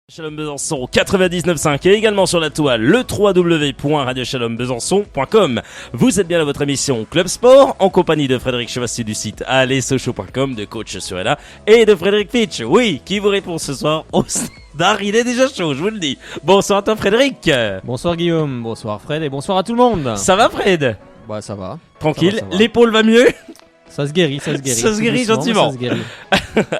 Shalom Besançon 99.5 et également sur la toile le www.radioshalombesançon.com. Vous êtes bien à votre émission Club Sport en compagnie de Frédéric Chevassi du site allezsochaux.com, de coach Sureda et de Frédéric Fitch, oui, qui vous répond ce soir au standard. Il est déjà chaud, je vous le dis. Bonsoir à toi Frédéric. Bonsoir Guillaume, bonsoir Fred et bonsoir à tout le monde. Ça va Fred? Bah ça va. Tranquille, ça va. L'épaule va mieux? Ça se guérit. Ça se guérit gentiment. Ça se guérit.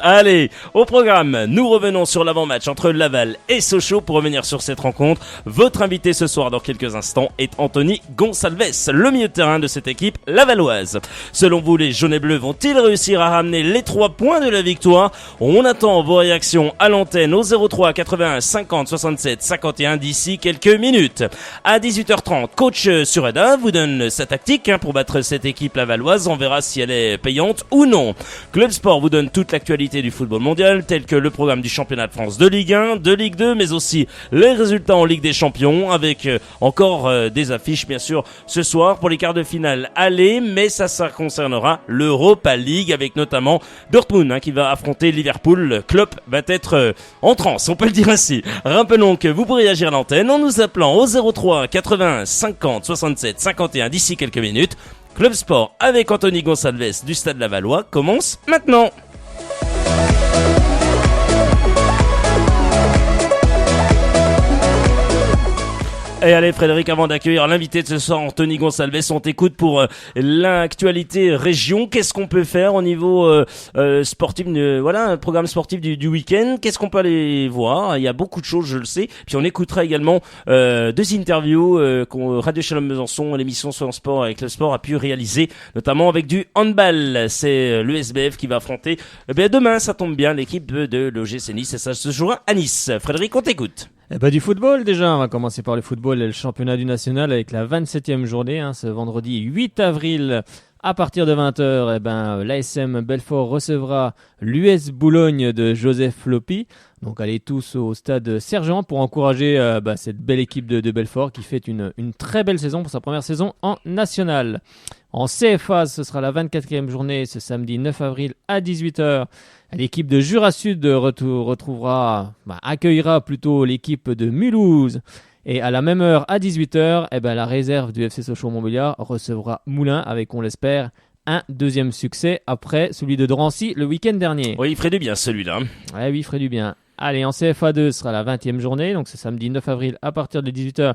Allez, au programme, nous revenons sur l'avant-match entre Laval et Sochaux pour revenir sur cette rencontre. Votre invité ce soir dans quelques instants est Anthony Gonçalves, le milieu de terrain de cette équipe lavalloise. Selon vous, les jaunes et bleus vont-ils réussir à ramener les 3 points de la victoire? On attend vos réactions à l'antenne au 03 81 50 67 51 d'ici quelques minutes. À 18h30, coach Sureda vous donne sa tactique pour battre cette équipe lavalloise. On verra si elle est payante ou non. Club Sport vous donne toute l'actualité du football mondial, tel que le programme du championnat de France de Ligue 1, de Ligue 2, mais aussi les résultats en Ligue des Champions, avec encore des affiches bien sûr ce soir pour les quarts de finale aller, mais ça concernera l'Europa League, avec notamment Dortmund qui va affronter Liverpool. Klopp va être en transe, on peut le dire ainsi. Rappelons que vous pourrez agir à l'antenne en nous appelant au 03 81 50 67 51 d'ici quelques minutes. Club Sport avec Anthony Gonçalves du Stade Lavallois commence maintenant. Et allez Frédéric, avant d'accueillir l'invité de ce soir, Anthony Gonçalves, on t'écoute pour l'actualité région. Qu'est-ce qu'on peut faire au niveau sportif, voilà, un programme sportif du week-end? Qu'est-ce qu'on peut aller voir? Il y a beaucoup de choses, je le sais. Puis on écoutera également 2 interviews qu'on Radio Shalom Besançon, l'émission Soin Sport avec le sport a pu réaliser, notamment avec du handball. C'est l'USBF qui va affronter demain, ça tombe bien, l'équipe de l'OGC Nice, et ça se jouera à Nice. Frédéric, on t'écoute. Du football déjà, on va commencer par le football et le championnat du national avec la 27e journée, ce vendredi 8 avril à partir de 20h. L'ASM Belfort recevra l'US Boulogne de Joseph Lopi. Donc allez tous au stade Sergent pour encourager cette belle équipe de Belfort qui fait une très belle saison pour sa première saison en national. En CFA, ce sera la 24e journée, ce samedi 9 avril à 18h. L'équipe de Jura Sud accueillera plutôt l'équipe de Mulhouse. Et à la même heure, à 18h, la réserve du FC Sochaux-Montbéliard recevra Moulins avec, on l'espère, un deuxième succès après celui de Drancy le week-end dernier. Oui, il ferait du bien celui-là. Ouais, oui, il ferait du bien. Allez, en CFA2, ce sera la 20e journée, donc c'est samedi 9 avril à partir de 18h.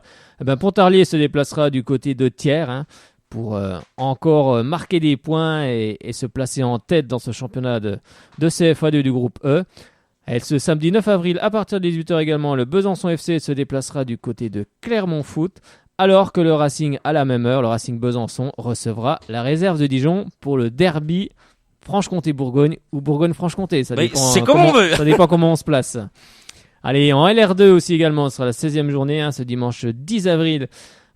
Pontarlier se déplacera du côté de Thiers pour encore marquer des points et se placer en tête dans ce championnat de CFA2 du groupe E. Et ce samedi 9 avril, à partir de 18h également, le Besançon FC se déplacera du côté de Clermont Foot, alors que le Racing, à la même heure, le Racing Besançon, recevra la réserve de Dijon pour le derby Franche-Comté-Bourgogne ou Bourgogne-Franche-Comté. Ça dépend comment on se place. Allez, en LR2 aussi également, ce sera la 16e journée, ce dimanche 10 avril.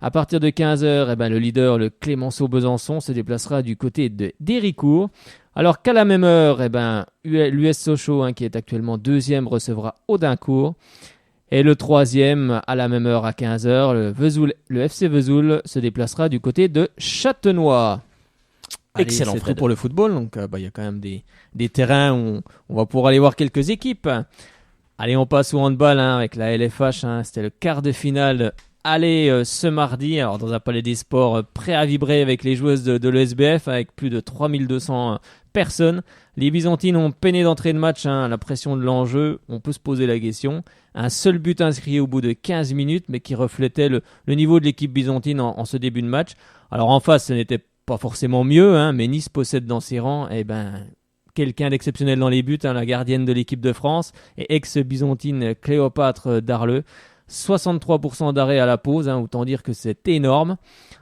À partir de 15h, le leader, le Clémenceau Besançon, se déplacera du côté d'Héricourt. Alors qu'à la même heure, l'US Sochaux, qui est actuellement 2e, recevra Audincourt. Et le 3e, à la même heure, à 15h, le FC Vesoul se déplacera du côté de Châtenois. Excellent, c'est Fred. tout pour le football. Donc, il y a quand même des terrains où on va pouvoir aller voir quelques équipes. Allez, on passe au handball avec la LFH. C'était le quart de finale aller ce mardi, alors dans un palais des sports prêt à vibrer avec les joueuses de l'ESBF, avec plus de 3200 personnes. Les Byzantines ont peiné d'entrée de match, la pression de l'enjeu, on peut se poser la question. Un seul but inscrit au bout de 15 minutes, mais qui reflétait le niveau de l'équipe byzantine en ce début de match. Alors en face, ce n'était pas forcément mieux, mais Nice possède dans ses rangs quelqu'un d'exceptionnel dans les buts, la gardienne de l'équipe de France et ex-byzantine Cléopâtre Darleux. 63% d'arrêt à la pause, autant dire que c'est énorme.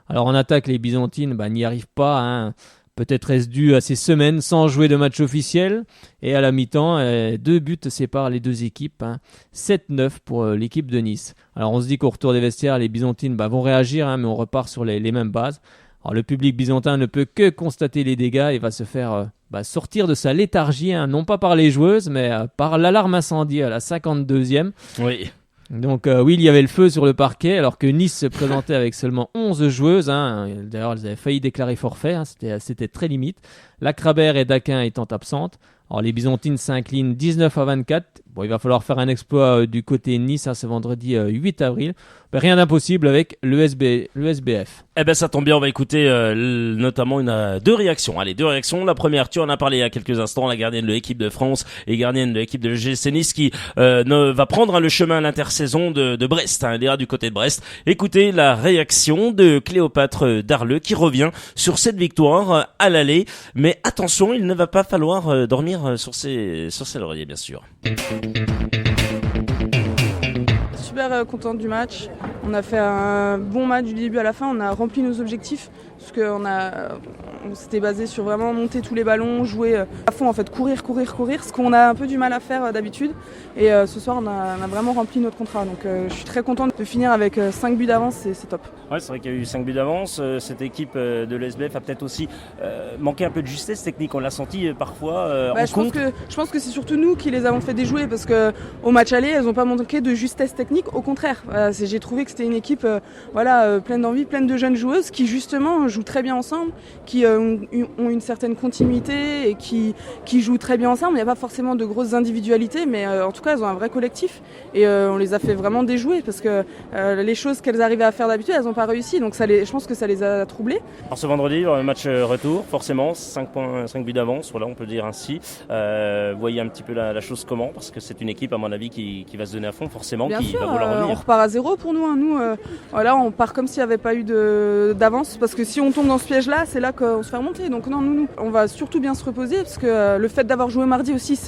Alors en attaque, les Byzantines n'y arrivent pas. Peut-être est-ce dû à ces semaines sans jouer de match officiel. Et à la mi-temps, 2 buts séparent les deux équipes. 7-9 pour l'équipe de Nice. Alors on se dit qu'au retour des vestiaires, les Byzantines vont réagir, mais on repart sur les mêmes bases. Alors le public byzantin ne peut que constater les dégâts et va se faire sortir de sa léthargie, non pas par les joueuses, mais par l'alarme incendie à la 52e. Oui. Donc il y avait le feu sur le parquet alors que Nice se présentait avec seulement 11 joueuses. D'ailleurs, elles avaient failli déclarer forfait, c'était très limite. Lacrabert et Daquin étant absentes. Alors les Byzantines s'inclinent 19-24 Bon, il va falloir faire un exploit du côté Nice ce vendredi 8 avril. Rien d'impossible avec le SBF. Eh ben ça tombe bien, on va écouter notamment deux réactions. Allez, deux réactions. La première, tu en as parlé il y a quelques instants, la gardienne de l'équipe de France et gardienne de l'équipe de l'OGC Nice qui va prendre le chemin à l'intersaison de Brest. Elle ira du côté de Brest. Écoutez la réaction de Cléopâtre Darleux qui revient sur cette victoire à l'aller. Mais attention, il ne va pas falloir dormir sur ses lauriers, bien sûr. Super contente du match. On a fait un bon match du début à la fin. On a rempli nos objectifs parce on s'était basé sur vraiment monter tous les ballons, jouer à fond en fait, courir, ce qu'on a un peu du mal à faire d'habitude. Et ce soir, on a vraiment rempli notre contrat. Donc je suis très contente de finir avec 5 buts d'avance, c'est top. Ouais, c'est vrai qu'il y a eu 5 buts d'avance. Cette équipe de l'SBF a peut-être aussi manqué un peu de justesse technique. On l'a senti parfois je pense que c'est surtout nous qui les avons fait déjouer parce qu'au match aller, elles n'ont pas manqué de justesse technique. Au contraire, j'ai trouvé que c'était une équipe pleine d'envie, pleine de jeunes joueuses qui justement jouent très bien ensemble, qui ont une certaine continuité et qui jouent très bien ensemble. Il n'y a pas forcément de grosses individualités, mais en tout cas, elles ont un vrai collectif et on les a fait vraiment déjouer parce que les choses qu'elles arrivaient à faire d'habitude, elles n'ont pas réussi. Donc je pense que ça les a troublées. Alors ce vendredi, match retour, forcément, 5 buts d'avance, voilà, on peut dire ainsi. Voyez un petit peu la chose comment, parce que c'est une équipe, à mon avis, qui va se donner à fond, forcément, bien qui sûr, va vouloir revenir. On repart à zéro pour nous. Nous, on part comme s'il n'y avait pas eu d'avance, parce que si on tombe dans ce piège-là, c'est là qu'on se fait remonter. Donc non, nous, on va surtout bien se reposer, parce que le fait d'avoir joué mardi aussi,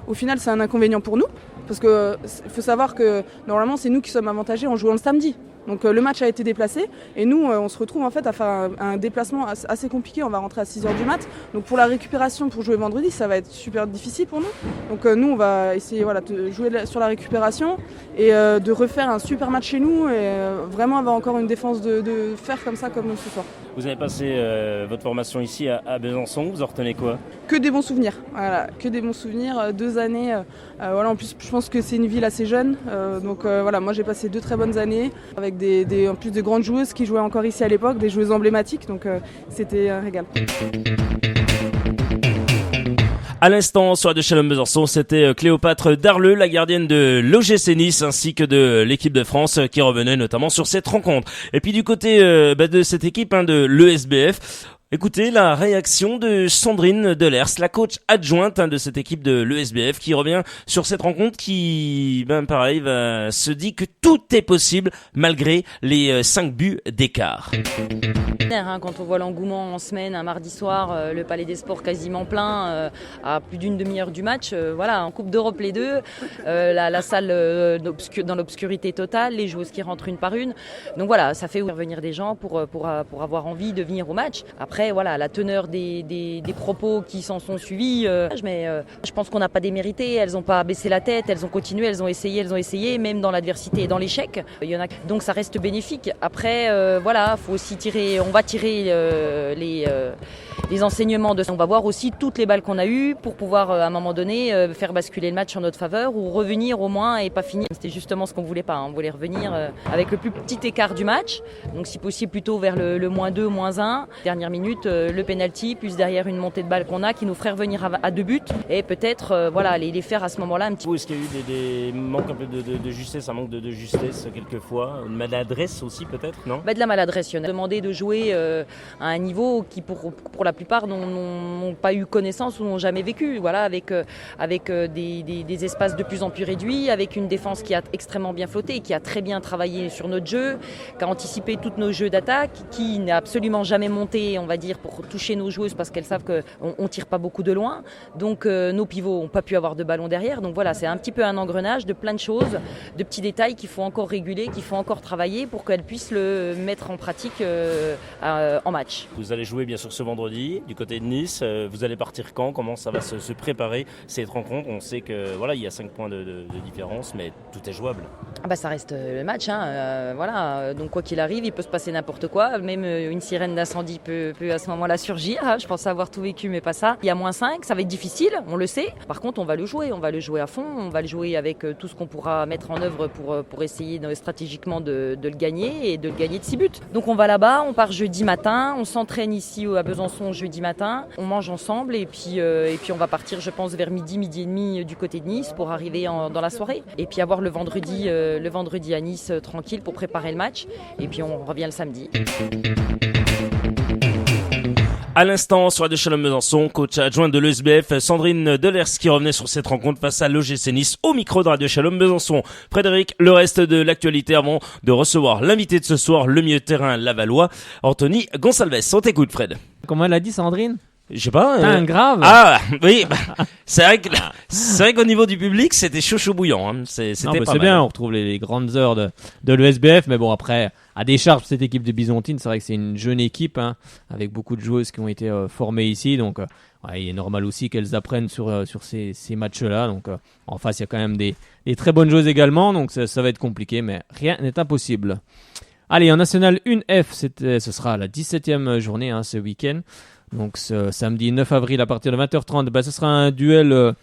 au final, c'est un inconvénient pour nous. Parce qu'il faut savoir que normalement, c'est nous qui sommes avantagés en jouant le samedi. Donc le match a été déplacé et nous on se retrouve en fait à faire un déplacement assez compliqué. On va rentrer à 6h du mat. Donc pour la récupération, pour jouer vendredi, ça va être super difficile pour nous. Donc nous on va essayer de jouer sur la récupération et de refaire un super match chez nous et vraiment avoir encore une défense de faire comme ça comme ce soir. Vous avez passé votre formation ici à Besançon, vous en retenez quoi ? Que des bons souvenirs, voilà, que des bons souvenirs, 2 années, en plus je pense que c'est une ville assez jeune, donc moi j'ai passé 2 très bonnes années avec en plus de grandes joueuses qui jouaient encore ici à l'époque, des joueuses emblématiques, donc c'était un régal. À l'instant, sur la de Shalom Besançon, c'était Cléopâtre Darleux, la gardienne de l'OGC Nice, ainsi que de l'équipe de France, qui revenait notamment sur cette rencontre. Et puis du côté de cette équipe de l'ESBF, écoutez la réaction de Sandrine Delers, la coach adjointe de cette équipe de l'ESBF, qui revient sur cette rencontre qui, se dit que tout est possible malgré les 5 buts d'écart. Quand on voit l'engouement en semaine, un mardi soir, le Palais des Sports quasiment plein, à plus d'une demi-heure du match, en Coupe d'Europe les deux, la salle dans l'obscurité totale, les joueuses qui rentrent une par une. Donc voilà, ça fait venir des gens pour avoir envie de venir au match. Après, la teneur des propos qui s'en sont suivis, mais je pense qu'on n'a pas démérité, elles n'ont pas baissé la tête, elles ont continué, elles ont essayé, même dans l'adversité et dans l'échec. Donc ça reste bénéfique. Après, faut aussi on va tirer les enseignements de ça. On va voir aussi toutes les balles qu'on a eues pour pouvoir à un moment donné faire basculer le match en notre faveur ou revenir au moins et pas finir. C'était justement ce qu'on voulait pas. On voulait revenir avec le plus petit écart du match. Donc si possible plutôt vers le -2, -1. Dernière minute, le penalty, plus derrière une montée de balle qu'on a qui nous ferait revenir à 2 buts et peut-être les faire à ce moment-là un petit peu. Est-ce qu'il y a eu des manques un peu de justesse, un manque de justesse quelquefois, une maladresse aussi peut-être, non ? De la maladresse. On a demandé de jouer à un niveau qui pour la plupart n'ont pas eu connaissance ou n'ont jamais vécu. Avec des espaces de plus en plus réduits, avec une défense qui a extrêmement bien flotté, qui a très bien travaillé sur notre jeu, qui a anticipé tous nos jeux d'attaque, qui n'a absolument jamais monté, on va dire, pour toucher nos joueuses parce qu'elles savent qu'on tire pas beaucoup de loin. Donc nos pivots n'ont pas pu avoir de ballon derrière. Donc voilà, c'est un petit peu un engrenage de plein de choses, de petits détails qu'il faut encore réguler, qu'il faut encore travailler pour qu'elles puissent le mettre en pratique en match. Vous allez jouer bien sûr ce vendredi du côté de Nice. Vous allez partir quand ? Comment ça va se préparer cette rencontre ? On sait que il y a 5 points de différence, mais tout est jouable. Ça reste le match, donc quoi qu'il arrive, il peut se passer n'importe quoi. Même une sirène d'incendie peut peu à ce moment-là surgir. Je pensais avoir tout vécu, mais pas ça. Il y a -5, ça va être difficile, on le sait. Par contre, on va le jouer à fond, on va le jouer avec tout ce qu'on pourra mettre en œuvre pour essayer stratégiquement de le gagner et de le gagner de 6 buts. Donc on va là-bas, on part jeudi matin, on s'entraîne ici à Besançon jeudi matin, on mange ensemble et puis on va partir, je pense, vers midi et demi du côté de Nice pour arriver dans la soirée. Et puis avoir le vendredi à Nice tranquille pour préparer le match. Et puis on revient le samedi. À l'instant, sur Radio Shalom Besançon, coach adjoint de l'ESBF, Sandrine Delers qui revenait sur cette rencontre face à l'OGC Nice au micro de Radio Shalom Besançon. Frédéric, le reste de l'actualité avant de recevoir l'invité de ce soir, le milieu de terrain lavallois, Anthony Gonsalves. On t'écoute, Fred. Comment elle a dit, Sandrine? Je sais pas. T'as un grave. Ah, oui, c'est vrai qu'au niveau du public, c'était chaud bouillant, hein. C'était pas c'est mal. bien, on retrouve les grandes heures de l'ESBF, mais bon, après, à décharge, cette équipe de Byzantine, c'est vrai que c'est une jeune équipe, hein, avec beaucoup de joueuses qui ont été formées ici, donc il est normal aussi qu'elles apprennent sur ces matchs-là, donc en face, il y a quand même des très bonnes joueuses également, donc ça va être compliqué, mais rien n'est impossible. Allez, en National 1F, ce sera la 17e journée, hein, ce week-end. Donc ce samedi 9 avril à partir de 20h30, ce sera un duel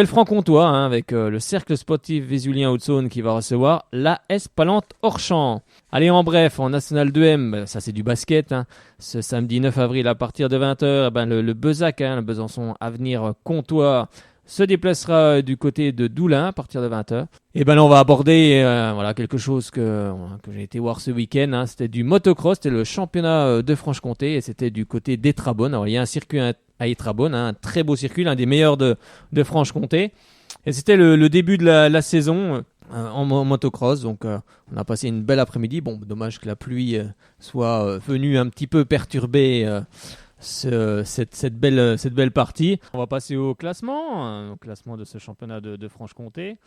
franc-comtois, hein, avec le cercle sportif vésulien Haute-Saône qui va recevoir l'AS Palante Orchamps. Allez, en bref, en National 2M, ça c'est du basket, hein, ce samedi 9 avril à partir de 20h, le Bezac, hein, le Besançon Avenir Comtois, se déplacera du côté de Doulin à partir de 20h. Et là, on va aborder quelque chose que j'ai été voir ce week-end. Hein. C'était du motocross, c'était le championnat de Franche-Comté et c'était du côté d'Étrabonne. Alors, il y a un circuit à Étrabonne, hein, un très beau circuit, l'un des meilleurs de Franche-Comté. Et c'était le début de la saison en motocross. Donc, on a passé une belle après-midi. Bon, dommage que la pluie soit venue un petit peu perturber cette belle partie. On va passer au classement de ce championnat de Franche-Comté,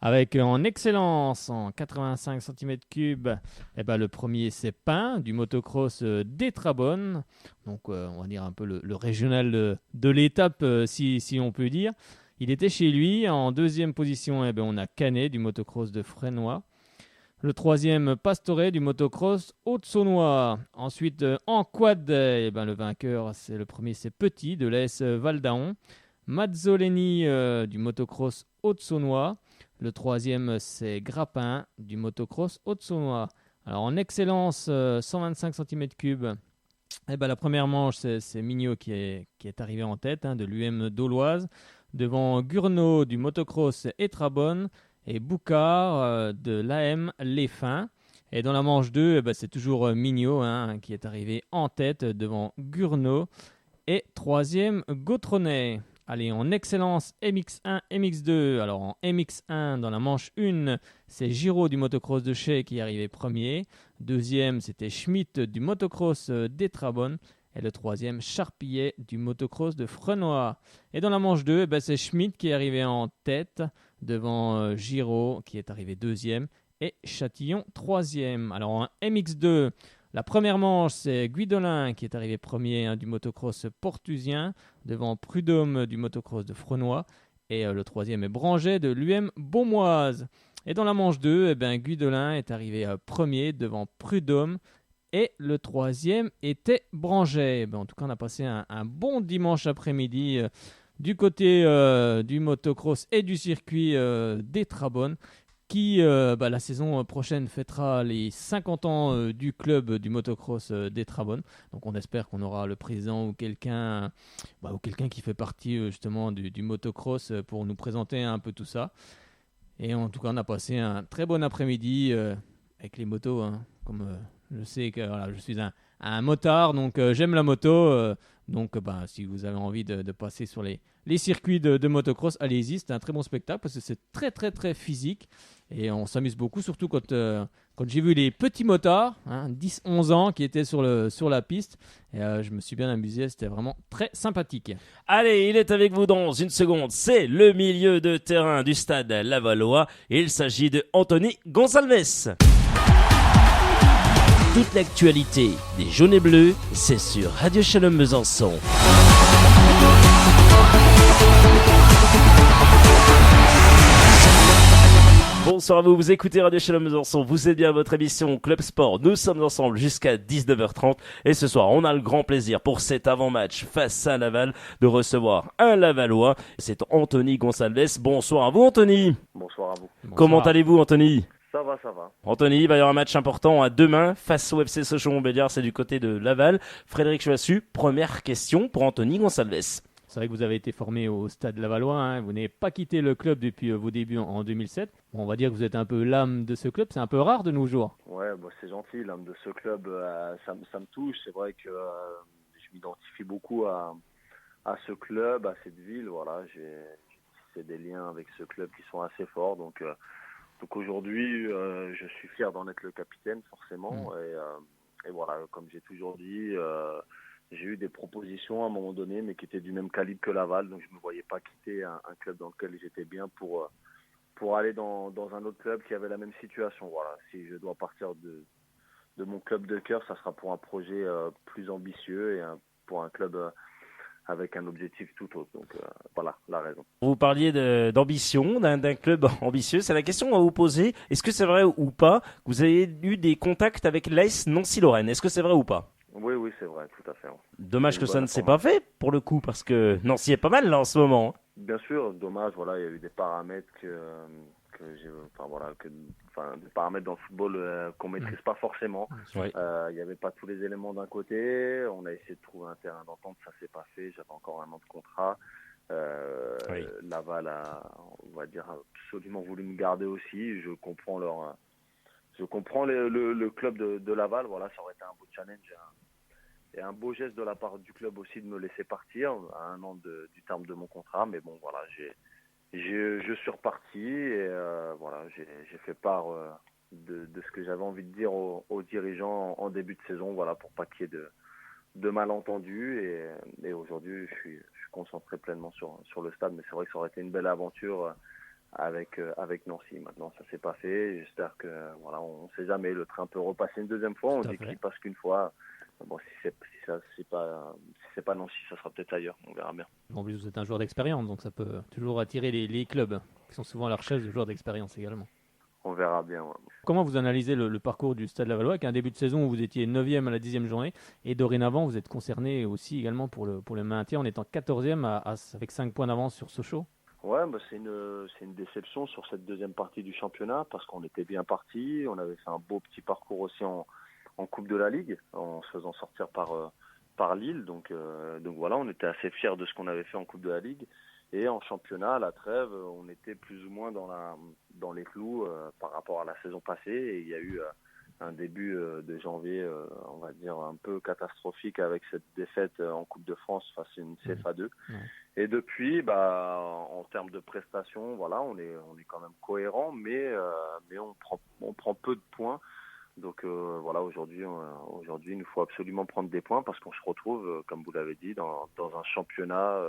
avec en excellence en 85 cm3, le premier c'est Pin du motocross d'Étrabonne, donc on va dire un peu le régional de l'étape, si on peut dire. Il était chez lui. En deuxième position, on a Canet du motocross de Fresnois. Le troisième, Pastoret du motocross Haute-Saônois. Ensuite, en quad, le vainqueur, le premier, c'est Petit de l'AS Val-d'Aon. Mazzoleni du motocross Haute-Saônois. Le troisième, c'est Grappin du motocross Haute-Saônois. Alors, en excellence, 125 cm3, la première manche, c'est Mignot qui est arrivé en tête, hein, de l'UM d'Auloise. Devant Gurneau du motocross Étrabonne. Et Boucard de l'AM Les Fins. Et dans la manche 2, c'est toujours Mignot, hein, qui est arrivé en tête devant Gurneau. Et troisième, Gautronnet. Allez, en excellence MX1, MX2. Alors en MX1, dans la manche 1, c'est Giraud du motocross de Chay qui est arrivé premier. Deuxième, c'était Schmitt du motocross d'Étrabonne. Et le troisième, Charpillet du motocross de Frenois. Et dans la manche 2, c'est Schmitt qui est arrivé en tête devant Giraud qui est arrivé deuxième et Châtillon troisième. Alors en MX2, la première manche, c'est Guidolin qui est arrivé premier, hein, du motocross portusien devant Prudhomme du motocross de Frenois. Et le troisième est Branget de l'UM Beaumoise. Et dans la manche 2, Guidolin est arrivé premier devant Prudhomme. Et le troisième était Branget. En tout cas, on a passé un bon dimanche après-midi du côté du motocross et du circuit d'Étrabonne, qui la saison prochaine fêtera les 50 ans du club du motocross d'Étrabonne. Donc on espère qu'on aura le président ou quelqu'un qui fait partie justement du motocross pour nous présenter un peu tout ça. Et en tout cas, on a passé un très bon après-midi avec les motos, hein, comme... je sais que je suis un motard, donc j'aime la moto. Donc si vous avez envie de passer sur les circuits de motocross, allez-y, c'est un très bon spectacle parce que c'est très très très physique. Et on s'amuse beaucoup, surtout quand j'ai vu les petits motards, 10-11 ans, qui étaient sur la piste. Et je me suis bien amusé, c'était vraiment très sympathique. Allez, il est avec vous dans une seconde. C'est le milieu de terrain du stade lavallois. Il s'agit de Anthony Gonsalves. Toute l'actualité des jaunes et bleus, c'est sur Radio Shalom Besançon. bonsoir à vous, vous écoutez Radio Shalom Besançon, vous êtes bien à votre émission Club Sport, nous sommes ensemble jusqu'à 19h30 et ce soir on a le grand plaisir pour cet avant-match face à Laval de recevoir un Lavallois, c'est Anthony Gonsalves. Bonsoir à vous Anthony. Bonsoir à vous. Comment allez-vous Anthony? Ça va, ça va. Anthony, il va y avoir un match important à demain face au FC Sochaux-Montbéliard, c'est du côté de Laval. Frédéric Joassu, première question pour Anthony Gonsalves. C'est vrai que vous avez été formé au Stade Lavallois, hein. Vous n'avez pas quitté le club depuis vos débuts en 2007. Bon, on va dire que vous êtes un peu l'âme de ce club, c'est un peu rare de nos jours. Ouais, bah, c'est gentil, l'âme de ce club, ça me touche. C'est vrai que je m'identifie beaucoup à ce club, à cette ville. Voilà, j'ai des liens avec ce club qui sont assez forts. Donc aujourd'hui, je suis fier d'en être le capitaine, forcément. Et voilà, comme j'ai toujours dit, j'ai eu des propositions à un moment donné, mais qui étaient du même calibre que Laval. Donc je ne me voyais pas quitter un club dans lequel j'étais bien pour aller dans un autre club qui avait la même situation. Voilà, si je dois partir de mon club de cœur, ça sera pour un projet plus ambitieux et pour un club avec un objectif tout autre. Donc voilà la raison. Vous parliez d'ambition, d'un club ambitieux. C'est la question à vous poser. Est-ce que c'est vrai ou pas que vous avez eu des contacts avec l'AS Nancy-Lorraine? Est-ce que c'est vrai ou pas? Oui, c'est vrai, tout à fait. Dommage que ça ne s'est pas fait pour le coup, parce que Nancy est pas mal là en ce moment. Bien sûr, dommage. Voilà, il y a eu des paramètres des paramètres dans le football qu'on maîtrise pas forcément. Oui. Il n'y avait pas tous les éléments d'un côté. On a essayé de trouver un terrain d'entente, ça s'est pas fait. J'avais encore un an de contrat. Oui. Laval a, on va dire, absolument voulu me garder aussi. Je comprends le club de Laval. Voilà, ça aurait été un beau challenge et un beau geste de la part du club aussi de me laisser partir à un an du terme de mon contrat. Mais bon, voilà, je suis reparti et voilà, j'ai fait part de ce que j'avais envie de dire aux dirigeants en début de saison, voilà, pour pas qu'il y ait de malentendus. Et aujourd'hui, je suis concentré pleinement sur le stade. Mais c'est vrai que ça aurait été une belle aventure avec Nancy. Maintenant, ça s'est pas fait. J'espère que voilà, on sait jamais. Le train peut repasser une deuxième fois. On dit qu'il passe qu'une fois. Bon, si c'est pas Nancy, ça sera peut-être ailleurs. On verra bien. En plus, vous êtes un joueur d'expérience, donc ça peut toujours attirer les clubs qui sont souvent à la recherche de joueurs d'expérience également. On verra bien. Ouais. Comment vous analysez le parcours du Stade Lavallois, avec un début de saison où vous étiez 9e à la 10e journée, et dorénavant vous êtes concerné aussi également pour le maintien en étant 14e avec 5 points d'avance sur Sochaux? Ouais, bah c'est une déception sur cette deuxième partie du championnat parce qu'on était bien parti. On avait fait un beau petit parcours aussi en Coupe de la Ligue, en se faisant sortir par Lille. Donc voilà, on était assez fiers de ce qu'on avait fait en Coupe de la Ligue. Et en championnat, à la trêve, on était plus ou moins dans les clous par rapport à la saison passée. Et il y a eu un début de janvier, on va dire, un peu catastrophique avec cette défaite en Coupe de France face à une CFA2. Ouais. Et depuis, en termes de prestations, voilà, on est quand même cohérent, mais on prend peu de points. Donc voilà, aujourd'hui, il nous faut absolument prendre des points parce qu'on se retrouve, comme vous l'avez dit, dans un championnat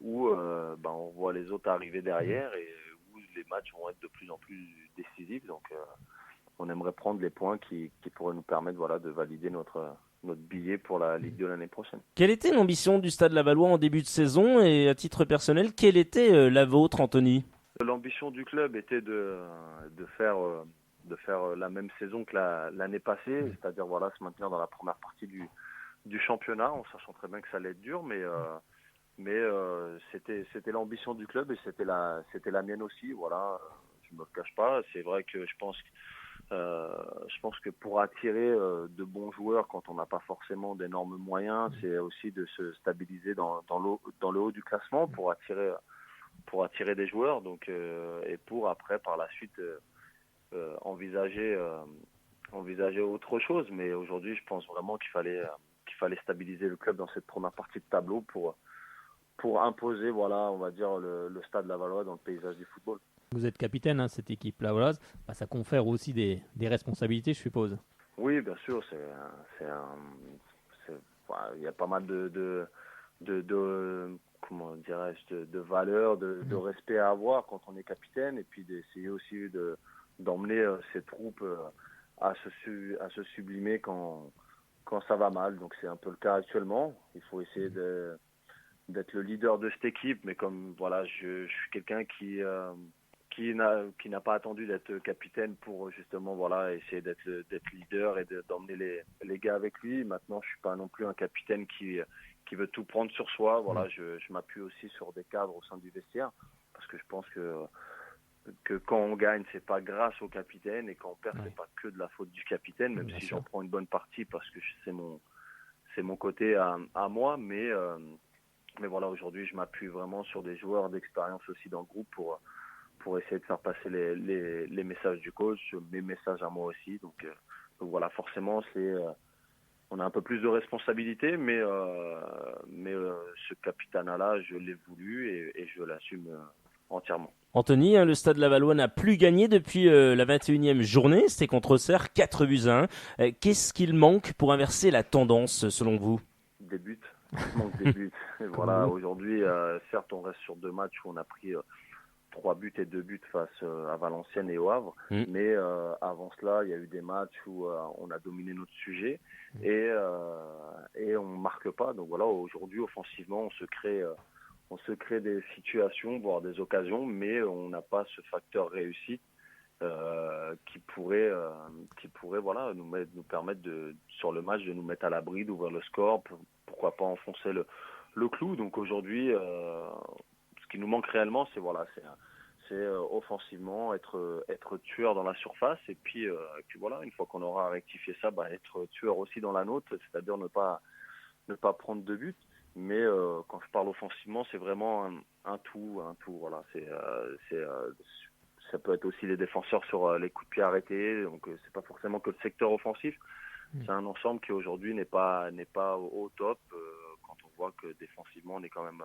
où on voit les autres arriver derrière et où les matchs vont être de plus en plus décisifs. Donc on aimerait prendre les points qui pourraient nous permettre, voilà, de valider notre billet pour la Ligue de l'année prochaine. Quelle était l'ambition du Stade Lavallois en début de saison et à titre personnel, quelle était la vôtre, Anthony? L'ambition du club était de faire la même saison que l'année passée, c'est-à-dire voilà, se maintenir dans la première partie du championnat, en sachant très bien que ça allait être dur, mais c'était l'ambition du club et c'était la mienne aussi. Voilà, je me le cache pas. C'est vrai que je pense que pour attirer de bons joueurs, quand on n'a pas forcément d'énormes moyens, c'est aussi de se stabiliser dans le haut du classement pour attirer des joueurs. Donc et pour après par la suite envisager autre chose. Mais aujourd'hui, je pense vraiment qu'il fallait stabiliser le club dans cette première partie de tableau pour imposer, voilà, on va dire, le Stade Lavallois dans le paysage du football. Vous êtes capitaine, cette équipe lavalloise, ça confère aussi des responsabilités, je suppose. Oui, bien sûr, il y a pas mal de comment dirais-je, de valeurs, de respect à avoir quand on est capitaine, et puis d'essayer aussi d'emmener ces troupes à se sublimer quand ça va mal. Donc c'est un peu le cas actuellement. Il faut essayer d'être le leader de cette équipe, mais comme voilà, je suis quelqu'un qui qui n'a pas attendu d'être capitaine pour justement voilà essayer d'être leader et d'emmener les gars avec lui. Maintenant, je suis pas non plus un capitaine qui veut tout prendre sur soi. Voilà, je m'appuie aussi sur des cadres au sein du vestiaire parce que je pense que quand on gagne, c'est pas grâce au capitaine, et quand on perd, c'est pas que de la faute du capitaine, même si j'en prends une bonne partie parce que c'est mon côté à moi, mais voilà, aujourd'hui, je m'appuie vraiment sur des joueurs d'expérience aussi dans le groupe pour essayer de faire passer les messages du coach, mes messages à moi aussi. Donc voilà, forcément, on a un peu plus de responsabilité, mais ce capitanat-là, je l'ai voulu et je l'assume entièrement. Anthony, le Stade Lavallois n'a plus gagné depuis la 21e journée, c'était contre Auxerre, 4-1. Qu'est-ce qu'il manque pour inverser la tendance selon vous? Des buts, il manque des buts. Et voilà, aujourd'hui, certes, on reste sur 2 matchs où on a pris 3 buts et 2 buts face à Valenciennes et au Havre. Mais avant cela, il y a eu des matchs où on a dominé notre sujet et on marque pas. Donc voilà, aujourd'hui, offensivement, on se crée des situations, voire des occasions, mais on n'a pas ce facteur réussite qui pourrait voilà nous permettre sur le match de nous mettre à l'abri, d'ouvrir le score, pourquoi pas enfoncer le clou. Donc aujourd'hui, ce qui nous manque réellement, c'est offensivement être tueur dans la surface, et puis voilà, une fois qu'on aura rectifié ça, être tueur aussi dans la nôtre, c'est-à-dire ne pas prendre de but. Mais quand je parle offensivement, c'est vraiment un tout. Voilà, ça peut être aussi les défenseurs sur les coups de pied arrêtés. Donc c'est pas forcément que le secteur offensif. C'est un ensemble qui aujourd'hui n'est pas au top. Quand on voit que défensivement on est quand même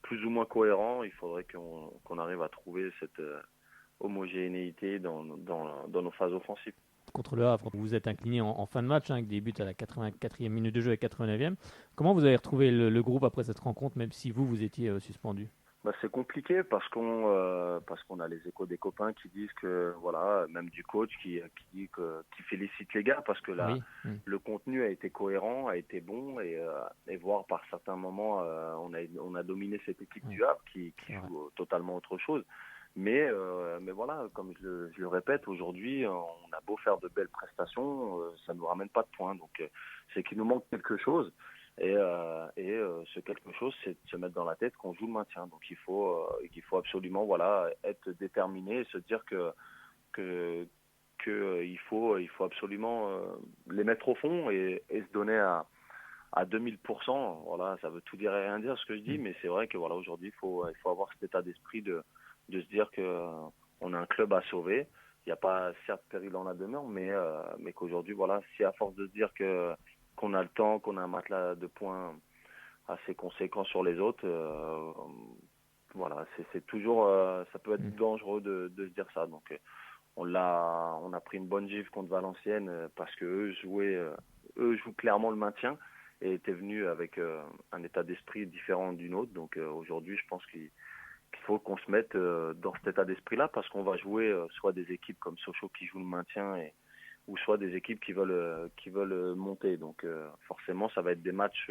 plus ou moins cohérent, il faudrait qu'on arrive à trouver cette homogénéité dans nos phases offensives. Contre le Havre, vous êtes incliné en fin de match avec des buts à la 84e minute de jeu et 89e. Comment vous avez retrouvé le groupe après cette rencontre, même si vous étiez suspendu? C'est compliqué parce qu'on a les échos des copains qui disent que voilà, même du coach qui félicite les gars parce que le contenu a été cohérent, a été bon, et voir par certains moments on a dominé cette équipe du Havre qui joue totalement autre chose. Mais voilà, comme je le répète, aujourd'hui, on a beau faire de belles prestations, ça ne nous ramène pas de points. Donc, c'est qu'il nous manque quelque chose. Et ce quelque chose, c'est de se mettre dans la tête qu'on joue le maintien. Donc, il faut absolument être déterminé et se dire que il faut absolument les mettre au fond et se donner à 2000%. Voilà, ça veut tout dire et rien dire ce que je dis, mais c'est vrai que voilà, aujourd'hui, il faut avoir cet état d'esprit de se dire que on a un club à sauver. Il n'y a pas certes péril en la demeure, mais qu'aujourd'hui, voilà, si à force de se dire qu'on a le temps, qu'on a un matelas de points assez conséquent sur les autres, voilà, c'est toujours, ça peut être dangereux de se dire ça. Donc on a pris une bonne gifle contre Valenciennes parce que eux jouent clairement le maintien et étaient venus avec un état d'esprit différent du nôtre. Donc aujourd'hui, je pense qu'il faut qu'on se mette dans cet état d'esprit-là, parce qu'on va jouer soit des équipes comme Sochaux qui jouent le maintien ou soit des équipes qui veulent monter. Donc forcément, ça va être des matchs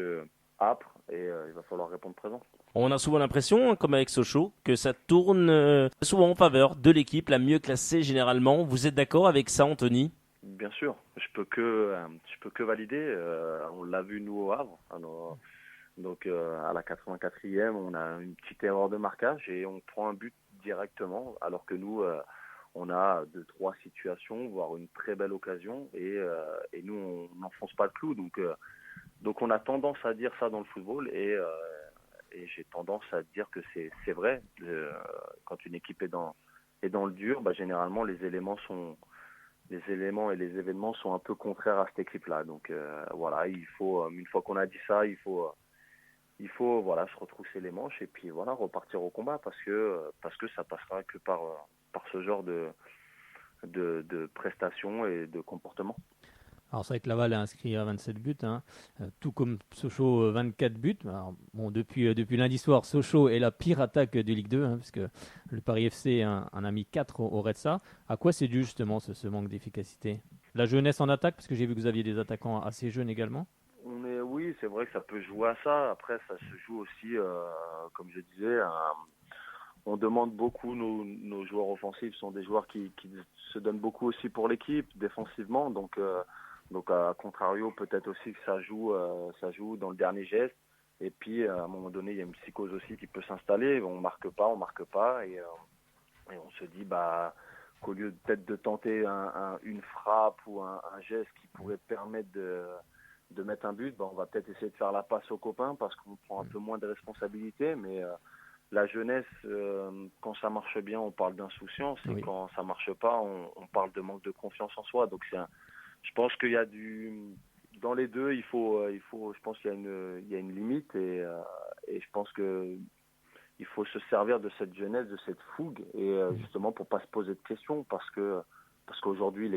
âpres et il va falloir répondre présent. On a souvent l'impression, comme avec Sochaux, que ça tourne souvent en faveur de l'équipe la mieux classée généralement. Vous êtes d'accord avec ça, Anthony? Bien sûr, je peux que valider. On l'a vu nous au Havre. Donc à la 84e, on a une petite erreur de marquage et on prend un but directement, alors que nous, on a 2-3 situations, voire une très belle occasion, et nous, on n'enfonce pas le clou. Donc on a tendance à dire ça dans le football, et j'ai tendance à dire que c'est vrai. Quand une équipe est dans le dur, généralement les éléments et les événements sont un peu contraires à cette équipe-là. Donc voilà, il faut, une fois qu'on a dit ça, il faut se retrousser les manches et puis voilà, repartir au combat, parce que ça passera que par ce genre de prestations et de comportements. Alors c'est vrai que Laval a inscrit à 27 buts, tout comme Sochaux 24 buts. Alors, bon, depuis lundi soir, Sochaux est la pire attaque de Ligue 2, puisque le Paris FC en a mis 4 au Redsa. À quoi c'est dû justement ce manque d'efficacité? La jeunesse en attaque, parce que j'ai vu que vous aviez des attaquants assez jeunes également. Oui, c'est vrai que ça peut jouer à ça. Après, ça se joue aussi, comme je disais, on demande beaucoup, nos joueurs offensifs sont des joueurs qui se donnent beaucoup aussi pour l'équipe, défensivement. Donc à contrario, peut-être aussi que ça joue dans le dernier geste. Et puis, à un moment donné, il y a une psychose aussi qui peut s'installer. On marque pas. Et on se dit qu'au lieu peut-être de tenter une frappe ou un geste qui pourrait permettre de mettre un but, on va peut-être essayer de faire la passe aux copains parce qu'on prend un peu moins de responsabilités. Mais la jeunesse, quand ça marche bien, on parle d'insouciance. Et quand ça marche pas, on parle de manque de confiance en soi. Donc je pense qu'il y a dans les deux, je pense qu'il y a une limite et je pense que il faut se servir de cette jeunesse, de cette fougue et justement pour pas se poser de questions parce qu'aujourd'hui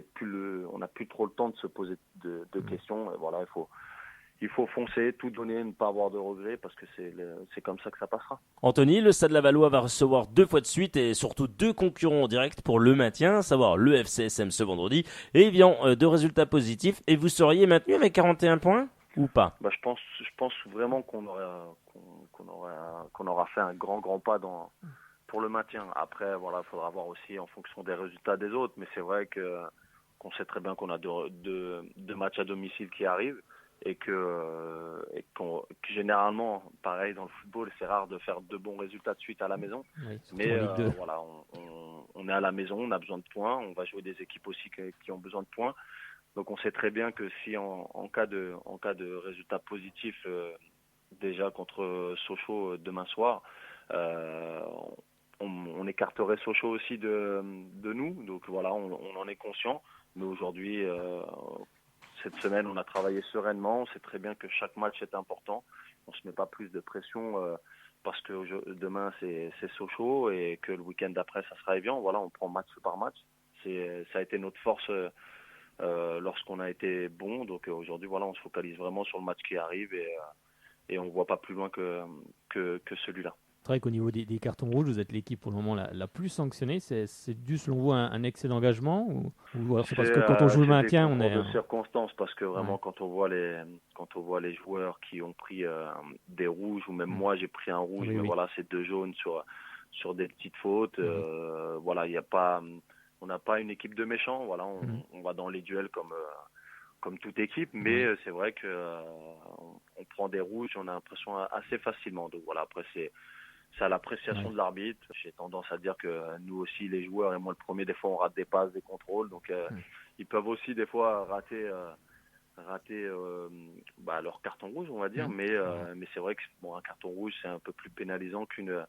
on n'a plus trop le temps de se poser de questions. Et voilà, il faut foncer, tout donner, ne pas avoir de regrets parce que c'est comme ça que ça passera. Anthony, le Stade Lavallois va recevoir 2 fois de suite et surtout 2 concurrents en direct pour le maintien, à savoir le FCSM ce vendredi et Evian, 2 résultats positifs. Et vous seriez maintenu avec 41 points ou pas? Je pense vraiment qu'on aura fait un grand pas pour le maintien. Après, voilà, il faudra voir aussi en fonction des résultats des autres. Mais c'est vrai qu'on sait très bien qu'on a deux matchs à domicile qui arrivent. Et que généralement, pareil dans le football, c'est rare de faire de bons résultats de suite à la maison. Oui, mais voilà, on est à la maison, on a besoin de points, on va jouer des équipes aussi qui ont besoin de points. Donc on sait très bien que si en cas de résultat positif déjà contre Sochaux demain soir, on écarterait Sochaux aussi de nous. Donc voilà, on en est conscient. Mais aujourd'hui, cette semaine, on a travaillé sereinement. On sait très bien que chaque match est important. On ne se met pas plus de pression parce que demain, c'est Sochaux et que le week-end d'après, ça sera Evian. Voilà, on prend match par match. Ça a été notre force lorsqu'on a été bon. Donc aujourd'hui, voilà, on se focalise vraiment sur le match qui arrive et on ne voit pas plus loin que celui-là. C'est vrai qu'au niveau des cartons rouges, vous êtes l'équipe pour le moment la plus sanctionnée. C'est dû, selon vous, à un excès d'engagement ou alors c'est parce que quand on joue le maintien, on est... de circonstances parce que vraiment quand on voit les joueurs qui ont pris des rouges ou même moi j'ai pris un rouge, mais voilà, c'est 2 jaunes sur des petites fautes. Voilà, il y a pas, on n'a pas une équipe de méchants. Voilà, on va dans les duels comme toute équipe, mais c'est vrai que on prend des rouges, on a l'impression assez facilement. Donc voilà, après c'est à l'appréciation de l'arbitre. J'ai tendance à dire que nous aussi, les joueurs, et moi le premier, des fois on rate des passes, des contrôles. Donc ils peuvent aussi des fois rater leur carton rouge, on va dire. Mais c'est vrai que un carton rouge, c'est un peu plus pénalisant qu'une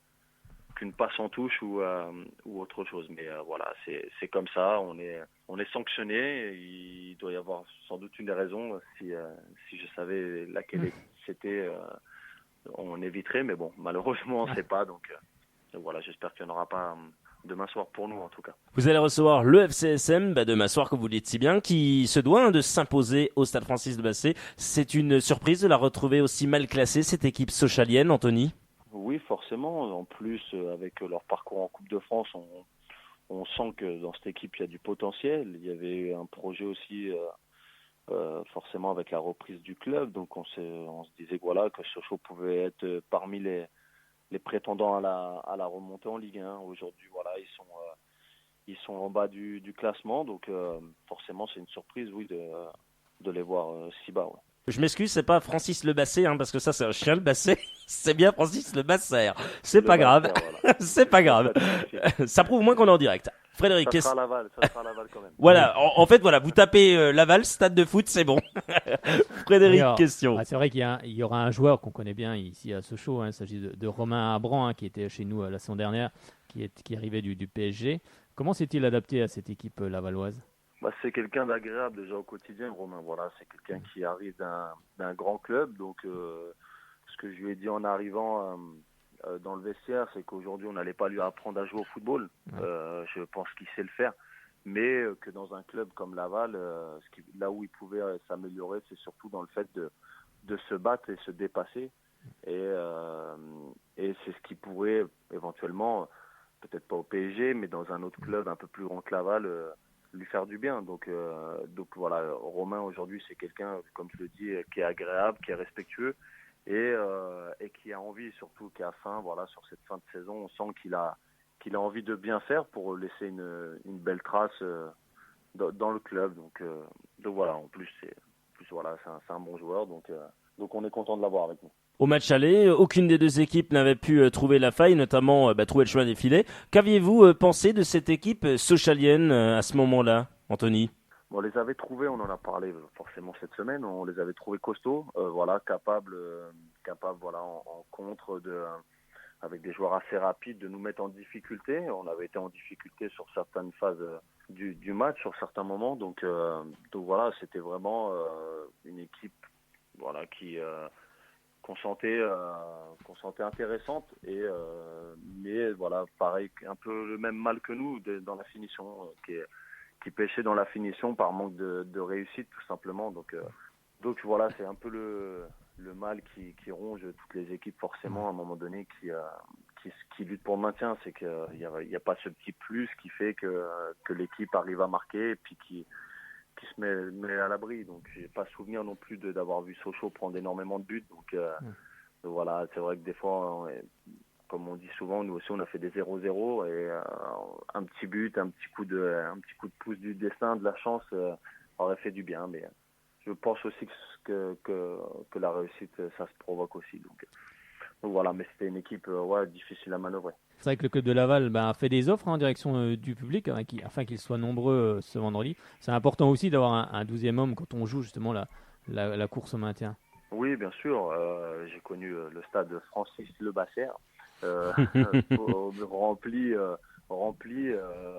passe en touche ou autre chose. Mais voilà, c'est comme ça. On est sanctionné. Il doit y avoir sans doute une raison. Si je savais laquelle c'était... on éviterait, mais bon, malheureusement, on ne sait pas. Donc voilà, j'espère qu'il n'y en aura pas demain soir pour nous, en tout cas. Vous allez recevoir le FCSM demain soir, comme vous le dites si bien, qui se doit de s'imposer au Stade Francis de Bassé. C'est une surprise de la retrouver aussi mal classée, cette équipe sochalienne, Anthony? Oui, forcément. En plus, avec leur parcours en Coupe de France, on sent que dans cette équipe, il y a du potentiel. Il y avait un projet aussi... forcément avec la reprise du club, donc on se disait que Sochaux pouvait être parmi les prétendants à la remontée en Ligue 1. Aujourd'hui, voilà, ils sont en bas du classement, donc forcément c'est une surprise, oui, de les voir si bas. Ouais. Je m'excuse, c'est pas Francis Le Basset, parce que ça c'est un chien Le Basset, c'est bien Francis Le Basser. C'est pas grave, voilà. C'est pas grave. Ça prouve au moins qu'on est en direct. Frédéric, ça sera Laval quand même. Voilà, en fait, voilà, vous tapez Laval, stade de foot, c'est bon. Frédéric, alors, question. C'est vrai qu'il y aura un joueur qu'on connaît bien ici à Sochaux, il s'agit de Romain Abran, qui était chez nous la saison dernière, qui arrivait du PSG. Comment s'est-il adapté à cette équipe lavalloise? C'est quelqu'un d'agréable déjà au quotidien, Romain. Voilà, c'est quelqu'un qui arrive d'un grand club. Donc, ce que je lui ai dit en arrivant dans le vestiaire, c'est qu'aujourd'hui, on n'allait pas lui apprendre à jouer au football. Je pense qu'il sait le faire. Mais que dans un club comme Laval, là où il pouvait s'améliorer, c'est surtout dans le fait de se battre et se dépasser. Et c'est ce qui pourrait éventuellement, peut-être pas au PSG, mais dans un autre club un peu plus grand que Laval, lui faire du bien. Donc voilà, Romain aujourd'hui c'est quelqu'un, comme je le dis, qui est agréable, qui est respectueux et qui a envie, surtout qui a faim. Voilà, sur cette fin de saison, on sent qu'il a qu'il a envie de bien faire pour laisser une belle trace dans le club. Donc voilà, en plus voilà, c'est un bon joueur, donc on est content de l'avoir avec nous. Au match aller, aucune des deux équipes n'avait pu trouver la faille, notamment trouver le chemin des filets. Qu'aviez-vous pensé de cette équipe sochalienne à ce moment-là, Anthony ? On les avait trouvés, on en a parlé forcément cette semaine, on les avait trouvés costauds, capables voilà, en contre avec des joueurs assez rapides de nous mettre en difficulté. On avait été en difficulté sur certaines phases du match, sur certains moments. Donc voilà, c'était vraiment une équipe voilà, qu'on sentait intéressante. Mais voilà, pareil, un peu le même mal que nous dans la finition, qui pêchait dans la finition par manque de réussite tout simplement. Donc voilà, c'est un peu le mal qui ronge toutes les équipes forcément à un moment donné qui luttent pour le maintien. C'est qu'il n'y a pas ce petit plus qui fait que l'équipe arrive à marquer et puis qui se met à l'abri. Donc j'ai pas souvenir non plus d'avoir vu Sochaux prendre énormément de buts. Donc voilà, c'est vrai que des fois, comme on dit souvent, nous aussi on a fait des 0-0 et un petit but, un petit coup de pouce du destin, de la chance aurait fait du bien. Mais je pense aussi que la réussite, ça se provoque aussi. Donc voilà, mais c'était une équipe difficile à manœuvrer. C'est vrai que le club de Laval a fait des offres en direction du public afin qu'ils soient nombreux ce vendredi. C'est important aussi d'avoir un 12e homme quand on joue justement la course au maintien. Oui, bien sûr. J'ai connu le stade Francis Lebasser. Rempli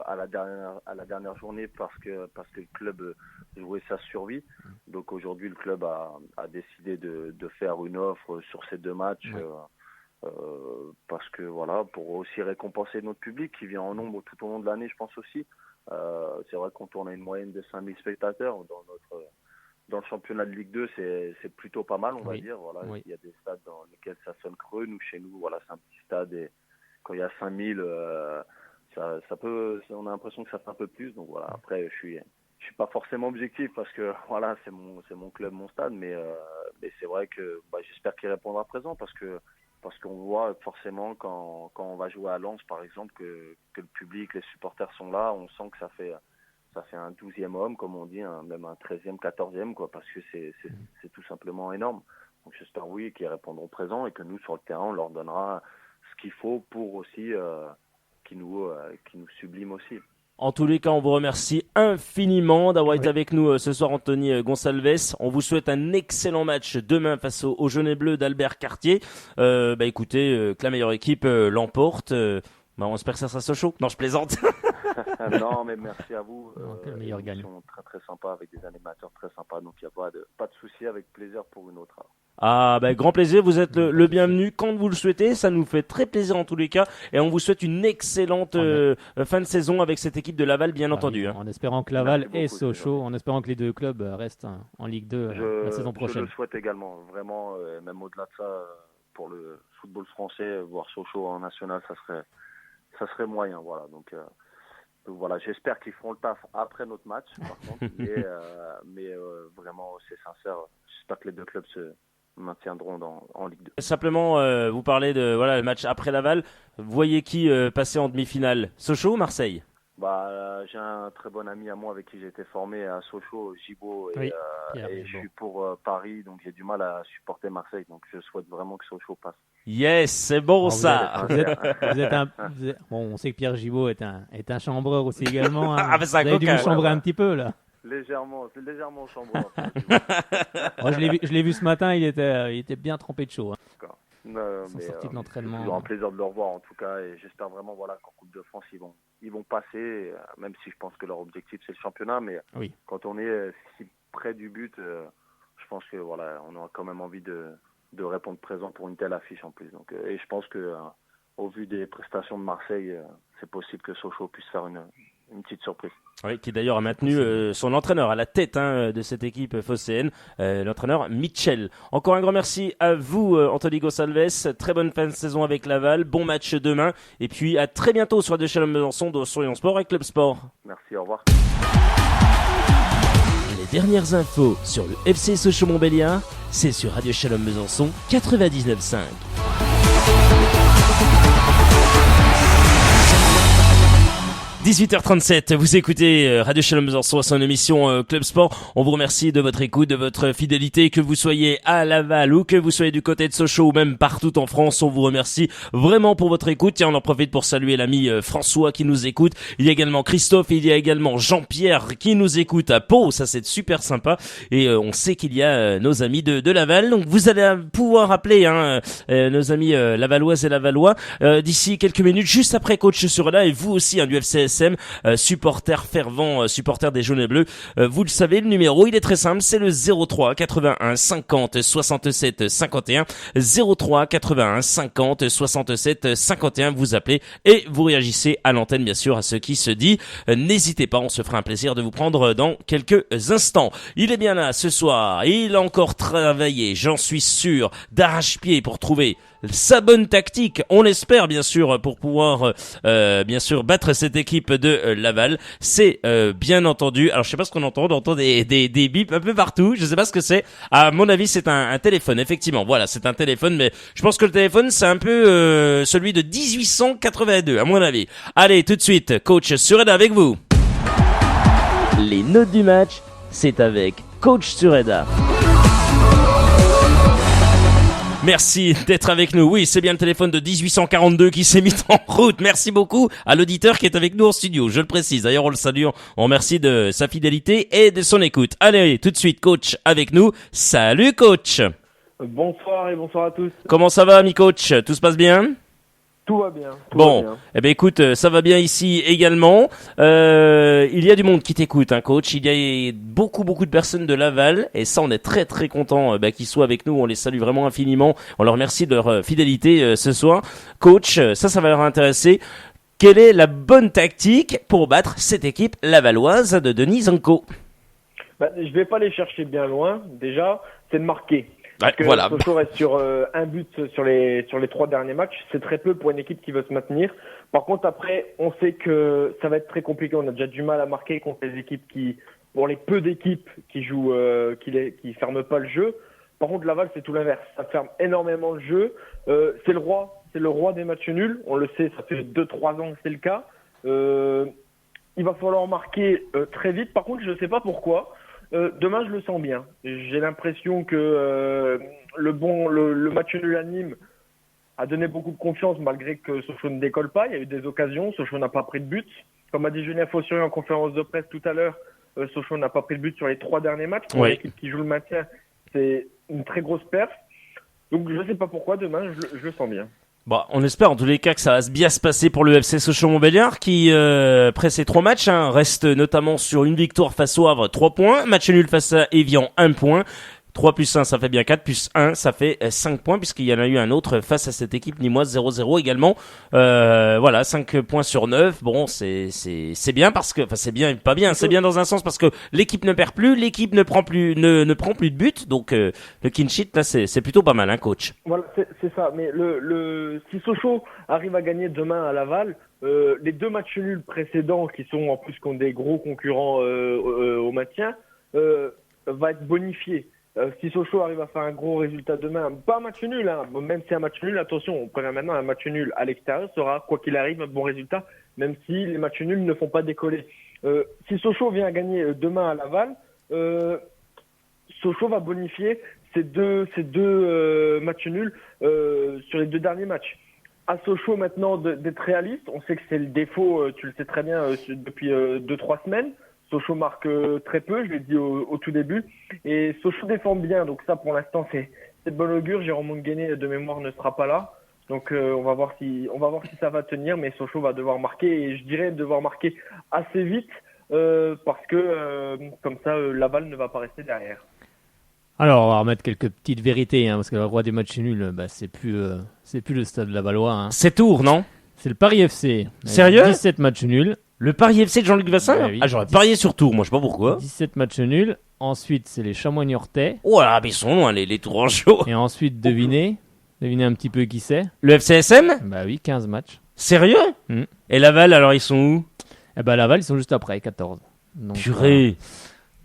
à la dernière journée parce que le club jouait sa survie. Donc aujourd'hui le club a décidé de faire une offre sur ces 2 matchs parce que voilà, pour aussi récompenser notre public qui vient en nombre tout au long de l'année, je pense aussi. C'est vrai qu'on tourne à une moyenne de 5000 spectateurs dans le championnat de Ligue 2, c'est plutôt pas mal, on va dire. Voilà, il y a des stades dans lesquels ça sonne creux. Nous, chez nous, voilà, c'est un petit stade et quand il y a 5000, ça peut, on a l'impression que ça fait un peu plus. Donc voilà, après, je suis pas forcément objectif parce que voilà, c'est mon club, mon stade, mais c'est vrai que j'espère qu'il répondra présent parce qu'on voit forcément quand on va jouer à Lens, par exemple, que le public, les supporters sont là, on sent que ça fait un 12e homme, comme on dit, même un 13e, 14e, quoi, parce que c'est tout simplement énorme. Donc j'espère, oui, qu'ils répondront présent et que nous, sur le terrain, on leur donnera ce qu'il faut pour aussi qu'ils nous subliment aussi. En tous les cas, on vous remercie infiniment d'avoir été avec nous ce soir, Anthony Gonçalves. On vous souhaite un excellent match demain face aux Jaunets Bleus d'Albert Cartier. Écoutez, que la meilleure équipe l'emporte. On espère que ça sera Sochaux. Non, je plaisante. Non, mais merci à vous. Le meilleur gagne. Ils sont très très sympas avec des animateurs très sympas, donc il n'y a pas de souci, avec plaisir pour une autre. Grand plaisir, vous êtes le bienvenu quand vous le souhaitez, ça nous fait très plaisir en tous les cas et on vous souhaite une excellente fin de saison avec cette équipe de Laval, bien entendu. En espérant que Laval et Sochaux, en espérant que les 2 clubs restent en Ligue 2 la saison prochaine. Je le souhaite également, vraiment, même au-delà de ça, pour le football français, voir Sochaux en national, ça serait moyen, voilà. Donc voilà, j'espère qu'ils feront le taf après notre match, par contre, mais vraiment, c'est sincère, j'espère que les 2 clubs se maintiendront en Ligue 2. Simplement, vous parlez de le match après Laval. Vous voyez qui passer en demi-finale, Sochaux ou Marseille? J'ai un très bon ami à moi avec qui j'ai été formé à Sochaux, Gibaud, et je suis pour Paris, donc j'ai du mal à supporter Marseille, donc je souhaite vraiment que Sochaux passe. Yes, c'est bon ça. On sait que Pierre Gibaud est un chambreur aussi également. Hein. Vous avez dû me chambrer un petit peu là. Légèrement chambreur. Moi, je l'ai vu ce matin, il était bien trempé de chaud. Hein. D'accord. Sorti de l'entraînement. C'est toujours un plaisir de le revoir en tout cas, et j'espère vraiment qu'en Coupe de France ils vont passer, même si je pense que leur objectif c'est le championnat, mais quand on est si près du but, je pense que on a quand même envie de répondre présent pour une telle affiche en plus. Donc, et je pense que au vu des prestations de Marseille, c'est possible que Sochaux puisse faire une petite surprise. Oui, qui d'ailleurs a maintenu son entraîneur à la tête de cette équipe phocéenne, l'entraîneur Mitchell. Encore un grand merci à vous, Anthony Gonçalves. Très bonne fin de saison avec Laval. Bon match demain. Et puis à très bientôt sur Radio Shalom Besançon, dans Souriant Sport et Club Sport. Merci, au revoir. Les dernières infos sur le FC Sochaux-Montbéliard, c'est sur Radio Shalom Besançon 99.5. 18h37, vous écoutez Radio Shalom Besançon, son émission Club Sport. On vous remercie de votre écoute, de votre fidélité, que vous soyez à Laval ou que vous soyez du côté de Sochaux ou même partout en France. On vous remercie vraiment pour votre écoute. Tiens, on en profite pour saluer l'ami François qui nous écoute. Il y a également Christophe, il y a également Jean-Pierre qui nous écoute à Pau. Ça, c'est super sympa. Et on sait qu'il y a nos amis de Laval. Donc, vous allez pouvoir appeler nos amis lavalloises et lavallois d'ici quelques minutes, juste après Coach Sureda. Et vous aussi, du FCSM, supporter fervent, supporter des jaunes et bleus. Vous le savez, le numéro, il est très simple, c'est le 03 81 50 67 51. 03 81 50 67 51. Vous appelez et vous réagissez à l'antenne, bien sûr, à ce qui se dit. N'hésitez pas, on se fera un plaisir de vous prendre dans quelques instants. Il est bien là ce soir, il a encore travaillé, j'en suis sûr, d'arrache-pied pour trouver sa bonne tactique, on l'espère bien sûr, pour pouvoir bien sûr battre cette équipe de Laval. C'est bien entendu, alors je sais pas ce qu'on entend, on entend des bips un peu partout, je sais pas ce que c'est. À mon avis c'est un téléphone, effectivement, voilà, c'est un téléphone, mais je pense que le téléphone c'est un peu celui de 1882 à mon avis. Allez, tout de suite, Coach Sureda avec vous. Les notes du match, c'est avec Coach Sureda. Merci d'être avec nous. Oui, c'est bien le téléphone de 1842 qui s'est mis en route. Merci beaucoup à l'auditeur qui est avec nous en studio, je le précise. D'ailleurs, on le salue, on remercie de sa fidélité et de son écoute. Allez, tout de suite, Coach avec nous. Salut, Coach. Bonsoir et bonsoir à tous. Comment ça va, ami Coach? Tout se passe bien? Tout va bien. Bon, eh ben écoute, ça va bien ici également. Il y a du monde qui t'écoute, Coach. Il y a beaucoup de personnes de Laval, et ça, on est très très content qu'ils soient avec nous. On les salue vraiment infiniment. On leur remercie de leur fidélité ce soir. Coach, ça va leur intéresser. Quelle est la bonne tactique pour battre cette équipe lavalloise de Denis Zanko? Je vais pas les chercher bien loin. Déjà, c'est de marquer. Ouais, voilà. Sochaux reste sur un but sur les 3 derniers matchs. C'est très peu pour une équipe qui veut se maintenir. Par contre, après, on sait que ça va être très compliqué. On a déjà du mal à marquer contre les équipes pour les peu d'équipes qui jouent, qui ferment pas le jeu. Par contre, Laval, c'est tout l'inverse. Ça ferme énormément le jeu. C'est le roi des matchs nuls. On le sait, ça fait 2-3 ans que c'est le cas. Il va falloir marquer très vite. Par contre, je ne sais pas pourquoi. Demain, je le sens bien. J'ai l'impression que le match nul à Nîmes a donné beaucoup de confiance malgré que Sochaux ne décolle pas. Il y a eu des occasions. Sochaux n'a pas pris de but. Comme a dit Julien Fossurier en conférence de presse tout à l'heure, Sochaux n'a pas pris de but sur les 3 derniers matchs. Pour l'équipe qui joue le maintien, c'est une très grosse perf. Donc, je ne sais pas pourquoi. Demain, je le sens bien. Bon, on espère en tous les cas que ça va bien se passer pour le FC Sochaux-Montbéliard qui, après ces 3 matchs, reste notamment sur une victoire face au Havre, 3 points, match nul face à Évian, 1 point. 3 plus 1, ça fait bien 4, plus 1, ça fait 5 points, puisqu'il y en a eu un autre face à cette équipe nîmoise, 0-0 également. Voilà, 5 points sur 9. Bon, c'est bien parce que, enfin, c'est bien et pas bien. C'est bien dans un sens parce que l'équipe ne perd plus, l'équipe ne prend plus de but. Donc, le clean sheet, là, c'est plutôt pas mal, Coach. Voilà, c'est ça. Mais si Sochaux arrive à gagner demain à Laval, les 2 matchs nuls précédents, qui sont en plus contre des gros concurrents au maintien, va être bonifié. Si Sochaux arrive à faire un gros résultat demain, pas un match nul, même si un match nul, attention, on prévient maintenant, un match nul à l'extérieur sera, quoi qu'il arrive, un bon résultat, même si les matchs nuls ne font pas décoller. Si Sochaux vient à gagner demain à Laval, Sochaux va bonifier ces deux matchs nuls sur les 2 derniers matchs. À Sochaux maintenant d'être réaliste, on sait que c'est le défaut, tu le sais très bien, depuis 2-3 semaines. Sochaux marque très peu, je l'ai dit au tout début, et Sochaux défend bien, donc ça pour l'instant c'est de bon augure. Jérôme Monguené de mémoire ne sera pas là, donc on va voir si ça va tenir, mais Sochaux va devoir marquer, et je dirais devoir marquer assez vite parce que comme ça Laval ne va pas rester derrière. Alors, on va remettre quelques petites vérités, parce que le roi des matchs nuls, c'est plus le stade lavallois. C'est Tours, non? C'est le Paris FC. Sérieux? 17 matchs nuls. Le Paris FC de Jean-Luc Vassin? Oui. J'aurais parié sur Tours, moi je sais pas pourquoi. 17 matchs nuls. Ensuite, c'est les Chamois Niortais. Oh là, mais ils sont loin, les Tourangeaux. Et ensuite, devinez un petit peu qui c'est. Le FCSM? Bah oui, 15 matchs. Sérieux? Et Laval, alors ils sont où? Laval, ils sont juste après, 14. Donc, purée.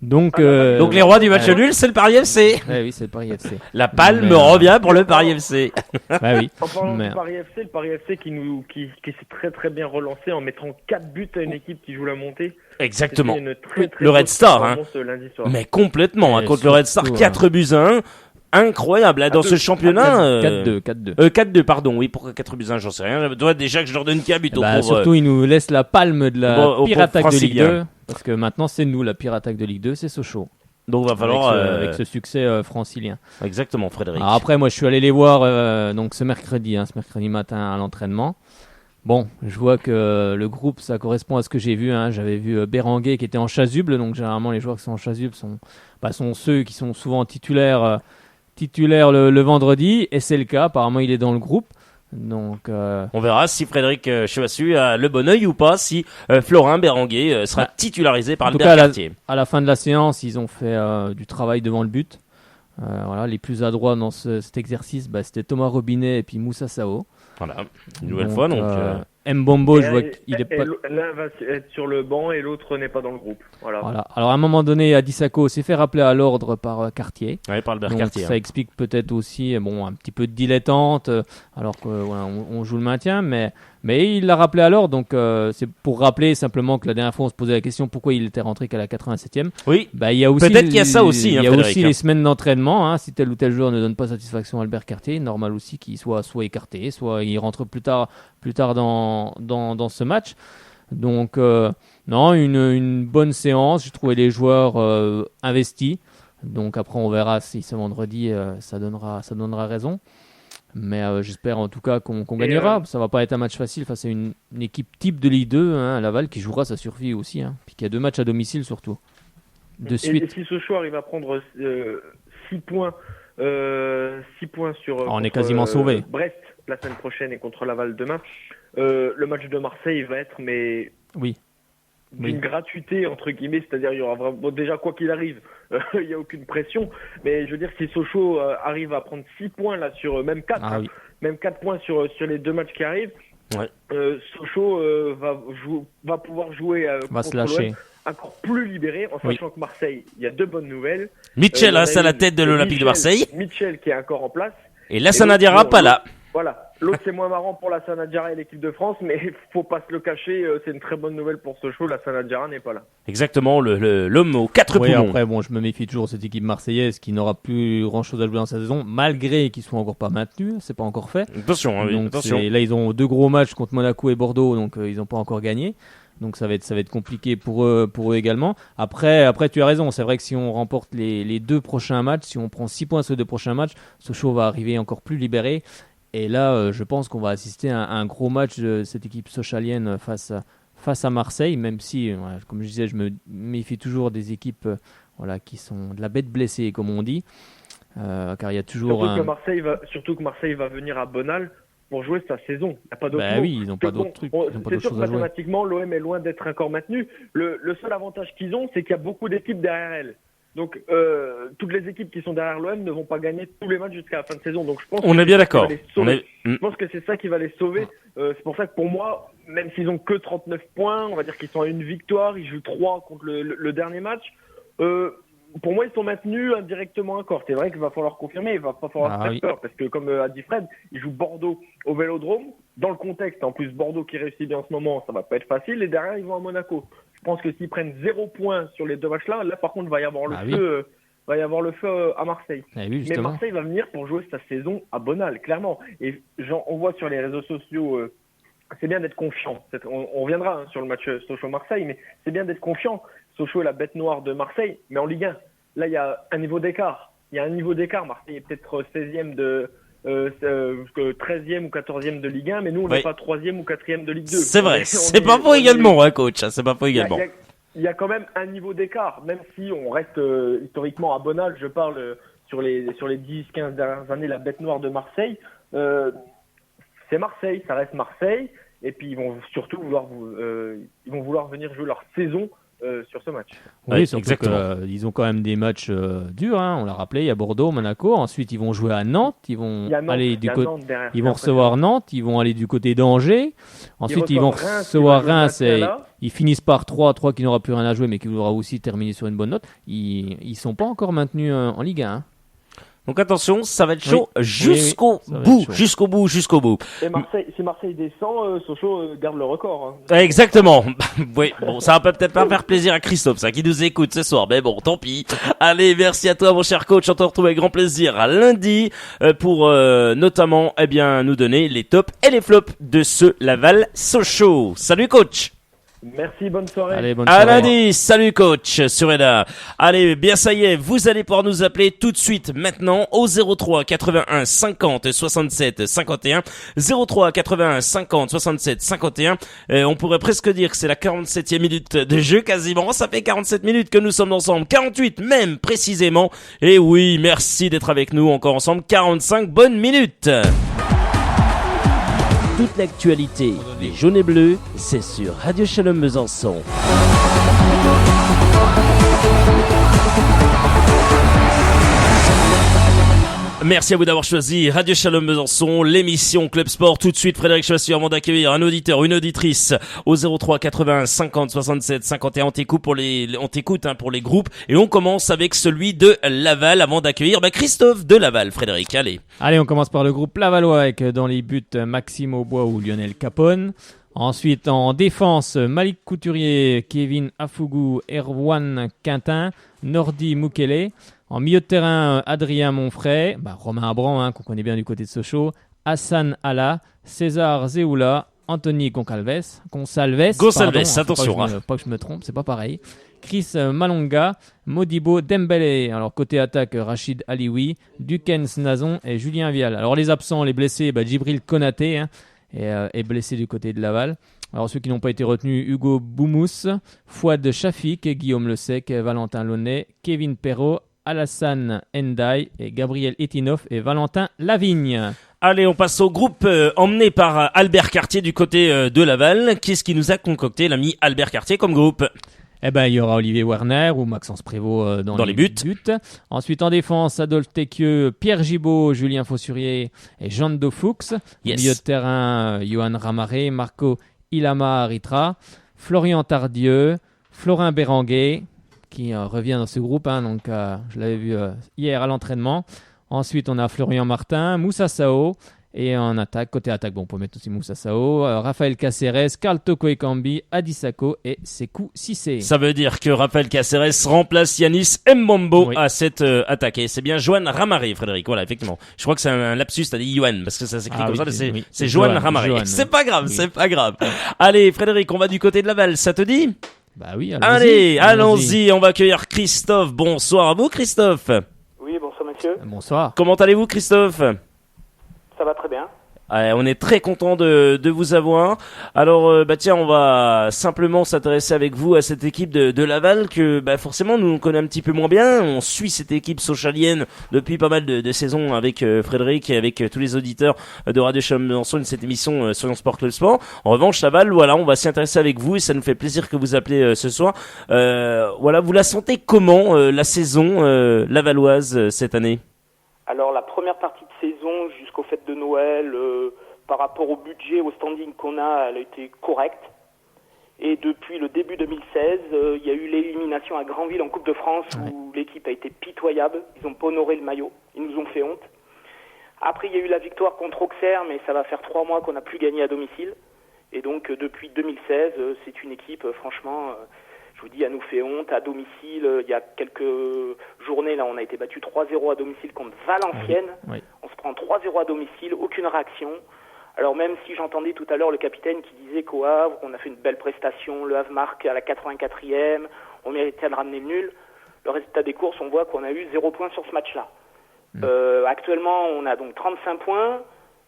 Donc, Donc les rois du match nul, c'est le Paris FC. Ouais, oui, c'est le Paris FC. La palme Mais, revient pour le Paris FC. Ouais, oui. En parlant Mais- du Paris FC, le Paris FC qui s'est très très bien relancé en mettant 4 buts à une équipe qui joue la montée. Exactement. C'était une très, très Le Red grosse Star, hein. performance, lundi soir. Mais complètement, hein, Et contre le Red Star, surtout, 4 buts à 1. Incroyable, là, dans ce championnat. 4-2, 4-2. 4-2, pardon, oui, pourquoi 4 buts à 1, j'en sais rien. Toi, déjà que je leur donne qu'un but au Bah, pauvre, surtout, il nous laisse la palme de la Bon, au pire pauvre attaque de Ligue Francilien. 2. Parce que maintenant, c'est nous, la pire attaque de Ligue 2, c'est Sochaux. donc va falloir. Avec ce succès francilien. Exactement, Frédéric. Alors après, moi, je suis allé les voir donc ce mercredi matin à l'entraînement. Bon, je vois que le groupe, ça correspond à ce que j'ai vu. Hein. J'avais vu Béranguet qui était en chasuble. Donc généralement, les joueurs qui sont en chasuble sont ceux qui sont souvent titulaires le vendredi. Et c'est le cas. Apparemment, il est dans le groupe. Donc, On verra si Frédéric Chevassu a le bon œil ou pas, si Florin Béranguet sera titularisé par en tout Albert cas, Cartier. à la fin de la séance, ils ont fait du travail devant le but. Voilà, les plus adroits dans cet exercice, c'était Thomas Robinet et puis Moussa Sao. Voilà, une nouvelle fois. Donc, Mbombo, je vois Et- qu'il est et pas. l'un va être sur le banc et l'autre n'est pas dans le groupe. Voilà. Voilà. Alors à un moment donné, Adisako s'est fait rappeler à l'ordre par Cartier. ouais, par Albert Donc Cartier. ça explique peut-être aussi un petit peu de dilettante, alors que voilà, on joue le maintien, mais il l'a rappelé à l'ordre. Donc c'est pour rappeler simplement que la dernière fois on se posait la question pourquoi il était rentré qu'à la 87e. Oui, Il y a aussi Peut-être qu'il y a ça aussi, il hein, y a Frédéric, aussi hein. les semaines d'entraînement. Hein, si tel ou tel joueur ne donne pas satisfaction à Albert Cartier, normal aussi qu'il soit écarté, soit il rentre plus tard dans ce match. Donc non, une bonne séance. J'ai trouvé les joueurs investis. Donc après on verra si ce vendredi ça donnera raison. Mais j'espère en tout cas qu'on gagnera. Ça va pas être un match facile face à une équipe type de Ligue 2, hein, Laval, qui jouera sa survie aussi. Hein, puis qui a 2 matchs à domicile surtout. De Et suite. si Sochaux arrive à prendre 6 points, 6 points sur On est contre, quasiment sauvé. Brest la semaine prochaine et contre Laval demain, le match de Marseille va être Oui. d'une gratuité entre guillemets, c'est-à-dire il y aura vraiment, bon, déjà quoi qu'il arrive, il n'y a aucune pression, mais je veux dire si Sochaux arrive à prendre 6 points là sur même 4 Ah oui. même 4 points sur les 2 matchs qui arrivent, Ouais. Sochaux va pouvoir jouer Va se contre lâcher. l'OM encore plus libéré, en sachant que Marseille, il y a 2 bonnes nouvelles. Mitchell Il y en a reste à la une tête de l'Olympique de Marseille. Mitchell qui est encore en place. Et Lassana Diarra pas là. Voilà. L'autre, c'est moins marrant pour la Sanadjara et l'équipe de France, mais faut pas se le cacher, c'est une très bonne nouvelle pour Sochaux. La Sanadjara n'est pas là. Exactement, l'homme aux 4 Oui, poumons. après, je me méfie toujours de cette équipe marseillaise qui n'aura plus grand chose à jouer dans sa saison, malgré qu'ils soient encore pas maintenus. C'est pas encore fait. Attention, hein, oui, Donc, attention. là, ils ont 2 gros matchs contre Monaco et Bordeaux, donc ils n'ont pas encore gagné. Donc ça va être compliqué pour eux également. Après, tu as raison. C'est vrai que si on remporte les 2 prochains matchs, si on prend 6 points sur les 2 prochains matchs, Sochaux va arriver encore plus libéré. Et là, je pense qu'on va assister à un gros match de cette équipe sochalienne face à Marseille, même si, comme je disais, je me méfie toujours des équipes qui sont de la bête blessée, comme on dit. Car il y a toujours Surtout que Marseille va venir à Bonal pour jouer sa saison. Il n'y a pas d'autre mot. Oui, ils n'ont pas d'autres trucs. Ils n'ont pas C'est d'autres sûr que choses à jouer. mathématiquement, l'OM est loin d'être encore maintenu. Le seul avantage qu'ils ont, c'est qu'il y a beaucoup d'équipes derrière elle. Donc, toutes les équipes qui sont derrière l'OM ne vont pas gagner tous les matchs jusqu'à la fin de saison. Donc, je pense On que est bien c'est ça d'accord. qui va les sauver. On est- Je pense que c'est ça qui va les sauver. C'est pour ça que pour moi, même s'ils ont que 39 points, on va dire qu'ils sont à une victoire, ils jouent 3 contre le dernier match. Pour moi, ils sont maintenus indirectement encore. C'est vrai qu'il va falloir confirmer, il va pas falloir Ah se faire oui. peur, parce que comme a dit Fred, ils jouent Bordeaux au Vélodrome. Dans le contexte, en plus Bordeaux qui réussit bien en ce moment, ça va pas être facile. Et derrière, ils vont à Monaco. Je pense que s'ils prennent 0 points sur les 2 matchs-là, là par contre, va y avoir le Ah feu. Va y avoir le feu à Marseille. Eh oui, Mais justement. Marseille va venir pour jouer sa saison à Bonal, clairement. Et on voit sur les réseaux sociaux, c'est bien d'être confiant. On reviendra sur le match Sochaux-Marseille, mais c'est bien d'être confiant. Sochaux est la bête noire de Marseille, mais en Ligue 1, là, il y a un niveau d'écart. Marseille est peut-être 16e 13e ou 14e de Ligue 1, mais nous, on n'est Oui. pas 3e ou 4e de Ligue 2. C'est vrai, On c'est est- pas faux on est- également, hein, coach. hein, C'est pas faux également. il y a quand même un niveau d'écart, même si on reste historiquement à Bonal, je parle sur les 10-15 dernières années, la bête noire de Marseille. C'est Marseille, ça reste Marseille, et puis ils vont surtout vouloir venir jouer leur saison sur ce match. Oui, Ouais, surtout exactement. qu'ils ont quand même des matchs durs, hein, on l'a rappelé, il y a Bordeaux, Monaco, ensuite ils vont jouer à Nantes, ils vont Il y a Nantes, aller il y du a côté... Nantes derrière. Ils vont recevoir Nantes, ils vont aller du côté d'Angers. Ensuite, ils vont reçoivent Reims, recevoir qui va jouer le Reims maintien, et là. ils finissent par 3 qui n'aura plus rien à jouer, mais qui voudra aussi terminer sur une bonne note. Ils sont pas encore maintenus en Ligue 1. Hein. Donc attention, ça va être chaud Oui. jusqu'au ça va bout, être chaud. jusqu'au bout. Et Marseille, si Marseille descend, Sochaux garde le record. Hein. Exactement. Oui, bon, ça va peut-être pas faire plaisir à Christophe, ça, qui nous écoute ce soir, mais bon, tant pis. Allez, merci à toi, mon cher coach. On te retrouve avec grand plaisir à lundi pour notamment, eh bien, nous donner les tops et les flops de ce Laval Sochaux. Salut, coach. Merci, bonne soirée. Allez, bonne À soirée. lundi, salut coach sur Eda. Allez, bien ça y est, vous allez pouvoir nous appeler tout de suite maintenant au 03 81 50 67 51. 03 81 50 67 51. On pourrait presque dire que c'est la 47e minute de jeu quasiment. Ça fait 47 minutes que nous sommes ensemble. 48 même précisément. Et oui, merci d'être avec nous encore ensemble. 45 bonnes minutes. Toute l'actualité des jaunes et bleus, c'est sur Radio Shalom Besançon. Merci à vous d'avoir choisi Radio Shalom Besançon, l'émission Club Sport. Tout de suite, Frédéric Choisy, avant d'accueillir un auditeur, une auditrice au 03 81 50 67 51. On t'écoute pour les groupes et on commence avec celui de Laval avant d'accueillir Christophe de Laval. Frédéric, allez. Allez, on commence par le groupe Lavallois avec dans les buts Maxime Aubois ou Lionel Capone. Ensuite, en défense, Malik Couturier, Kevin Afougou, Erwan Quintin, Nordi Mukele. En milieu de terrain, Adrien Monfray, Romain Abran, qu'on connaît bien du côté de Sochaux, Hassan Alla, César Zeoula, Anthony Gonçalves, attention. Pas que je me trompe, c'est pas pareil. Chris Malonga, Modibo Dembélé. Alors côté attaque, Rachid Alioui, Dukens Nazon et Julien Vial. Alors les absents, les blessés, Djibril Konaté est blessé du côté de Laval. Alors ceux qui n'ont pas été retenus, Hugo Boumous, Fouad Chafik, Guillaume Le Sec, Valentin Launay, Kevin Perrault, Alassane Ndiaye et Gabriel Etinoff et Valentin Lavigne. Allez, on passe au groupe emmené par Albert Cartier du côté de Laval. Qu'est-ce qui nous a concocté l'ami Albert Cartier comme groupe ? Il y aura Olivier Werner ou Maxence Prévost dans les buts. Ensuite, en défense, Adolphe Tequieux, Pierre Gibaud, Julien Fossurier et Jean-Do Fuchs. Yes. Milieu de terrain, Johan Ramaré, Marco Ilama Aritra, Florian Tardieu, Florin Béranguet, qui revient dans ce groupe. Je l'avais vu hier à l'entraînement. Ensuite, on a Florian Martin, Moussa Sao. Et en attaque, côté attaque, on peut mettre aussi Moussa Sao, Raphaël Caceres, Carl Toko Ekambi, Adisako et Sekou Sissé. Ça veut dire que Raphaël Caceres remplace Yanis Mbombo à cette attaque. Et c'est bien Johan Ramaré, Frédéric. Voilà, effectivement. Je crois que c'est un lapsus, t'as dit Johan, parce que ça s'écrit comme ça, mais c'est Johan Ramaré. C'est pas grave, c'est pas grave. Allez, Frédéric, on va du côté de Laval, ça te dit ? Oui, allons-y, on va accueillir Christophe. Bonsoir à vous, Christophe. Oui, bonsoir monsieur. Bonsoir. Comment allez-vous, Christophe ? Ça va très bien. On est très content de vous avoir. Alors, tiens, on va simplement s'intéresser avec vous à cette équipe de Laval que, forcément, nous on connaît un petit peu moins bien. On suit cette équipe sochalienne depuis pas mal de saisons avec Frédéric et avec tous les auditeurs de Radio Shalom Besançon de cette émission Soyons Sport Club Sport. En revanche, Laval, voilà, on va s'y intéresser avec vous et ça nous fait plaisir que vous appelez ce soir. Voilà, vous la sentez comment la saison lavalloise cette année ? Alors la première partie de saison jusqu'aux fêtes de Noël, par rapport au budget, au standing qu'on a, elle a été correcte. Et depuis le début 2016, il y a eu l'élimination à Granville en Coupe de France où l'équipe a été pitoyable. Ils n'ont pas honoré le maillot, ils nous ont fait honte. Après, il y a eu la victoire contre Auxerre, mais ça va faire 3 mois qu'on n'a plus gagné à domicile. Et donc depuis 2016, c'est une équipe, franchement... je vous dis, elle nous fait honte. À domicile, il y a quelques journées, là, on a été battu 3-0 à domicile contre Valenciennes. Oui. On se prend 3-0 à domicile, aucune réaction. Alors même si j'entendais tout à l'heure le capitaine qui disait qu'au Havre, on a fait une belle prestation, le Havre marque à la 84e, on méritait de ramener le nul. Le résultat des courses, on voit qu'on a eu 0 points sur ce match-là. Actuellement, on a donc 35 points.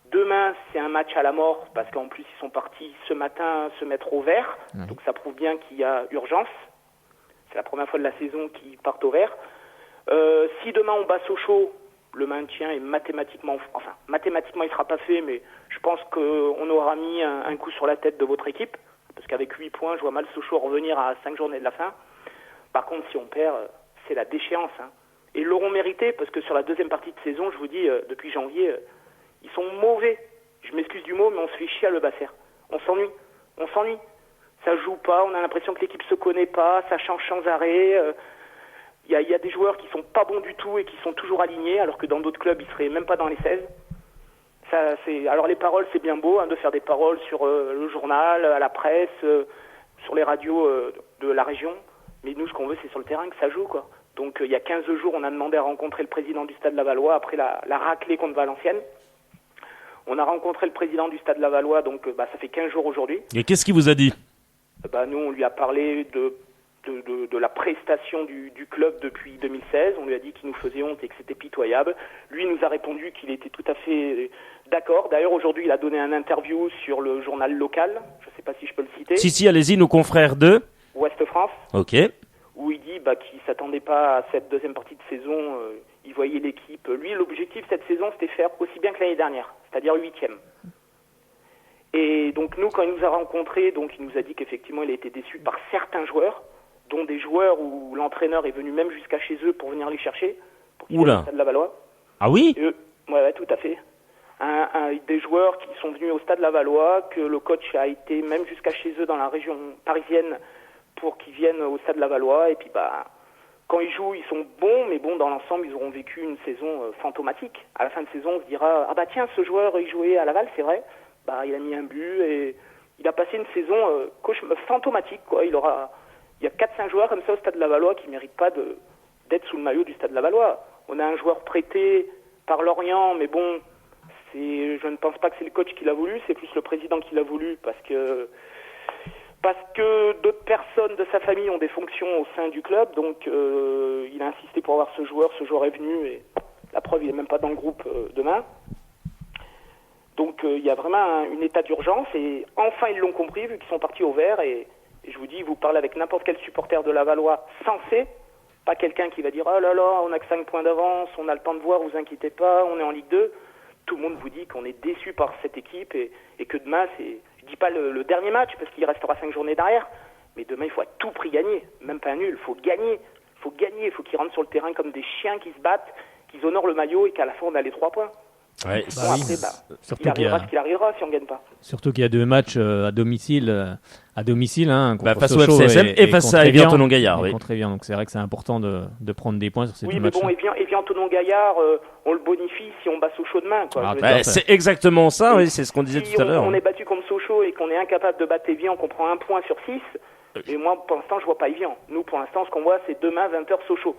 Demain, c'est un match à la mort parce qu'en plus, ils sont partis ce matin se mettre au vert. Donc ça prouve bien qu'il y a urgence. C'est la première fois de la saison qu'ils partent au vert. Si demain on bat Sochaux, le maintien est mathématiquement il sera pas fait, mais je pense qu'on aura mis un coup sur la tête de votre équipe. Parce qu'avec 8 points, je vois mal Sochaux revenir à 5 journées de la fin. Par contre, si on perd, c'est la déchéance. Hein. Et ils l'auront mérité parce que sur la deuxième partie de saison, je vous dis, depuis janvier, ils sont mauvais. Je m'excuse du mot, mais on se fait chier à Le Basser. On s'ennuie. Ça joue pas, on a l'impression que l'équipe se connaît pas, ça change sans arrêt. Il y a des joueurs qui sont pas bons du tout et qui sont toujours alignés, alors que dans d'autres clubs, ils seraient même pas dans les 16. Alors les paroles, c'est bien beau de faire des paroles sur le journal, à la presse, sur les radios de la région. Mais nous, ce qu'on veut, c'est sur le terrain que ça joue, quoi. Donc il y a 15 jours, on a demandé à rencontrer le président du Stade Lavallois après la raclée contre Valenciennes. On a rencontré le président du Stade Lavallois, donc ça fait 15 jours aujourd'hui. Et qu'est-ce qu'il vous a dit ? Nous, on lui a parlé de la prestation du club depuis 2016. On lui a dit qu'il nous faisait honte et que c'était pitoyable. Lui nous a répondu qu'il était tout à fait d'accord. D'ailleurs, aujourd'hui, il a donné un interview sur le journal local. Je ne sais pas si je peux le citer. Si, allez-y, nos confrères de Ouest France. Ok. Où il dit qu'il ne s'attendait pas à cette deuxième partie de saison. Il voyait l'équipe. Lui, l'objectif cette saison, c'était faire aussi bien que l'année dernière, c'est-à-dire 8e. Et donc nous, quand il nous a rencontrés, il nous a dit qu'effectivement, il a été déçu par certains joueurs, dont des joueurs où l'entraîneur est venu même jusqu'à chez eux pour venir les chercher, pour qu'ils viennent au Stade Lavallois. Ah oui ? Ouais, tout à fait. Des joueurs qui sont venus au Stade Lavallois, que le coach a été même jusqu'à chez eux dans la région parisienne pour qu'ils viennent au Stade Lavallois. Et puis quand ils jouent, ils sont bons, mais dans l'ensemble, ils auront vécu une saison fantomatique. À la fin de saison, on se dira, tiens, ce joueur, il jouait à Laval, c'est vrai. Il a mis un but et il a passé une saison fantomatique, quoi. Il y a 4-5 joueurs comme ça au Stade Lavallois qui ne méritent pas d'être sous le maillot du Stade Lavallois. On a un joueur prêté par Lorient, mais je ne pense pas que c'est le coach qui l'a voulu, c'est plus le président qui l'a voulu parce que d'autres personnes de sa famille ont des fonctions au sein du club, donc il a insisté pour avoir ce joueur est venu et la preuve, il n'est même pas dans le groupe demain. Donc il y a vraiment un état d'urgence et enfin ils l'ont compris vu qu'ils sont partis au vert et je vous dis, vous parlez avec n'importe quel supporter de Lavallois sensé, pas quelqu'un qui va dire « Oh là là, on n'a que 5 points d'avance, on a le temps de voir, vous inquiétez pas, on est en Ligue 2 ». Tout le monde vous dit qu'on est déçu par cette équipe et que demain, je dis pas le dernier match parce qu'il restera 5 journées derrière, mais demain il faut à tout prix gagner, même pas un nul, il faut gagner, il faut qu'ils rentrent sur le terrain comme des chiens qui se battent, qu'ils honorent le maillot et qu'à la fin on a les 3 points. Ouais, surtout il arrivera ce qu'il arrivera si on ne gagne pas. Surtout qu'il y a 2 matchs à domicile, contre face au Sochaux FCSM et face à Évian-Thonon-Gaillard. Oui. Contre Évian, donc c'est vrai que c'est important de prendre des points sur ces 2 matchs. Oui, mais Évian-Thonon-Gaillard, on le bonifie si on bat Sochaux demain. C'est exactement ça, oui, c'est ce qu'on disait tout à l'heure. Si on est battu contre Sochaux et qu'on est incapable de battre Évian, qu'on prend 1 point sur 6, et moi pour l'instant je vois pas Évian. Nous pour l'instant ce qu'on voit c'est demain 20h Sochaux.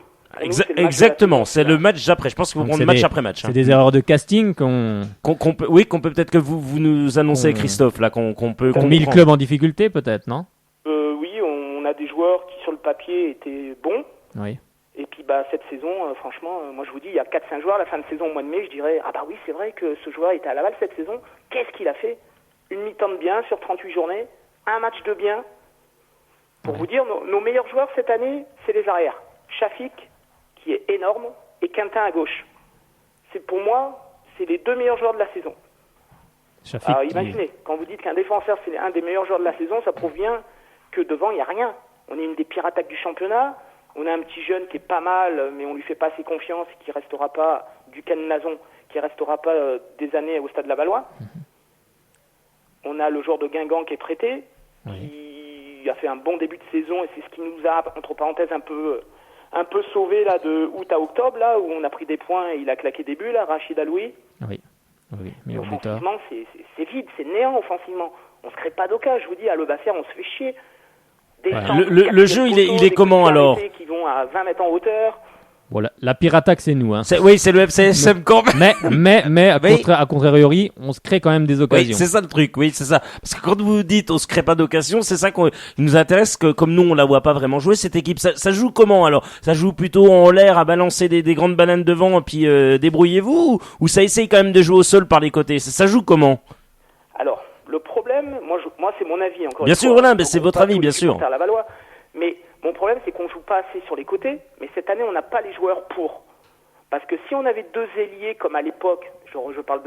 Exactement, c'est le match d'après. Je pense que vous prendre match après match. C'est des erreurs de casting qu'on peut peut-être que vous nous annoncez, Christophe, là, qu'on peut. Qu'on mis le club en difficulté, peut-être, non ? Oui, on a des joueurs qui sur le papier étaient bons. Oui. Et puis cette saison, franchement, moi je vous dis, il y a 4-5 joueurs à la fin de saison au mois de mai, je dirais oui, c'est vrai que ce joueur était à Laval cette saison. Qu'est-ce qu'il a fait ? Une mi-temps de bien sur 38 journées, un match de bien. Pour vous dire, nos meilleurs joueurs cette année, c'est les arrières. Chafik, qui est énorme, et Quintin à gauche. Pour moi, c'est les 2 meilleurs joueurs de la saison. Chafik, alors imaginez, quand vous dites qu'un défenseur c'est un des meilleurs joueurs de la saison, ça prouve bien que devant il n'y a rien. On est une des pires attaques du championnat, on a un petit jeune qui est pas mal, mais on lui fait pas assez confiance, qui restera pas, Ducan Nazon, qui restera pas des années au Stade Lavallois. On a le joueur de Guingamp qui est prêté, qui a fait un bon début de saison, et c'est ce qui nous a, entre parenthèses, un peu sauvé là de août à octobre, là où on a pris des points et il a claqué des buts, là, Rachid Aloui. Oui, mais offensivement, c'est vide, c'est néant offensivement. On se crée pas d'occasion, je vous dis, à Le Basser, on se fait chier. Le jeu, il est comment alors ? Qui vont à 20 mètres en hauteur. Bon, la pire attaque, c'est nous. Hein. C'est le FCSM quand même. Mais à contrariori, on se crée quand même des occasions. Oui, c'est ça le truc, oui, c'est ça. Parce que quand vous dites on se crée pas d'occasion, c'est ça qui nous intéresse, que comme nous on la voit pas vraiment jouer, cette équipe. Ça joue comment alors ? Ça joue plutôt en l'air à balancer des grandes bananes devant et puis débrouillez-vous, ou ça essaye quand même de jouer au sol par les côtés ? Ça joue comment ? Alors, le problème, moi c'est mon avis encore. Bien sûr, voilà, mais c'est votre avis, bien sûr. Mais mon problème, c'est qu'on joue pas assez sur les côtés, mais cette année, on n'a pas les joueurs pour. Parce que si on avait 2 ailiers, comme à l'époque, je parle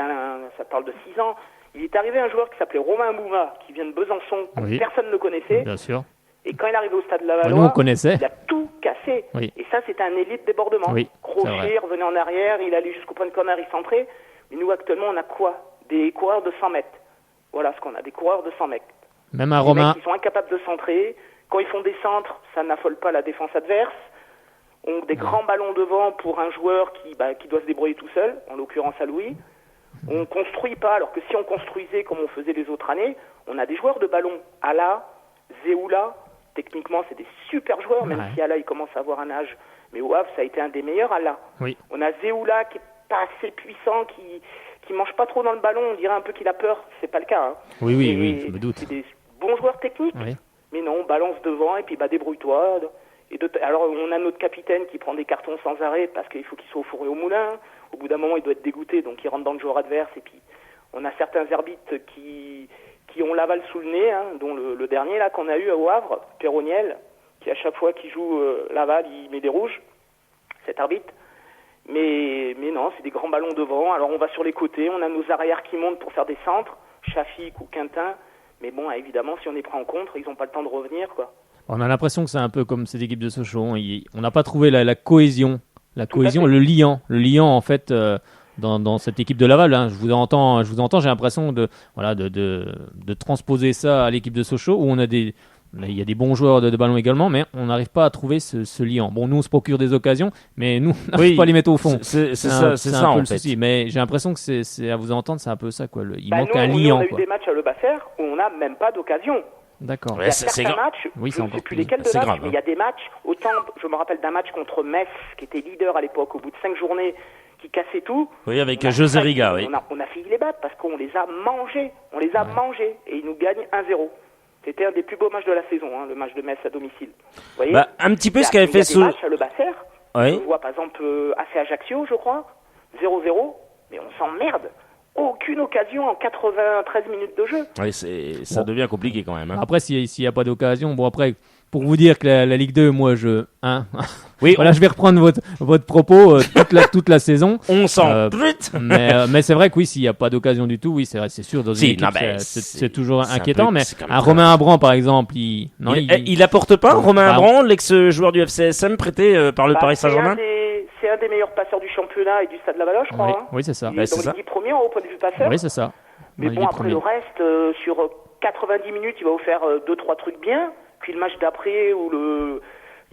ça parle de 6 ans, il est arrivé un joueur qui s'appelait Romain Bouma, qui vient de Besançon, personne ne le connaissait. Bien sûr. Et quand il est arrivé au stade Nous, on Lavallois, connaissait. il a tout cassé. Oui. Et ça, c'était un élite débordement. Oui, c'est vrai. Crochet, revenait en arrière, il allait jusqu'au point de corner, il centrait. Mais nous, actuellement, on a quoi? Des coureurs de 100 mètres. Voilà ce qu'on a, des coureurs de 100 mètres. Même un Des Romain. mecs qui sont incapables de centrer. Quand ils font des centres, ça n'affole pas la défense adverse. On a des grands ballons devant pour un joueur qui doit se débrouiller tout seul, en l'occurrence à Louis. On construit pas, alors que si on construisait comme on faisait les autres années, on a des joueurs de ballon. Ala, Zéoula, techniquement c'est des super joueurs, même si Ala il commence à avoir un âge. Mais au Havre, ça a été un des meilleurs, Ala. Oui. On a Zéoula qui est pas assez puissant, qui mange pas trop dans le ballon, on dirait un peu qu'il a peur, c'est pas le cas. Hein. Oui, je me doute. C'est des bons joueurs techniques, Oui. mais non, on balance devant et puis débrouille-toi. Alors on a notre capitaine qui prend des cartons sans arrêt parce qu'il faut qu'il soit au four et au moulin. Au bout d'un moment, il doit être dégoûté, donc il rentre dans le joueur adverse. Et puis on a certains arbitres qui ont Laval sous le nez, hein, dont le dernier là qu'on a eu au Havre, Perroniel, qui à chaque fois qu'il joue Laval, il met des rouges, cet arbitre. Mais non, c'est des grands ballons devant. Alors on va sur les côtés, on a nos arrières qui montent pour faire des centres, Chafik ou Quintin. Mais bon, évidemment, si on est pris en contre, ils n'ont pas le temps de revenir, quoi. On a l'impression que c'est un peu comme cette équipe de Sochaux. On n'a pas trouvé la cohésion. La Tout à cohésion, fait. le liant en fait dans cette équipe de Laval. Hein. Je vous entends, j'ai l'impression de transposer ça à l'équipe de Sochaux où il y a des bons joueurs de ballon également, mais on n'arrive pas à trouver ce liant. Bon, nous on se procure des occasions, mais nous on n'arrive pas à les mettre au fond. C'est un ça peu en le fait. souci. Mais j'ai l'impression que c'est à vous entendre, c'est un peu ça quoi. Il Bah, manque nous, un on liant a eu quoi. des matchs à Le Basser où on n'a même pas d'occasion. D'accord. Ouais, Il y a c'est certains grave. matchs, Oui, je c'est ne encore sais plus plus- lesquels de c'est matchs, grave, mais il y a des matchs, autant je me rappelle d'un match contre Metz, qui était leader à l'époque, au bout de 5 journées, qui cassait tout. Oui, avec On a José failli- Riga, oui. On a failli les battre parce qu'on les a mangés. On les a mangés et ils nous gagnent 1-0. C'était un des plus beaux matchs de la saison, hein, le match de Metz à domicile. Vous voyez, Bah, un petit peu ce qu'avait il y a fait des matchs à Le Basser. Oui. Je vois par exemple AC Ajaccio, je crois, 0-0, mais on s'emmerde. Aucune occasion en 93 minutes de jeu. Oui, ça devient compliqué quand même. Hein. Après, s'il n'y a pas d'occasion, bon après, pour vous dire que la Ligue 2, moi Oui, voilà, je vais reprendre votre propos toute la saison. on s'en Euh, brute. Mais c'est vrai que oui, s'il n'y a pas d'occasion du tout, oui, c'est sûr. Dans une Si, équipe, non, ben, c'est toujours c'est un inquiétant. peu- Mais c'est quand même un très- Romain Abran, par exemple, Il apporte pas Romain Bah, Abran, l'ex-joueur du FCSM prêté par le Paris Saint-Germain. C'est un des meilleurs passeurs du championnat et du Stade Lavallois, je crois. Oui, hein. oui, c'est ça. Il Bah, est c'est dans ça. les 10 premiers au point de vue passeur. Oui, c'est ça. Mais Dans bon, les après premiers. le reste, sur 90 minutes, il va vous faire 2-3 trucs bien. Puis le match d'après, où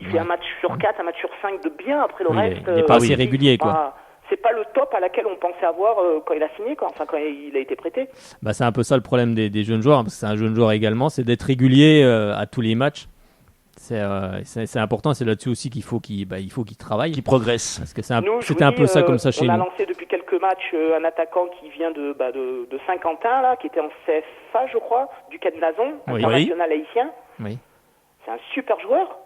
il fait un match sur 4, un match sur 5 de bien. Après le Oui, reste, il est pas assez régulier, c'est quoi. pas- C'est pas le top à laquelle on pensait avoir quand il a signé, quoi. Enfin, quand il a été prêté. Bah, c'est un peu ça le problème des jeunes joueurs, parce que c'est un jeune joueur également, c'est d'être régulier à tous les matchs. C'est important, c'est là-dessus aussi qu'il faut qu'il travaille. Qui progresse. Parce que Nous, je c'était vous un peu dis, ça comme ça chez on a nous. lancé depuis quelques matchs un attaquant qui vient de Saint-Quentin, là, qui était en CFA, je crois, du Cadenazon, Oui. international haïtien. Oui. C'est un super joueur.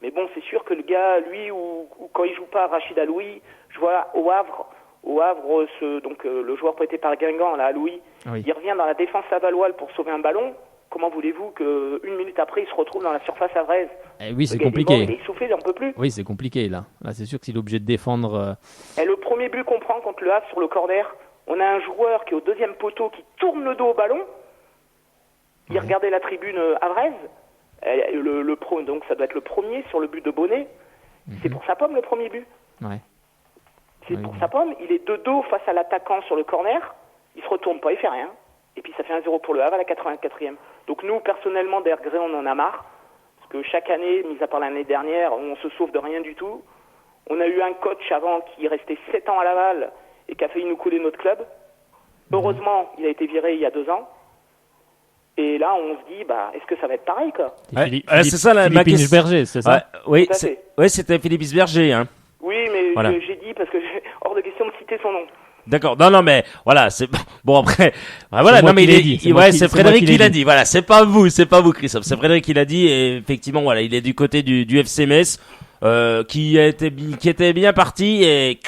Mais bon, c'est sûr que le gars, lui, ou quand il joue pas Rachid Aloui, je vois au Havre, le joueur prêté par Guingamp, là, Aloui, Oui. il revient dans la défense lavalloise pour sauver un ballon. Comment voulez-vous qu'une minute après, il se retrouve dans la surface havraise? Eh oui, c'est Le gars, il est mort, compliqué. il est essoufflé, il n'en peut plus. Oui, c'est compliqué là. Là, c'est sûr que s'il est obligé de défendre. Et le premier but qu'on prend contre le Havre sur le corner, on a un joueur qui est au deuxième poteau qui tourne le dos au ballon. Il regardait la tribune havraise. Donc ça doit être le premier sur le but de Bonnet. C'est pour sa pomme le premier but. Ouais. C'est Oui, pour oui. sa pomme. Il est de dos face à l'attaquant sur le corner. Il se retourne pas, il fait rien. Et puis ça fait 1-0 pour le Havre à la 84e. Donc nous, personnellement, d'Ergré, on en a marre. Parce que chaque année, mis à part l'année dernière, on se sauve de rien du tout. On a eu un coach avant qui restait 7 ans à Laval et qui a failli nous couler notre club. Heureusement, il a été viré il y a 2 ans. Et là, on se dit, est-ce que ça va être pareil, quoi? Ouais, c'est ça, ma Philippe question. Berger, c'est ça. Oui, Tout à fait. c'était Philippe Isberger. Hein. Oui, mais Voilà. j'ai dit parce que hors de question de citer son nom. D'accord. Non, mais voilà, c'est bon après. Voilà, moi non mais qui l'ai dit, c'est moi qui- c'est c'est moi Frédéric qui l'ai qui l'a dit. dit. Voilà, c'est pas vous, Christophe. C'est Frédéric qui l'a dit et effectivement, voilà, il est du côté du FC Metz, qui était bien parti et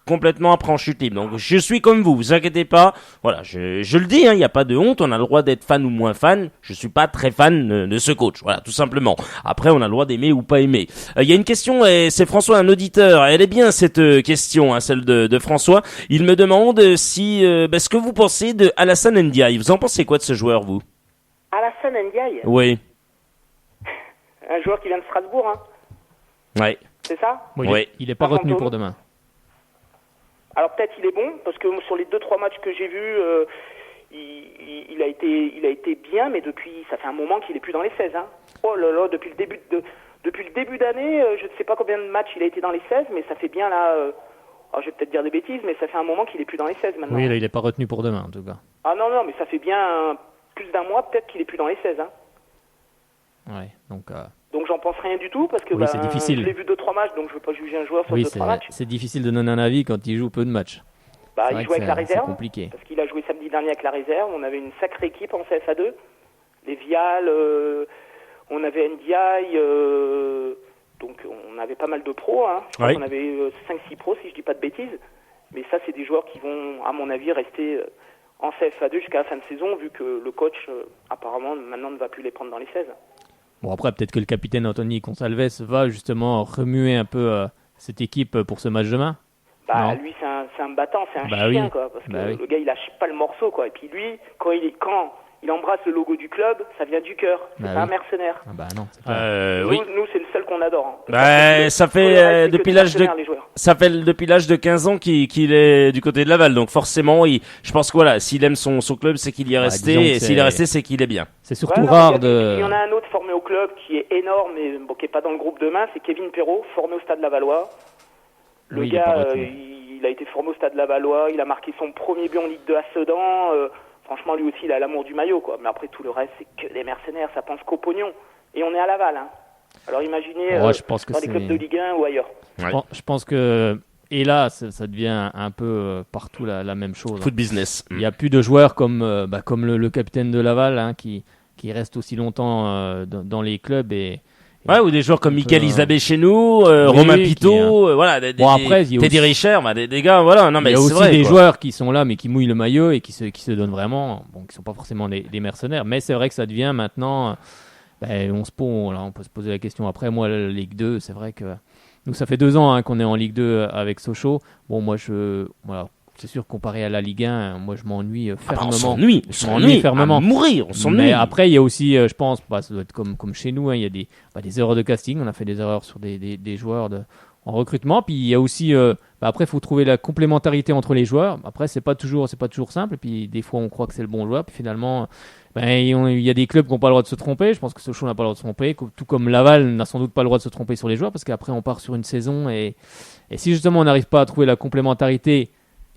complètement après en chute libre. Donc je suis comme vous inquiétez pas. Voilà, je le dis, il n'y a pas de honte. On a le droit d'être fan ou moins fan. Je suis pas très fan de ce coach. Voilà, tout simplement. Après, on a le droit d'aimer ou pas aimer. Il y a une question et c'est François, un auditeur. Elle est bien cette question, hein, celle de François. Il me demande si ce que vous pensez de Alassane Ndiaye. Vous en pensez quoi de ce joueur, vous? Alassane Ndiaye. Oui. un joueur qui vient de Strasbourg, hein. Ouais. C'est ça? Bon, Oui. il est pas Ah, retenu fantôme. pour demain. Alors peut-être il est bon, parce que sur les 2-3 matchs que j'ai vus, il a été bien, mais ça fait un moment qu'il est plus dans les 16. Hein. Oh là là, depuis le début d'année, je ne sais pas combien de matchs il a été dans les 16, mais ça fait bien là. Je vais peut-être dire des bêtises, mais ça fait un moment qu'il est plus dans les 16 maintenant. Oui, là, il est pas retenu pour demain en tout cas. Ah non, mais ça fait bien plus d'un mois peut-être qu'il est plus dans les 16. Hein. Ouais, Donc j'en pense rien du tout, parce que Oui, c'est difficile. je l'ai vu 2-3 matchs, donc je ne veux pas juger un joueur sur oui, 2-3 matchs. c'est difficile de donner un avis quand il joue peu de matchs. Bah, C'est il vrai jouait que avec la c'est réserve, compliqué. parce qu'il a joué samedi dernier avec la réserve. On avait une sacrée équipe en CFA2. Les Vial, on avait NDI, donc on avait pas mal de pros. Hein. Je crois Oui. qu'on avait 5-6 pros, si je dis pas de bêtises. Mais ça, c'est des joueurs qui vont, à mon avis, rester en CFA2 jusqu'à la fin de saison, vu que le coach, apparemment, maintenant ne va plus les prendre dans les 16. Bon, après, peut-être que le capitaine Anthony Gonçalves va justement remuer un peu cette équipe pour ce match demain. Bah, Non. lui, c'est un battant, c'est un Bah chien, oui. quoi. Parce que Bah oui. le gars, il lâche pas le morceau, quoi. Et puis lui, quand il embrasse le logo du club, ça vient du cœur. C'est Bah pas un oui. mercenaire. Ah bah non, c'est clair. Oui. Nous, c'est le seul qu'on adore. Hein. Bah, ça Tout fait le reste, c'est que depuis des l'âge de mercenaires, les joueurs. ça fait depuis l'âge de 15 ans qu'il est du côté de Laval, donc forcément, je pense que voilà, s'il aime son club, c'est qu'il y est resté, disons que et s'il est resté, c'est qu'il est bien. C'est surtout Ouais, non, rare il de. y en a un autre formé au club qui est énorme, mais qui est pas dans le groupe demain, c'est Kevin Perrault, formé au Stade Lavallois. Le Oui, il est pas gars, retenu. il a été formé au Stade Lavallois, il a marqué son premier but en Ligue 2 à Sedan. Franchement, lui aussi, il a l'amour du maillot, quoi. Mais après, tout le reste, c'est que des mercenaires, ça pense qu'au pognon. Et on est à Laval, hein. Alors imaginez Ouais, je pense que dans des c'est- clubs de Ligue 1 ou ailleurs. Ouais. Bon, je pense que. Et là, ça devient un peu partout la même chose. Foot business. Il n'y a plus de joueurs comme le capitaine de Laval hein, qui reste aussi longtemps dans les clubs. Ouais, ou des joueurs comme Michael peu, Isabé chez nous, oui, Romain qui, Pitot, voilà, Bon, après, il y a Teddy aussi- Richer, des gars, voilà, non mais il y a c'est aussi vrai, des quoi. joueurs qui sont là mais qui mouillent le maillot et qui se donnent vraiment, bon, qui sont pas forcément des mercenaires, mais c'est vrai que ça devient maintenant, on peut se poser la question après. Moi, la Ligue 2, c'est vrai que nous ça fait 2 ans hein, qu'on est en Ligue 2 avec Sochaux. Bon, moi voilà, c'est sûr comparé à la Ligue 1, moi je m'ennuie Ah bah, fermement. on s'ennuie Je m'ennuie fermement. à mourir, on s'ennuie. Mais après, il y a aussi, je pense, ça doit être comme chez nous, hein, il y a des erreurs de casting. On a fait des erreurs sur des joueurs en recrutement. Puis il y a aussi, après, il faut trouver la complémentarité entre les joueurs. Après, c'est pas toujours simple. Et puis des fois, on croit que c'est le bon joueur. Puis finalement, il y a des clubs qui n'ont pas le droit de se tromper. Je pense que Sochaux n'a pas le droit de se tromper. Tout comme Laval n'a sans doute pas le droit de se tromper sur les joueurs. Parce qu'après, on part sur une saison. Et si justement, on n'arrive pas à trouver la complémentarité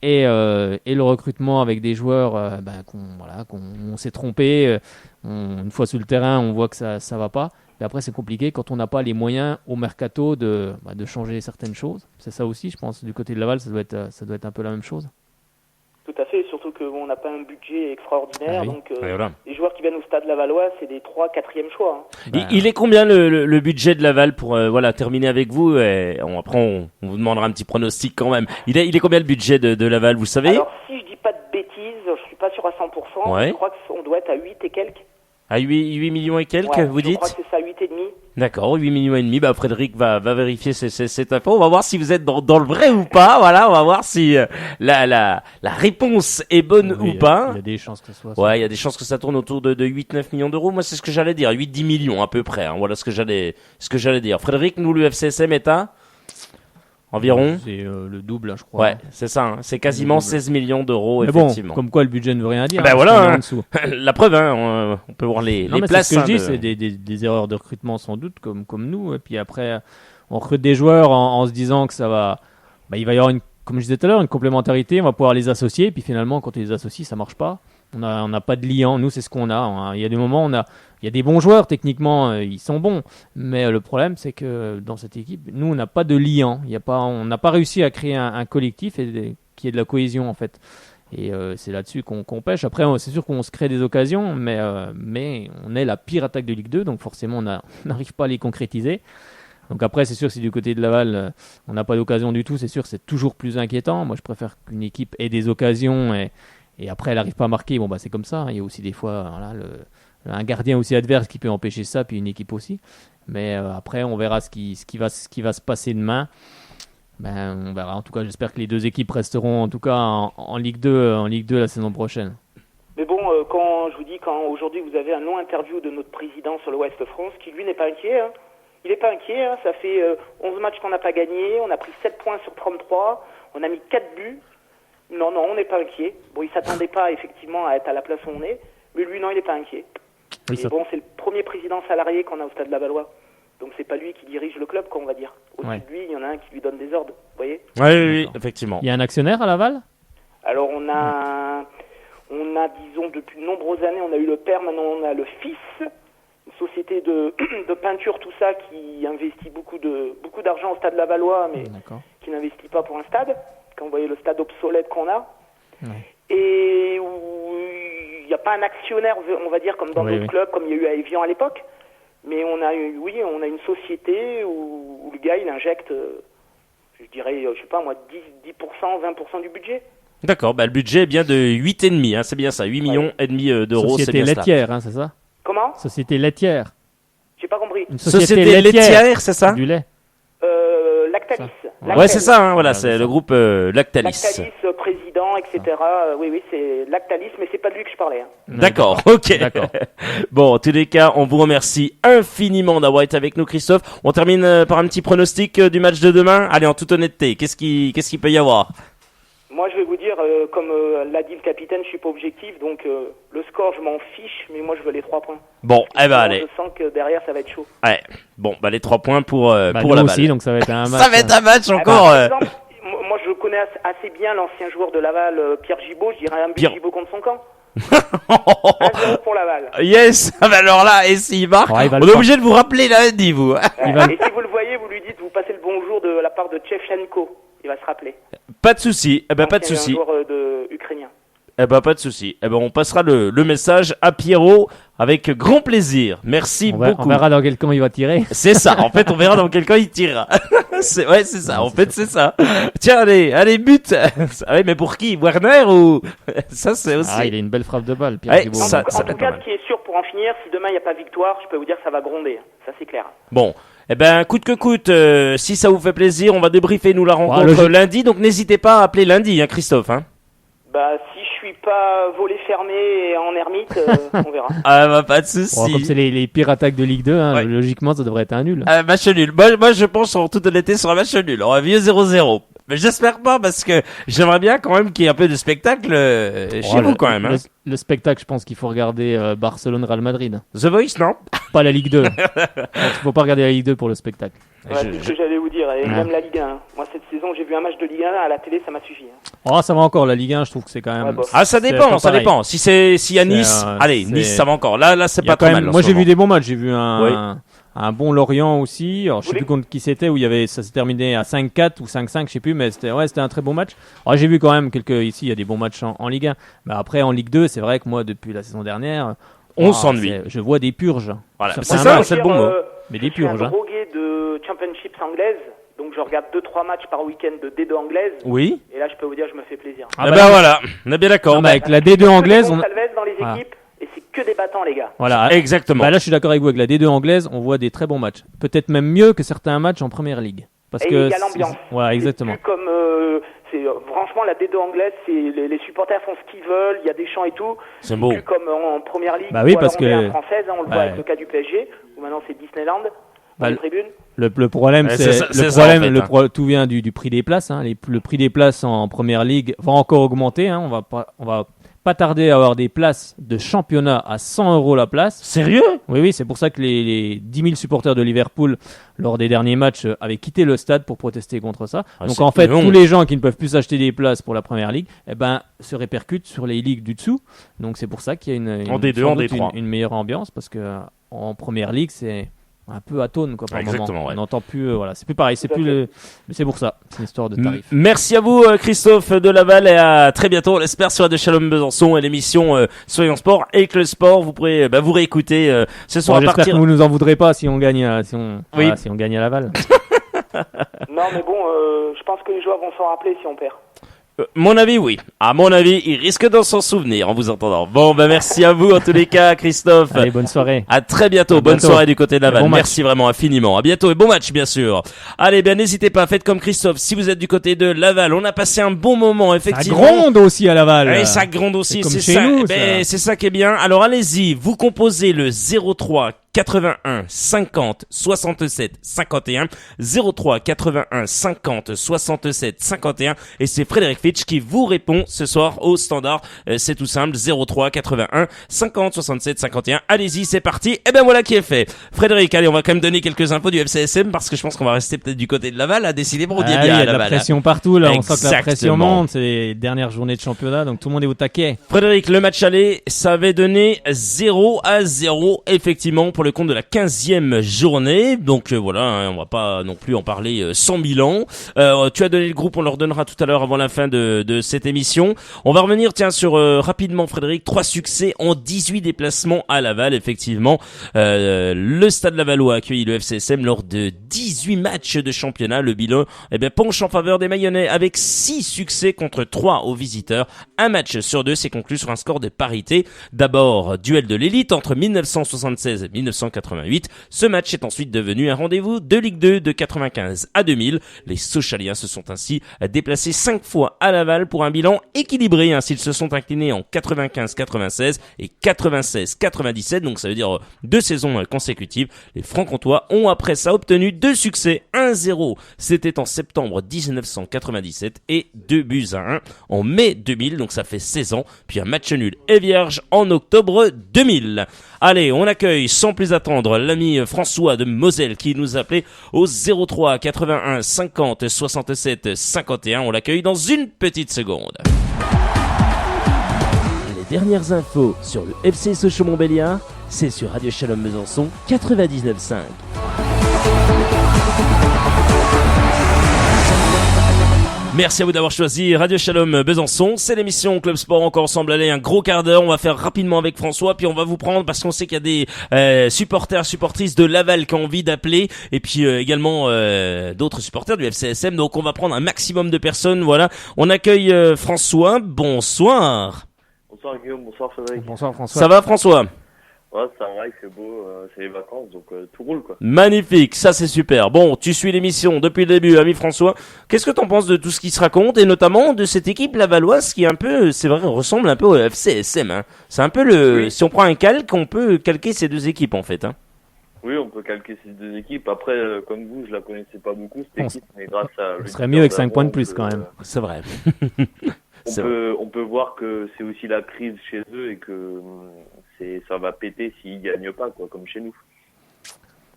et le recrutement avec des joueurs qu'on s'est trompé, une fois sur le terrain on voit que ça va pas, mais après c'est compliqué quand on n'a pas les moyens au mercato de changer certaines choses. C'est ça aussi, je pense, du côté de Laval ça doit être un peu la même chose. Tout à fait, surtout qu'on n'a pas un budget extraordinaire, Ah oui. donc Ouais, voilà. les joueurs qui viennent au Stade Lavallois, c'est des 3-4e choix. Hein. Il est combien le budget de Laval pour terminer avec vous, et après on vous demandera un petit pronostic quand même. Il est combien le budget de Laval, vous savez? Alors si je dis pas de bêtises, je suis pas sûr à 100%, Ouais. je crois qu'on doit être à 8 et quelques. À 8 millions et quelques, Ouais, vous je crois dites? que c'est ça, 8 et demi. D'accord, 8 millions et demi. Bah, Frédéric va vérifier cette info. On va voir si vous êtes dans le vrai ou pas. Voilà, on va voir si la réponse est bonne Oui, ou pas. il y a des chances que ce soit ça. Ouais, il y a des chances que ça tourne autour de 8-9 millions d'euros. Moi, c'est ce que j'allais dire. 8-10 millions à peu près. Hein. Voilà ce que j'allais dire. Frédéric, nous, le FCSM est à environ. C'est le double, je crois. Ouais, c'est ça. Hein. C'est quasiment 16 millions d'euros, Mais bon, effectivement. comme quoi le budget ne veut rien dire. Ben hein, voilà, parce qu'on est hein. en dessous. La preuve, hein, on peut voir les Non, mais places. c'est ce que je hein, dis, c'est des erreurs de recrutement sans doute, comme nous. Et puis après, on recrute des joueurs en se disant que ça va. Il va y avoir comme je disais tout à l'heure, une complémentarité. On va pouvoir les associer. Et puis finalement, quand on les associe, ça marche pas. On n'a pas de liant. Nous, c'est ce qu'on a. Il y a des moments, il y a des bons joueurs techniquement, ils sont bons. Mais le problème, c'est que dans cette équipe, nous, on n'a pas de liant. On n'a pas réussi à créer un collectif qui ait de la cohésion en fait. Et c'est là-dessus qu'on pêche. Après, c'est sûr qu'on se crée des occasions, mais on est la pire attaque de Ligue 2, donc forcément, on n'arrive pas à les concrétiser. Donc après, c'est sûr que si du côté de Laval, on n'a pas d'occasion du tout, c'est sûr que c'est toujours plus inquiétant. Moi, je préfère qu'une équipe ait des occasions et après, elle n'arrive pas à marquer. Bon, c'est comme ça. Hein. Il y a aussi des fois un gardien aussi adverse qui peut empêcher ça, puis une équipe aussi. Mais après, on verra ce qui va se passer demain. On verra. En tout cas, j'espère que les deux équipes resteront en tout cas en Ligue 2, la saison prochaine. Mais bon, quand aujourd'hui vous avez un long interview de notre président sur le Ouest France, qui lui n'est pas inquiet, hein. Il n'est pas inquiet, hein. Ça fait 11 matchs qu'on n'a pas gagné, on a pris 7 points sur 33, on a mis 4 buts. Non, on n'est pas inquiet. Bon, il s'attendait pas effectivement à être à la place où on est, mais lui, non, il n'est pas inquiet. Oui, Et bon, c'est le premier président salarié qu'on a au Stade Lavallois. Donc c'est pas lui qui dirige le club, quoi, on va dire. Au-dessus de lui, il y en a un qui lui donne des ordres, vous voyez. Oui, effectivement. Il y a un actionnaire à Laval? Alors on a, disons, depuis de nombreuses années, on a eu le père, maintenant on a le fils, une société de peinture, tout ça, qui investit beaucoup d'argent au Stade Lavallois, mais qui n'investit pas pour un stade. Quand vous voyez le stade obsolète qu'on a, et où il n'y a pas un actionnaire, on va dire, comme dans d'autres clubs, comme il y a eu à Évian à l'époque, mais on a une société où le gars, il injecte, je dirais, je sais pas moi, 10%, 20% du budget. D'accord, le budget est bien de 8,5, hein, c'est bien ça, 8 millions et demi d'euros, c'est bien ça. Société laitière, hein, c'est ça? Comment? Société laitière. J'ai pas compris. Une société laitière, c'est ça? Du lait. Lactalis. Ouais, c'est ça, hein, voilà, c'est le groupe Lactalis. Lactalis, président, etc. Oui, c'est Lactalis, mais c'est pas de lui que je parlais. Hein. D'accord, ok. D'accord. Bon, en tous les cas, on vous remercie infiniment d'avoir été avec nous, Christophe. On termine par un petit pronostic du match de demain. Allez, en toute honnêteté, qu'est-ce qu'il peut y avoir? Moi, je vais vous dire, comme l'a dit le capitaine, je suis pas objectif, donc le score, je m'en fiche, mais moi, je veux les 3 points. Bon, allez. Je sens que derrière, ça va être chaud. Ouais. Bon, les 3 points pour nous Laval. aussi, donc ça va être un match. Ça va être un match encore. Par exemple, moi, je connais assez bien l'ancien joueur de Laval, Pierre Gibaud. Je dirais un but Gibaud contre son camp. 1-0 pour Laval. Yes. Alors là, et s'il marque, on est obligé de vous rappeler lundi, vous. Et si vous le voyez, vous lui dites, vous passez le bonjour de la part de Chevchenko. Il va se rappeler. Pas de souci. Pas de souci. Un joueur ukrainien. Pas de souci. On passera le message à Pierrot avec grand plaisir. Merci beaucoup. On verra dans quel camp il va tirer. C'est ça. En fait, on verra dans quel camp il tirera. c'est ça. En fait, c'est ça. Tiens, allez, but. Ouais, mais pour qui? Werner ou ça, c'est aussi. Il a une belle frappe de balle, Pierre Gibaud. En tout cas, ce qui est sûr pour en finir, si demain il n'y a pas victoire, je peux vous dire que ça va gronder. Ça, c'est clair. Bon. Coûte que coûte, si ça vous fait plaisir, on va débriefer nous la rencontre lundi. Donc n'hésitez pas à appeler lundi, hein, Christophe. Hein. Si je suis pas volé fermé et en ermite, on verra. Pas de souci. Comme c'est les pires attaques de Ligue 2, hein, logiquement ça devrait être un nul. Match nul. Moi je pense en toute honnêteté sur un match nul. On va vieux 0-0. Mais j'espère pas parce que j'aimerais bien quand même qu'il y ait un peu de spectacle chez vous quand même. Hein. Le spectacle, je pense qu'il faut regarder Barcelone-Real Madrid. The Voice, non? Pas la Ligue 2. Il faut pas regarder la Ligue 2 pour le spectacle. C'est ce que j'allais vous dire. Et même la Ligue 1. Moi cette saison, j'ai vu un match de Ligue 1 à la télé, ça m'a suffi. Ça va encore. La Ligue 1, je trouve que c'est quand même. Ça dépend. Si à Nice, Nice, ça va encore. Là, c'est pas trop mal. Moi, j'ai vu des bons matchs. J'ai vu un bon Lorient aussi. Alors, je sais plus contre qui c'était, où ça s'est terminé à 5-4 ou 5-5, je sais plus, mais c'était un très bon match. Alors, j'ai vu quand même ici, il y a des bons matchs en Ligue 1. Mais après, en Ligue 2, c'est vrai que moi, depuis la saison dernière, on s'ennuie. Je vois des purges. Voilà. C'est ça, c'est le bon mot. Mais des purges. Je suis un drogué de Championships anglaise. Donc je regarde 2-3 matchs par week-end de D2 anglaise. Oui. Et là, je peux vous dire, je me fais plaisir. Voilà, on est bien d'accord. Avec la D2 anglaise, on Salves dans les équipes. Et c'est que des battants, les gars. Voilà, exactement. Là, je suis d'accord avec vous. Avec la D2 anglaise, on voit des très bons matchs. Peut-être même mieux que certains matchs en première ligue. Parce que il y a l'ambiance. Voilà, exactement. C'est comme franchement, la D2 anglaise, c'est les supporters font ce qu'ils veulent. Il y a des chants et tout. C'est beau. Plus comme en première ligue. Oui, parce que française, on le voit avec le cas du PSG, où maintenant c'est Disneyland. Les tribunes. Le problème, tout vient du prix des places. Hein. Le prix des places en première ligue va encore augmenter. Hein. On va pas tarder à avoir des places de championnat à 100 € la place. Sérieux? Oui, c'est pour ça que les 10 000 supporters de Liverpool, lors des derniers matchs, avaient quitté le stade pour protester contre ça. Donc en fait, tous les gens qui ne peuvent plus acheter des places pour la première ligue, se répercutent sur les ligues du dessous. Donc c'est pour ça qu'il y a une meilleure ambiance, parce que en première ligue, c'est un peu atone par moment. On n'entend plus, c'est plus pareil, mais c'est pour ça, c'est une histoire de tarif. Merci à vous Christophe de Laval, et à très bientôt, on l'espère, sur Radio Shalom Besançon et l'émission Soyons Sport avec le sport. Vous pourrez vous réécouter ce soir à partir. J'espère que vous nous en voudrez pas si on gagne si on gagne à Laval. Non mais bon, je pense que les joueurs vont s'en rappeler si on perd. Mon avis, oui. À mon avis, il risque d'en s'en souvenir en vous entendant. Bon, merci à vous en tous les cas, Christophe. Allez, bonne soirée. À très bientôt. Bonne bientôt. soirée du côté de Laval. Bon match. Merci vraiment infiniment. À bientôt et bon match, bien sûr. Allez, bien, n'hésitez pas. Faites comme Christophe. Si vous êtes du côté de Laval, on a passé un bon moment, Ça effectivement. gronde aussi à Laval. Et ça gronde aussi, C'est comme c'est chez ça. nous, Ben, ça. c'est ça qui est bien. Alors allez-y, vous composez le 03 81 50 67 51 03 81 50 67 51 et c'est Frédéric Fitch qui vous répond ce soir au standard. C'est tout simple, 03 81 50 67 51. Allez-y, c'est parti. Et ben voilà qui est fait. Frédéric, allez, on va quand même donner quelques infos du FCSM parce que je pense qu'on va rester peut-être du côté de Laval. À décider, on dit Ah, bien il y à a de la Laval. pression partout là, on sent que la pression Exactement. monte, c'est les dernières journées de championnat donc tout le monde est au taquet. Frédéric, le match aller, ça avait donné 0-0, effectivement, pour le compte de la 15e journée. Donc voilà, hein, on va pas non plus en parler 100 000 ans. Tu as donné le groupe, on leur donnera tout à l'heure avant la fin de cette émission. On va revenir, tiens, sur rapidement, Frédéric, 3 succès en 18 déplacements à Laval, effectivement. Le Stade Lavallois a accueilli le FCSM lors de 18 matchs de championnat. Le bilan, penche en faveur des Mayennais avec 6 succès contre 3 aux visiteurs. Un match sur 2 s'est conclu sur un score de parité. D'abord, duel de l'élite entre 1976 et 1988. Ce match est ensuite devenu un rendez-vous de Ligue 2 de 95 à 2000. Les Sochaliens se sont ainsi déplacés 5 fois à Laval pour un bilan équilibré. Ainsi, ils se sont inclinés en 95-96 et 96-97. Donc ça veut dire 2 saisons consécutives. Les Franc-Comtois ont après ça obtenu 2 succès. 1-0, c'était en septembre 1997 et 2-1 en mai 2000. Donc ça fait 16 ans. Puis un match nul et vierge en octobre 2000. Allez, on accueille sans plus attendre l'ami François de Moselle qui nous appelait au 03 81 50 67 51. On l'accueille dans une petite seconde. Les dernières infos sur le FC Sochaux-Montbéliard, c'est sur Radio Shalom Besançon 99.5. Merci à vous d'avoir choisi Radio Shalom Besançon. C'est l'émission Club Sport encore ensemble. Allez, un gros quart d'heure. On va faire rapidement avec François, puis on va vous prendre parce qu'on sait qu'il y a des supportrices de Laval qui ont envie d'appeler, et puis également d'autres supporters du FCSM. Donc on va prendre un maximum de personnes. Voilà. On accueille François. Bonsoir. Bonsoir Guillaume, bonsoir Frédéric. Bonsoir François. Ça va François? Ouais, ça va, il fait beau, c'est les vacances, donc tout roule quoi. Magnifique, ça c'est super. Bon, tu suis l'émission depuis le début, ami François. Qu'est-ce que t'en penses de tout ce qui se raconte et notamment de cette équipe lavalloise qui est un peu, c'est vrai, ressemble un peu au FCSM. Hein. C'est un peu le, Oui. si on prend un calque, on peut calquer ces deux équipes en fait. Hein. Oui, on peut calquer ces deux équipes. Après, comme vous, je la connaissais pas beaucoup cette On équipe, mais grâce à... Ce serait mieux avec 5 points de plus quand même. C'est vrai. On peut voir que c'est aussi la crise chez eux et que ça va péter s'ils gagnent pas, quoi, comme chez nous.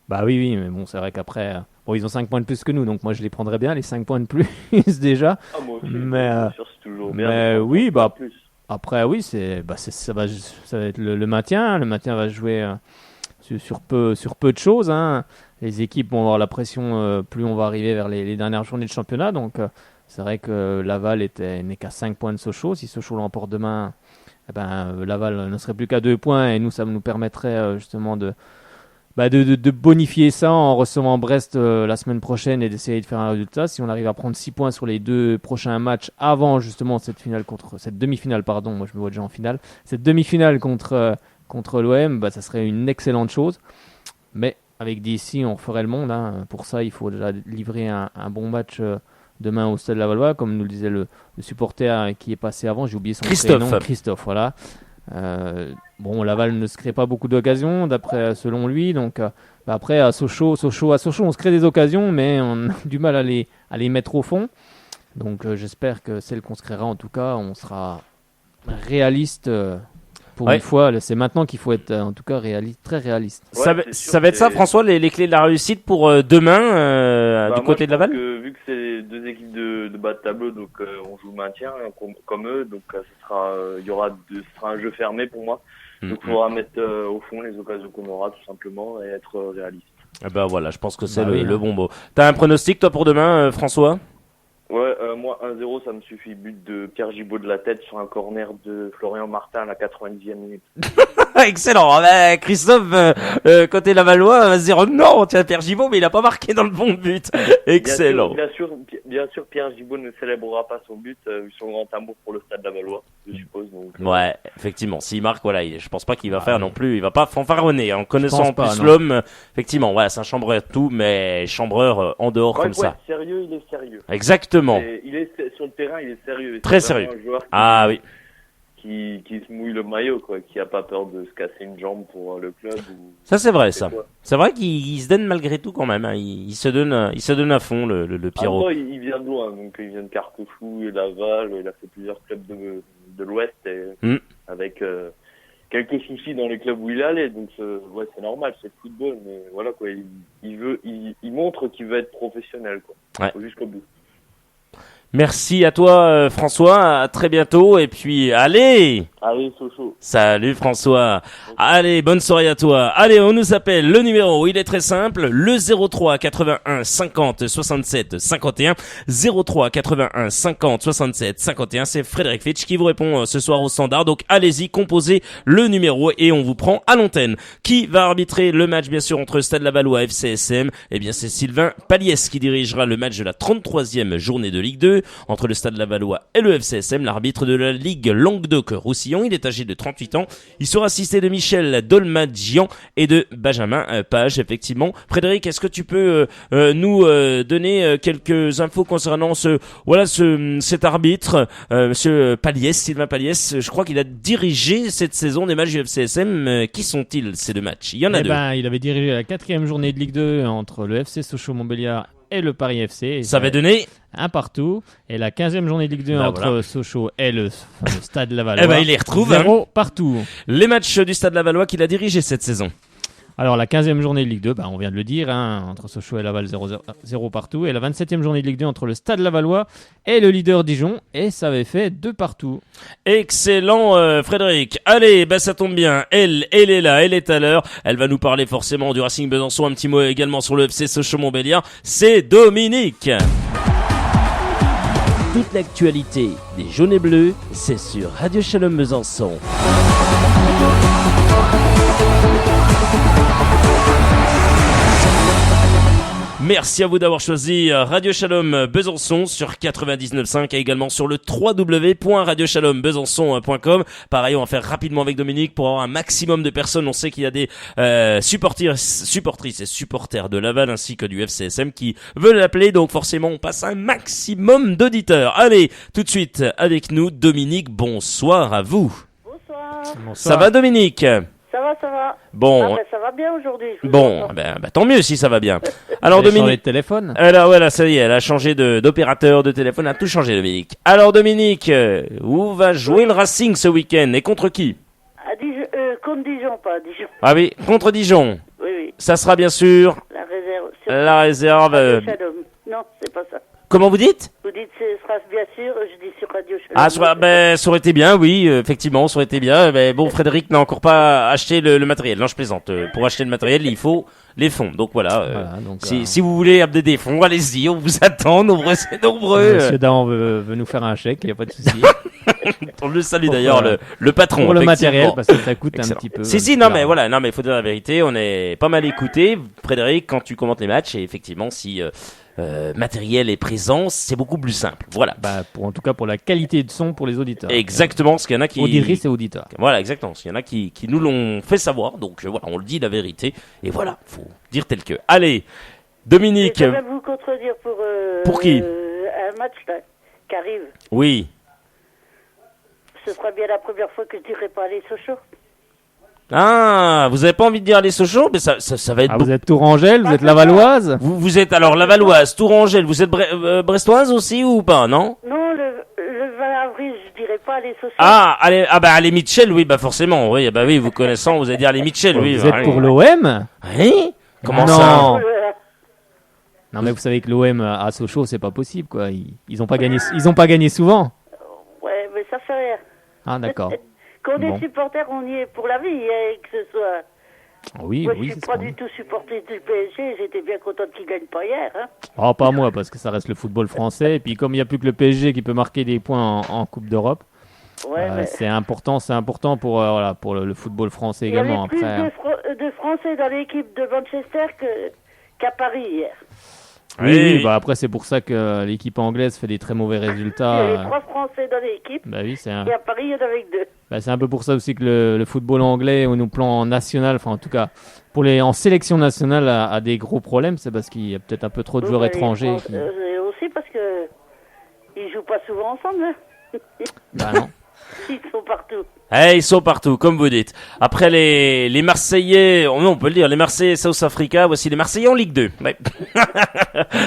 Bah oui, mais bon, c'est vrai qu'après, bon, ils ont 5 points de plus que nous, donc moi je les prendrais bien, les 5 points de plus déjà. Ah, moi aussi, Mais, bien sûr, c'est toujours bien. mais de oui, prendre bah, plus. après, oui, ça va être le maintien. Le maintien va jouer sur peu de choses. Hein. Les équipes vont avoir la pression plus on va arriver vers les dernières journées de championnat. Donc, c'est vrai que Laval n'est qu'à 5 points de Sochaux. Si Sochaux l'emporte demain, Laval ne serait plus qu'à 2 points. Et nous, ça nous permettrait justement de bonifier ça en recevant Brest la semaine prochaine et d'essayer de faire un résultat. Si on arrive à prendre 6 points sur les 2 prochains matchs avant justement cette demi-finale, moi je me vois déjà en finale, cette demi-finale contre l'OM, ça serait une excellente chose. Mais avec DC, on referait le monde. Hein. Pour ça, il faut déjà livrer un bon match demain au Stade Lavallois, comme nous le disait le supporter qui est passé avant, j'ai oublié son prénom. Christophe, voilà. Laval ne se crée pas beaucoup d'occasions selon lui, donc après à Sochaux on se crée des occasions mais on a du mal à les mettre au fond, donc j'espère que celle qu'on se créera, en tout cas on sera réaliste pour une fois. C'est maintenant qu'il faut être en tout cas très réaliste. Ouais, ça va être ça, François, les clés de la réussite pour demain du côté de Laval. Vu que c'est deux équipes de bas de tableau, donc on joue le maintien comme eux, donc ce sera un jeu fermé pour moi. Donc il faudra mettre au fond les occasions qu'on aura tout simplement et être réaliste. Voilà, je pense que c'est le bon mot. T'as un pronostic toi pour demain, François? Ouais, moi 1-0 ça me suffit, but de Pierre Gibaud de la tête sur un corner de Florian Martin à la 90e minute. Excellent. Ah ben, Christophe, côté Lavallois, va se dire, oh non, tiens, Pierre Gibaud, mais il a pas marqué dans le bon but. Excellent. Bien sûr, Pierre Gibaud ne célébrera pas son but, vu son grand amour pour le Stade Lavallois, je suppose. Donc, Ouais, effectivement. S'il marque, voilà, je pense pas qu'il va faire non plus, il va pas fanfaronner. En connaissant pense en pas, plus non. l'homme, effectivement, voilà, c'est un chambreur tout, mais chambreur en dehors comme ça. Sérieux, il est sérieux. Exactement. Et il est sur le terrain, il est sérieux. Très C'est vraiment sérieux. un joueur Ah oui. qui se mouille le maillot, quoi, qui a pas peur de se casser une jambe pour le club. Ça c'est vrai, C'est ça. quoi. C'est vrai qu'il se donne malgré tout quand même. Hein. Il se donne à fond le Pierrot. Après, il vient de loin, donc il vient de Carquefou et Laval. Il a fait plusieurs clubs de l'Ouest avec quelques soucis dans les clubs où il allait. Donc ouais, c'est normal, c'est le football, mais voilà quoi. Il montre qu'il veut être professionnel, quoi, jusqu'au bout. Merci à toi François, à très bientôt et puis allez. Allez, Sochaux. Salut François. Allez, bonne soirée à toi. Allez, on nous appelle. Le numéro, il est très simple. Le 03 81 50 67 51. 03 81 50 67 51. C'est Frédéric Fitch qui vous répond ce soir au standard. Donc allez-y, composez le numéro et on vous prend à l'antenne. Qui va arbitrer le match, bien sûr, entre Stade Lavallois et FCSM? Eh bien, c'est Sylvain Paliès qui dirigera le match de la 33e journée de Ligue 2 entre le Stade Lavallois et le FCSM. L'arbitre de la Ligue Languedoc-Roussillon. Il est âgé de 38 ans. Il sera assisté de Michel Dolmadjian et de Benjamin Page, effectivement. Frédéric, est-ce que tu peux nous donner quelques infos concernant cet arbitre, monsieur Paliès, Sylvain Paliès? Je crois qu'il a dirigé cette saison des matchs du FCSM. Qui sont-ils, ces deux matchs? Il y en a deux. Il avait dirigé la 4e journée de Ligue 2 entre le FC Sochaux-Montbéliard et le Paris FC. Et ça avait donné un partout. Et la 15e journée de Ligue 2 entre voilà. Sochaux et le Stade Lavallois. Eh ben, il les retrouve. 0 partout. Les matchs du Stade Lavallois qu'il a dirigé cette saison. Alors la 15e journée de Ligue 2, on vient de le dire, entre Sochaux et Laval 0 partout. Et la 27e journée de Ligue 2 entre le Stade Lavallois et le leader Dijon. Et ça avait fait 2 partout. Excellent Frédéric. Allez, ça tombe bien. Elle est là, elle est à l'heure. Elle va nous parler forcément du Racing Besançon. Un petit mot également sur le FC Sochaux-Montbéliard. C'est Dominique. Toute l'actualité des jaunes et bleus, c'est sur Radio Shalom Besançon. Merci à vous d'avoir choisi Radio Shalom Besançon sur 99.5 et également sur le www.radioshalombesançon.com. Pareil, on va faire rapidement avec Dominique pour avoir un maximum de personnes. On sait qu'il y a des supportrices et supporters de Laval ainsi que du FCSM qui veulent l'appeler. Donc forcément, on passe un maximum d'auditeurs. Allez, tout de suite avec nous, Dominique. Bonsoir à vous. Bonsoir. Ça va, Dominique? Ça va. Bon. Ça va bien aujourd'hui. Bon, tant mieux si ça va bien. Alors Elle a changé Dominique, de téléphone. voilà, ça y est, elle a changé d'opérateur de téléphone, elle a tout changé, Dominique. Alors Dominique, où va jouer le Racing ce week-end et contre qui? À Dijon, contre Dijon, pas à Dijon. Ah oui, contre Dijon. Oui. Ça sera bien sûr La réserve. la réserve. Radio Shalom. Non, c'est pas ça. Comment vous dites? Vous dites ce sera bien sûr, je dis sur Radio Shalom. Ah, ça aurait été bien, oui, effectivement, ça aurait été bien. Mais bon, Frédéric n'a encore pas acheté le matériel. Non, je plaisante. Pour acheter le matériel, il faut les fonds. Donc voilà. Si vous voulez amener des fonds, allez-y, on vous attend, nombreux, c'est nombreux. Monsieur Dahan veut nous faire un chèque, il n'y a pas de souci. On le salue d'ailleurs, le patron. Pour le effectivement. matériel, parce que ça coûte Excellent. un petit peu. Mais il faut dire la vérité, on est pas mal écouté, Frédéric, quand tu commentes les matchs, et effectivement, si matériel est présent, c'est beaucoup plus simple. Voilà. En tout cas, pour la qualité de son pour les auditeurs. Exactement, parce qu'il y en a qui... Auditrices et auditeurs. Voilà, exactement. Il y en a qui nous l'ont fait savoir, donc voilà, on le dit la vérité, et voilà, faut dire tel que. Allez, Dominique. Je vais vous contredire pour qui? Un match là, qui arrive. Oui. Ce sera bien la première fois que je dirai pas les Sochaux. Ah, vous avez pas envie de dire les Sochaux, mais ça va être. Vous êtes Tourangelle, vous êtes Lavalloise. Vous êtes alors Lavalloise, Tourangelle, vous êtes brestoise aussi ou pas, non? Non, le 20 avril, je dirai pas les Sochaux. Allez Mitchell, oui, Forcément, oui, vous connaissant, vous allez dire les Mitchell, oui. Vous êtes pour l'OM? Oui. Comment non. ça? Non, mais vous savez que l'OM à Sochaux, c'est pas possible, quoi. Ils ont pas gagné souvent. Ouais, mais ça fait rien. Ah, d'accord. Quand on est supporter, on y est pour la vie, que ce soit. Oui, moi, je suis pas du tout supporter du PSG, j'étais bien contente qu'il gagne pas hier. Oh, pas moi, parce que ça reste le football français. Et puis, comme il n'y a plus que le PSG qui peut marquer des points en Coupe d'Europe. Ouais, mais C'est important pour, pour le football français il y avait également. plus Après, de Français dans l'équipe de Manchester qu'à Paris hier. oui, après c'est pour ça que l'équipe anglaise fait des très mauvais résultats. Il y avait 3 Français dans l'équipe. Bah oui, c'est Et à Paris, il y en avait que 2. c'est un peu pour ça aussi que le football anglais, au plan national, enfin en tout cas en sélection nationale, a des gros problèmes. C'est parce qu'il y a peut-être un peu trop de joueurs étrangers. Et aussi parce que ils jouent pas souvent ensemble. Hein. Bah non. Ils sont partout. Ils sont partout, comme vous dites. Après les Marseillais, on peut le dire, les Marseillais South Africa, voici les Marseillais en Ligue 2. Ouais.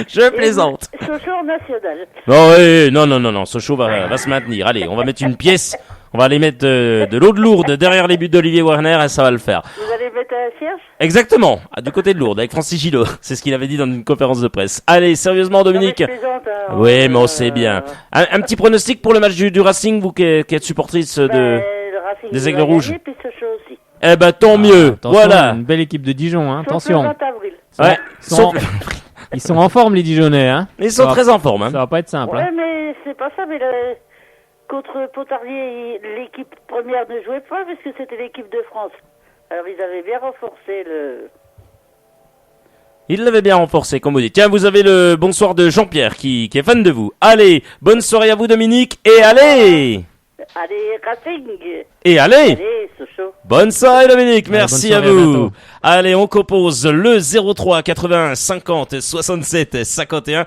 Je plaisante. Sochaux national. Non, oui, non, Sochaux va se maintenir. Allez, on va mettre une pièce, on va aller mettre de l'eau de Lourdes derrière les buts d'Olivier Werner et ça va le faire. Vous allez mettre un cierge? Exactement, du côté de Lourdes, avec Francis Gillot. C'est ce qu'il avait dit dans une conférence de presse. Allez, sérieusement, Dominique. Non, mais je plaisante, hein. Oui, mais on sait bien. Un petit pronostic pour le match du Racing, vous qui êtes supportrice Le Racing, des il Aigles va Rouges. gagner, puis Sochaux aussi. Eh ben, tant mieux. Attention, Voilà. une belle équipe de Dijon, hein. Sauf Attention. le 20 avril. Ouais. Ils sont en forme, les Dijonais, hein. Ils sont très en forme, hein. Ça va pas être simple, Ouais, hein. mais c'est pas ça. Mais contre Pontarlier, l'équipe première ne jouait pas parce que c'était l'équipe de France. Alors ils avaient bien renforcé le. Il l'avait bien renforcé, comme vous dites. Tiens, vous avez le bonsoir de Jean-Pierre qui est fan de vous. Allez, bonne soirée à vous, Dominique. Et allez! Allez, Racing. Et allez! Allez, Sochaux. Bonne soirée, Dominique. Merci bonne soirée, à à vous. bientôt. Allez, on compose le 03 81 50 67 51.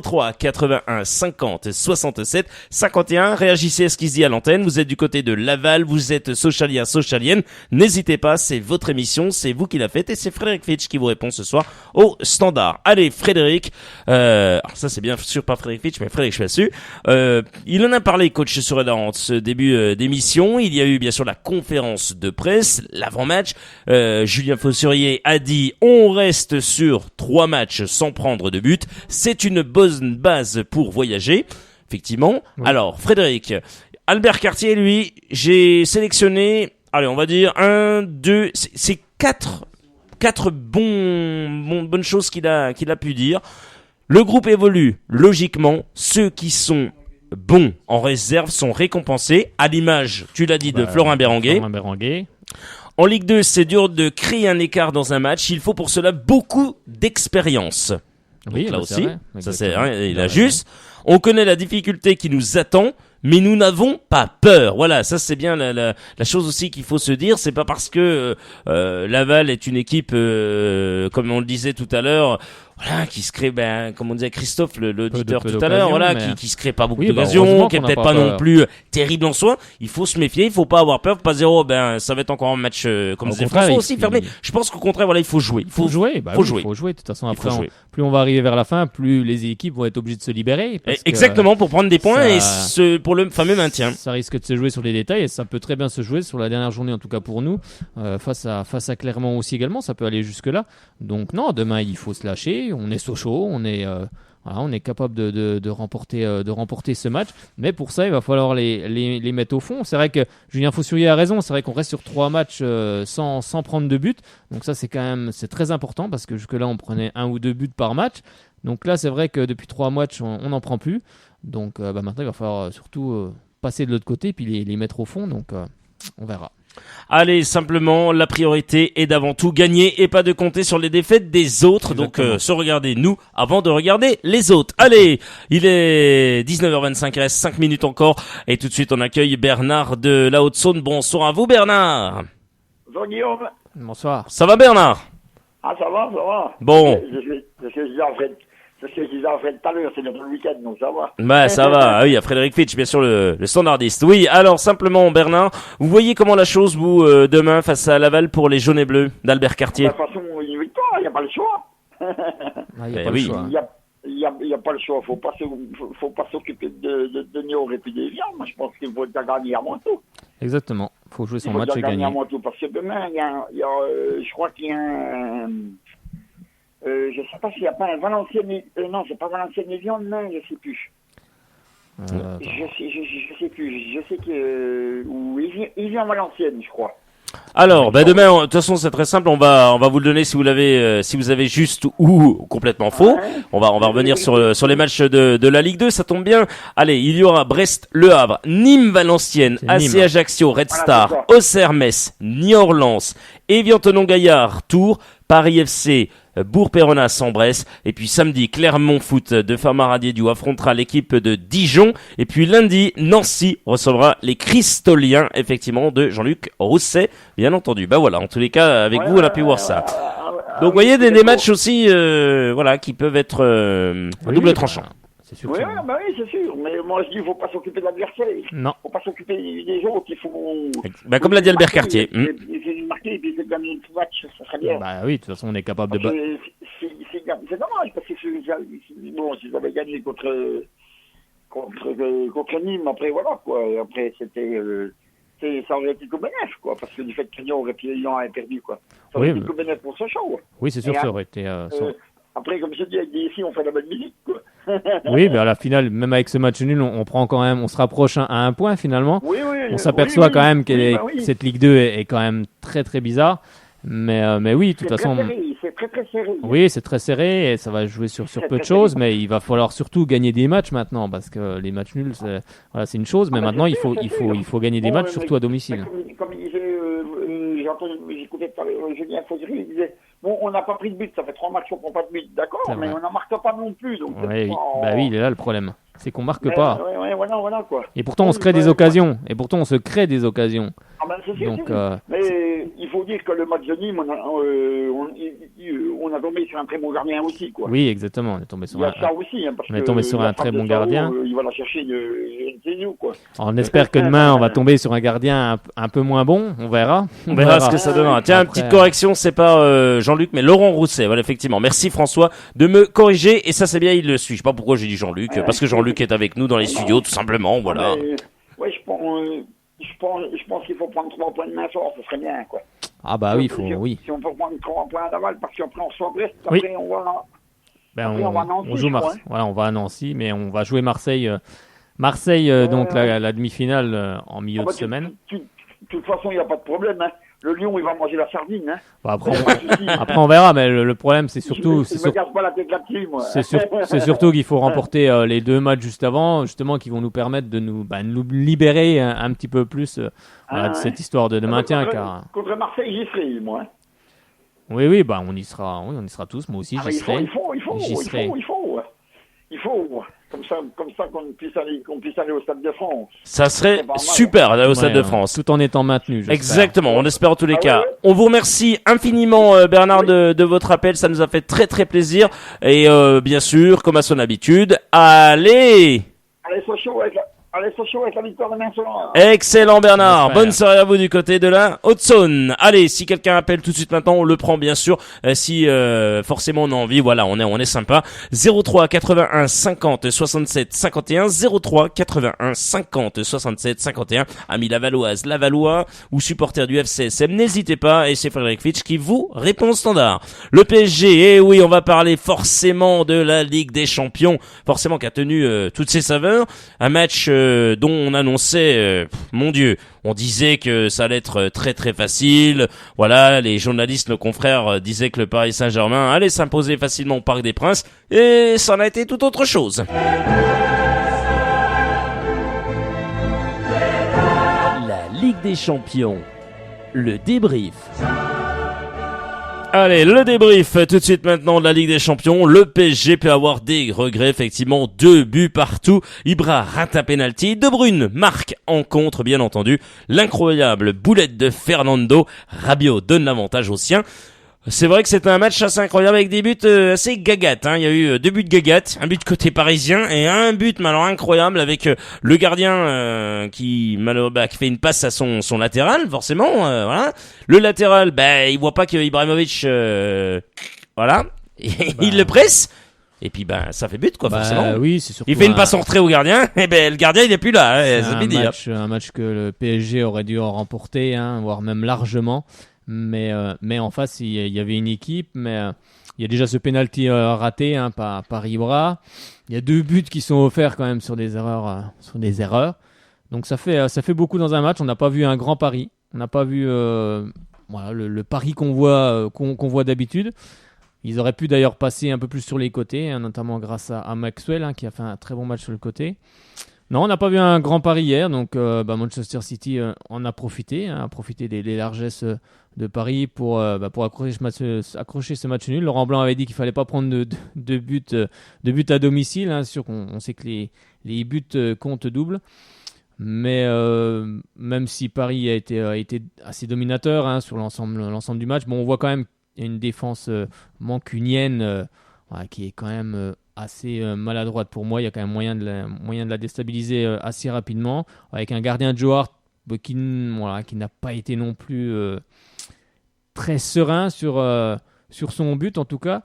03 81 50 67 51. Réagissez à ce qui se dit à l'antenne. Vous êtes du côté de Laval, vous êtes socialien, socialienne. N'hésitez pas, c'est votre émission, c'est vous qui la faites et c'est Frédéric Fitch qui vous répond ce soir au standard. Allez, Frédéric. Alors ça, c'est bien sûr pas Frédéric Fitch, mais Frédéric Chassu. Il en a parlé, coach Soreda, en ce début d'émission. Il y a eu bien sûr la conférence de presse, l'avant-match. Julien Fossurier a dit on reste sur 3 matchs sans prendre de but. C'est une bonne base pour voyager. Effectivement. Oui. Alors, Frédéric, Albert Cartier, lui, j'ai sélectionné, allez, on va dire 1, 2, c'est 4 bonnes choses qu'il a pu dire. Le groupe évolue logiquement. Ceux qui sont bons en réserve sont récompensés, à l'image, tu l'as dit, de Florin Berenguer. En Ligue 2, c'est dur de créer un écart dans un match. Il faut pour cela beaucoup d'expérience. Oui, Donc là bah, c'est aussi, vrai. ça c'est Exactement. il a juste. On connaît la difficulté qui nous attend, mais nous n'avons pas peur. Voilà, ça c'est bien la chose aussi qu'il faut se dire. C'est pas parce que Laval est une équipe, comme on le disait tout à l'heure, voilà, qui se crée, comme on disait Christophe, l'auditeur peu tout à l'heure, voilà, mais- qui se crée pas beaucoup Oui, bah, d'occasions, heureusement qui est qu'on n'a peut-être pas pas non peur. plus terrible en soi. Il faut se méfier, il faut pas avoir peur, faut pas dire ça va être encore un match comme Au disait contraire, François il- aussi fermé. Je pense qu'au contraire, voilà, il faut jouer. Il faut jouer. Bah faut oui, jouer. Il faut jouer. De toute façon, Il après, faut jouer. plus on va arriver vers la fin, plus les équipes vont être obligées de se libérer. parce que, Exactement, pour prendre des points ça- et pour le fameux maintien. Ça risque de se jouer sur les détails et ça peut très bien se jouer sur la dernière journée, en tout cas pour nous, face à Clermont aussi également. Ça peut aller jusque-là. Donc non, demain il faut se lâcher. On est Sochaux, on est capable de remporter ce match. Mais pour ça, il va falloir les mettre au fond. C'est vrai que Julien Fossurier a raison. C'est vrai qu'on reste sur 3 matchs sans prendre de but. Donc ça, c'est très important parce que jusque-là, on prenait 1 ou 2 buts par match. Donc là, c'est vrai que depuis 3 matchs, on n'en prend plus. Donc maintenant, il va falloir surtout passer de l'autre côté et puis les mettre au fond. Donc on verra. Allez, simplement, la priorité est d'avant tout gagner et pas de compter sur les défaites des autres. Exactement. Donc, se regarder nous avant de regarder les autres. Allez, il est 19h25, il reste 5 minutes encore. Et tout de suite, on accueille Bernard de la Haute-Saône. Bonsoir à vous, Bernard. Bonjour Guillaume. Bonsoir. Ça va, Bernard? Ah, ça va, ça va. Bon. Je suis déjà en fait tout à l'heure, c'est notre week-end, donc ça va. Bah, ça va. Ah oui, il y a Frédéric Fitch, bien sûr, le standardiste. Oui, alors, simplement, Bernard, vous voyez comment la chose, vous, demain, face à Laval pour les jaunes et bleus d'Albert Cartier? De toute façon, une victoire, il n'y a pas le choix. Il n'y a Eh pas oui. le choix. Il y a pas le choix. Faut pas s'occuper de Niort et puis des viandes. Moi, je pense qu'il faut déjà gagner à Montaut. Exactement. Il faut jouer son Il faut match déjà et gagner gagner. à Montaut parce que demain, je crois qu'il y a un... je sais pas s'il n'y a pas un Valenciennes... non, c'est pas Valenciennes-Viande, demain, je sais plus. Je sais plus. Je sais que... il vient en Valenciennes, je crois. Alors, demain, de toute façon, c'est très simple. On va vous le donner si vous avez juste ou complètement faux. On va revenir sur les matchs de la Ligue 2. Ça tombe bien. Allez, il y aura Brest, Le Havre, Nîmes, Valenciennes, C'est AC Nîmes. Ajaccio, Red Voilà, Star, c'est ça. Auxerre, Metz, Niort-Lens, Évian-Tonon-Gaillard, Tours, Paris FC, Bourg-Péronas en Bresse, et puis samedi Clermont Foot de Farmaradier-Du affrontera l'équipe de Dijon, et puis lundi Nancy recevra les Cristoliens effectivement de Jean-Luc Rousset, bien entendu. Voilà, en tous les cas avec vous on a pu voir ça. Donc vous voyez des matchs aussi qui peuvent être Oui, double tranchant. C'est sûr. Oui, que ça- oui, c'est sûr. Mais moi, je dis, il ne faut pas s'occuper de l'adversaire. Il Non. ne faut pas s'occuper des autres. Il faut. Comme l'a dit Albert Cartier. Il faut marquer et puis c'est gagner le match. Ça serait bien. Bah oui, de toute façon, on est capable de. Parce que c'est dommage parce que s'ils avaient gagné contre Nîmes, après voilà quoi. Après c'était ça aurait été tout bénéf quoi, parce que du fait que Lyon avait perdu quoi. Ça aurait Oui, été tout bénéf pour ce show. Oui, c'est sûr, Et ça aurait été. Après, comme je dis, avec des filles, on fait la bonne musique quoi. Oui, mais à la finale, même avec ce match nul, on prend quand même, on se rapproche à un point finalement. Oui, On s'aperçoit quand même que oui. cette Ligue 2 est quand même très très bizarre. Mais oui, de toute façon. C'est très très serré. Oui, c'est très serré et ça va jouer sur Très, peu de très choses, serré. mais il va falloir surtout gagner des matchs maintenant parce que les matchs nuls, c'est une chose, mais Ah, maintenant c'est sûr, c'est sûr. il faut gagner des matchs surtout à domicile. Comme il disait, j'écoutais tout à l'heure Julien Fauzery, il disait bon, on n'a pas pris de but, ça fait 3 matchs qu'on prend pas de but, d'accord, C'est mais vrai. on n'en marque pas non plus. Donc Ouais, oui. Bah oui, il est là le problème, c'est qu'on marque Mais, pas. Ouais, voilà quoi. Et pourtant on se crée des occasions. Et pourtant on se crée des occasions. Ah ben, c'est sûr, Donc, c'est sûr. Mais il faut dire que le match de Nîmes, on a tombé sur un très bon gardien aussi quoi. Oui, exactement. On est tombé Il sur y a un. ça aussi, hein, parce on est tombé que sur la un très frappe de bon Sao, gardien. il va la chercher de chez nous quoi. On espère que demain on va tomber sur un gardien un peu moins bon. On verra. On verra ce que ça donnera. Tiens, Après, petite correction, c'est pas Jean-Luc, mais Laurent Rousset. Voilà, effectivement. Merci François de me corriger. Et ça, c'est bien, il le suit. Je sais pas pourquoi j'ai dit Jean-Luc, parce que Jean-Luc est avec nous dans les studios, tout simplement. Voilà. Ouais, je pense qu'il faut prendre 3 points de main fort, ce serait bien quoi. Ah bah oui, il faut. Si- Oui. Si on peut prendre 3 points d'aval, parce qu'après on reçoit Brest, Oui. après on va. Ben, Après, on va à Nancy, on joue je crois, Marseille. Voilà, on va à Nancy, mais on va jouer Marseille. Marseille, donc la demi-finale en milieu Ah bah, de semaine. De toute façon, il n'y a pas de problème. Hein. Le Lion, il va manger la sardine. Hein. Bon, après, Pas de souci. après, on verra, mais le problème, c'est surtout, Je me casse pas la tête là-dessus, moi. c'est surtout qu'il faut remporter les 2 matchs juste avant, justement, qui vont nous permettre de nous libérer un petit peu plus voilà, de cette histoire de maintien. Contre Marseille, j'y serai, moi. Hein. Oui, bah, on y sera tous. Moi aussi, Ah, j'y serai. J'y serai. Il faut. Comme ça qu'on puisse aller au Stade de France. Ça serait C'est pas mal, super au Stade de Ouais, France. tout en étant maintenu. j'espère. Exactement, on espère en tous les Ah cas. ouais. On vous remercie infiniment Bernard de votre appel, ça nous a fait très très plaisir. Et bien sûr, comme à son habitude, allez Allez, sois chaud avec la victoire demain soir. Excellent Bernard, J'espère. bonne soirée à vous du côté de la Haute-Saône. Allez, si quelqu'un appelle tout de suite maintenant, on le prend bien sûr. Si forcément on a envie, voilà, on est sympa. 03 81 50 67 51 03 81 50 67 51. Amis Lavalloise, Lavallois ou supporters du FCSM, n'hésitez pas. Et c'est Frédéric Fitch qui vous répond au standard. Le PSG, oui, on va parler forcément de la Ligue des Champions, forcément qui a tenu toutes ses saveurs. Un match dont on annonçait, mon Dieu, on disait que ça allait être très très facile. Voilà, les journalistes, nos confrères disaient que le Paris Saint-Germain allait s'imposer facilement au Parc des Princes, et ça en a été tout autre chose. La Ligue des Champions, le débrief. Allez, le débrief tout de suite maintenant de la Ligue des Champions. Le PSG peut avoir des regrets, effectivement, 2 buts partout. Ibra rate un penalty. De Bruyne marque en contre, bien entendu. L'incroyable boulette de Fernando. Rabiot donne l'avantage aux siens. C'est vrai que c'était un match assez incroyable avec des buts assez gagates. Hein. Il y a eu 2 buts gagates, un but côté parisien et un but mais alors incroyable avec le gardien qui fait une passe à son latéral, forcément. Voilà. Le latéral, il voit pas que Ibrahimovic, voilà, il le presse. Et puis ça fait but quoi, forcément. Oui, c'est surtout Il fait une passe en retrait au gardien, et le gardien il est plus là. C'est un match que le PSG aurait dû en remporter, hein, voire même largement. Mais en face, il y avait une équipe, mais il y a déjà ce penalty raté par Ibra. Il y a 2 buts qui sont offerts quand même sur des erreurs. Donc ça fait beaucoup dans un match. On n'a pas vu un grand pari. On n'a pas vu le Paris qu'on voit d'habitude. Ils auraient pu d'ailleurs passer un peu plus sur les côtés, hein, notamment grâce à Maxwell qui a fait un très bon match sur le côté. Non, on n'a pas vu un grand Paris hier, donc Manchester City en a profité, a profité des largesses de Paris pour accrocher ce match nul. Laurent Blanc avait dit qu'il ne fallait pas prendre de but à domicile, hein, sûr qu'on sait que les buts comptent double. Mais même si Paris a été assez dominateur sur l'ensemble du match, on voit quand même une défense mancunienne qui est quand même assez maladroite pour moi. Il y a quand même moyen de la déstabiliser assez rapidement, avec un gardien de Joe Hart qui n'a pas été non plus très serein sur son but, en tout cas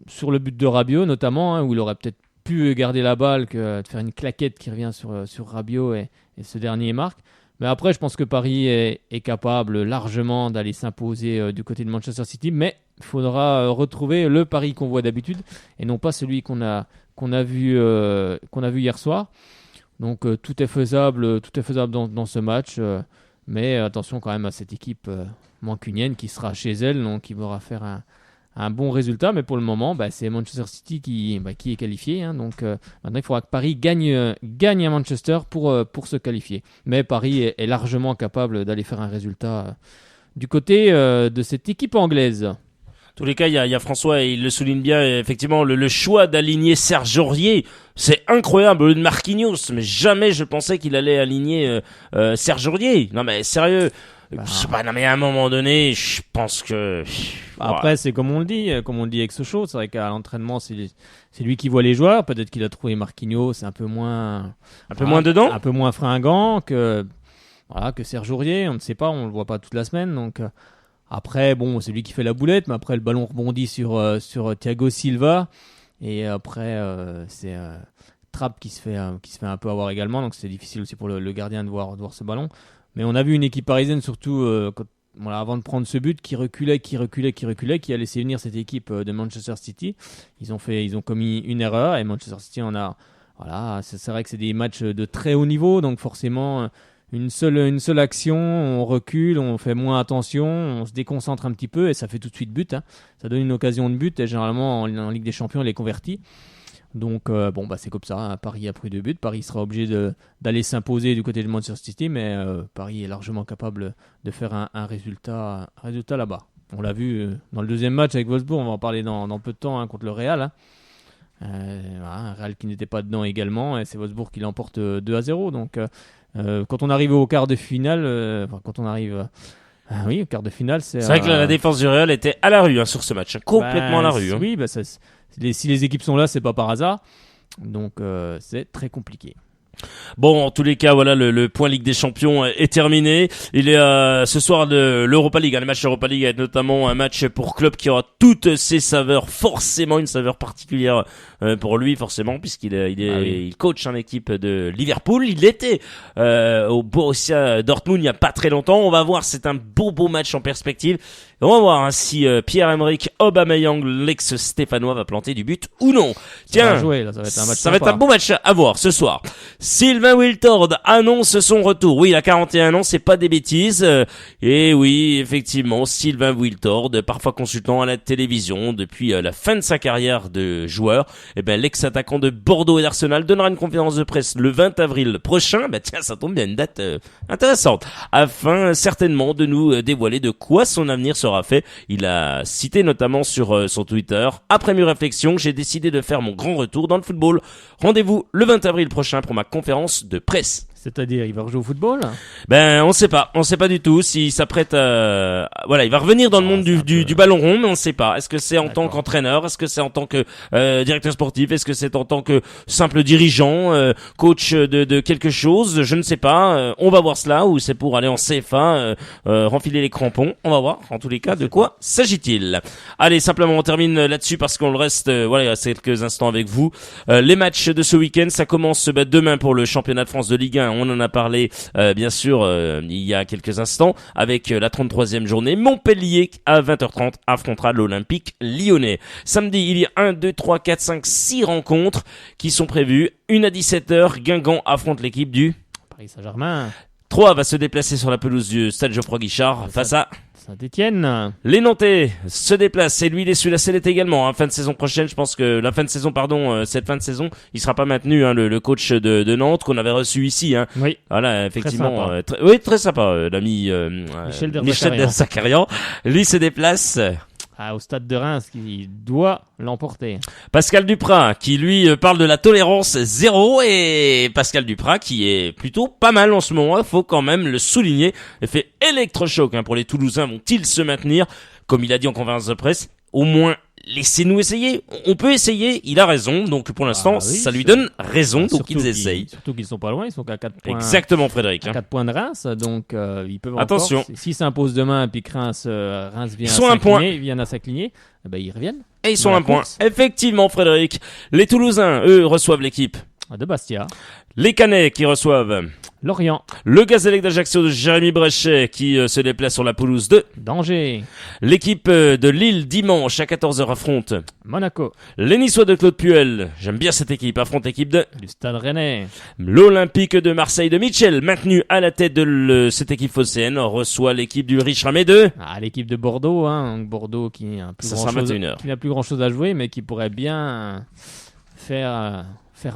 sur le but de Rabiot notamment, où il aurait peut-être pu garder la balle que de faire une claquette qui revient sur Rabiot et ce dernier marque. Mais après, je pense que Paris est capable largement d'aller s'imposer du côté de Manchester City, mais il faudra retrouver le Paris qu'on voit d'habitude et non pas celui qu'on a vu hier soir. Donc tout est faisable dans ce match, mais attention quand même à cette équipe mancunienne qui sera chez elle, donc qui devra faire un bon résultat, mais pour le moment, c'est Manchester City qui est qualifié. Hein, donc maintenant, il faudra que Paris gagne à Manchester pour se qualifier. Mais Paris est largement capable d'aller faire un résultat du côté de cette équipe anglaise. En tous les cas, il y a François, et il le souligne bien, effectivement, le choix d'aligner Serge Aurier, c'est incroyable, au lieu de Marquinhos, mais jamais je pensais qu'il allait aligner Serge Aurier. Non mais sérieux, je sais pas, non mais à un moment donné, je pense que... Après, c'est comme on le dit avec Sochaux, c'est vrai qu'à l'entraînement, c'est lui qui voit les joueurs, peut-être qu'il a trouvé Marquinhos, c'est un peu moins dedans, un peu moins fringant que Serge Aurier, on ne sait pas, on le voit pas toute la semaine, donc... Après, c'est lui qui fait la boulette, mais après le ballon rebondit sur Thiago Silva, et après c'est Trapp qui se fait un peu avoir également, donc c'est difficile aussi pour le gardien de voir ce ballon. Mais on a vu une équipe parisienne surtout avant de prendre ce but qui reculait, qui a laissé venir cette équipe de Manchester City. Ils ont commis une erreur et Manchester City c'est vrai que c'est des matchs de très haut niveau, donc forcément. Une seule action, on recule, on fait moins attention, on se déconcentre un petit peu et ça fait tout de suite but. Hein. Ça donne une occasion de but et généralement en Ligue des Champions, elle est convertie. Donc c'est comme ça. Hein. Paris a pris 2 buts. Paris sera obligé d'aller s'imposer du côté de Manchester City, mais Paris est largement capable de faire un résultat là-bas. On l'a vu dans le deuxième match avec Wolfsburg, on va en parler dans peu de temps contre le Real. Hein. Un Real qui n'était pas dedans également et c'est Wolfsburg qui l'emporte 2-0. Donc quand on arrive au quart de finale, au quart de finale, c'est vrai que la défense du Real était à la rue sur ce match, complètement à la rue. Hein. Oui, si les équipes sont là, c'est pas par hasard, donc c'est très compliqué. Bon, en tous les cas, voilà, le point Ligue des Champions est terminé. Il est ce soir de l'Europa League. Le match Europa League est notamment un match pour Klopp qui aura toutes ses saveurs, forcément une saveur particulière pour lui, forcément, il coach une équipe de Liverpool. Il était au Borussia Dortmund il y a pas très longtemps. On va voir, c'est un beau match en perspective. On va voir si Pierre-Emerick Aubameyang, l'ex-stéphanois, va planter du but ou non. Tiens, ça va être un bon match à voir ce soir. Sylvain Wiltord annonce son retour. Oui, il a 41 ans, c'est pas des bêtises. Et oui, effectivement, Sylvain Wiltord, parfois consultant à la télévision depuis la fin de sa carrière de joueur, l'ex-attaquant de Bordeaux et d'Arsenal donnera une conférence de presse le 20 avril prochain. Tiens, ça tombe bien, une date intéressante, afin certainement de nous dévoiler de quoi son avenir sera fait. Il a cité notamment sur son Twitter: après mes réflexions, j'ai décidé de faire mon grand retour dans le football. Rendez-vous le 20 avril prochain pour ma conférence de presse. C'est-à-dire, il va rejouer au football ? On sait pas du tout s'il s'apprête à... Voilà, il va revenir dans le monde du ballon rond, mais on sait pas. Est-ce que c'est en tant qu'entraîneur ? Est-ce que c'est en tant que directeur sportif ? Est-ce que c'est en tant que simple dirigeant, coach de quelque chose ? Je ne sais pas. On va voir cela, ou c'est pour aller en CFA, renfiler les crampons. On va voir, en tous les cas, de quoi s'agit-il. Allez, simplement, on termine là-dessus parce qu'on le reste, il reste quelques instants avec vous. Les matchs de ce week-end, ça commence demain pour le championnat de France de Ligue 1. On en a parlé bien sûr il y a quelques instants avec la 33e journée. Montpellier à 20h30 affrontera l'Olympique Lyonnais. Samedi, il y a 1, 2, 3, 4, 5, 6 rencontres qui sont prévues. Une à 17h, Guingamp affronte l'équipe du Paris Saint-Germain. Troyes va se déplacer sur la pelouse du stade Geoffroy Guichard face à Saint-Étienne. les Nantais se déplacent et lui il est sur la sellette également. Fin de saison prochaine, je pense que cette fin de saison, il sera pas maintenu. Le coach de Nantes qu'on avait reçu ici. Oui. Voilà, effectivement, Très très sympa, l'ami Michel Derzakarian. Lui se déplace. Au stade de Reims qui doit l'emporter. Pascal Duprat qui lui parle de la tolérance zéro, et Pascal Duprat qui est plutôt pas mal en ce moment, faut quand même le souligner. Effet électrochoc pour les Toulousains, vont-ils se maintenir? Comme il a dit en conférence de presse, au moins laissez-nous essayer. On peut essayer, il a raison, donc pour l'instant ça lui donne raison, donc ils essayent. Surtout qu'ils sont pas loin, ils sont qu'à 4 points. Exactement, Frédéric. 4 points de Reims, donc ils peuvent Attention. encore. S'ils s'imposent demain, puis que Reims vient ils viennent à s'incliner, ils reviennent. Et ils sont un point. Effectivement, Frédéric. Les Toulousains, eux, reçoivent l'équipe de Bastia. Les Canets qui reçoivent Lorient. Le Gazélec d'Ajaccio de Jérémy Bréchet qui se déplace sur la pelouse de d'Angers. L'équipe de Lille dimanche à 14h affronte Monaco. Les Niçois de Claude Puel, j'aime bien cette équipe, affronte l'équipe du Stade Rennais. L'Olympique de Marseille de Michel, maintenu à la tête de cette équipe phocéenne, reçoit l'équipe du Riche Ramé 2. L'équipe de Bordeaux, Bordeaux qui n'a plus grand chose à jouer, mais qui pourrait bien faire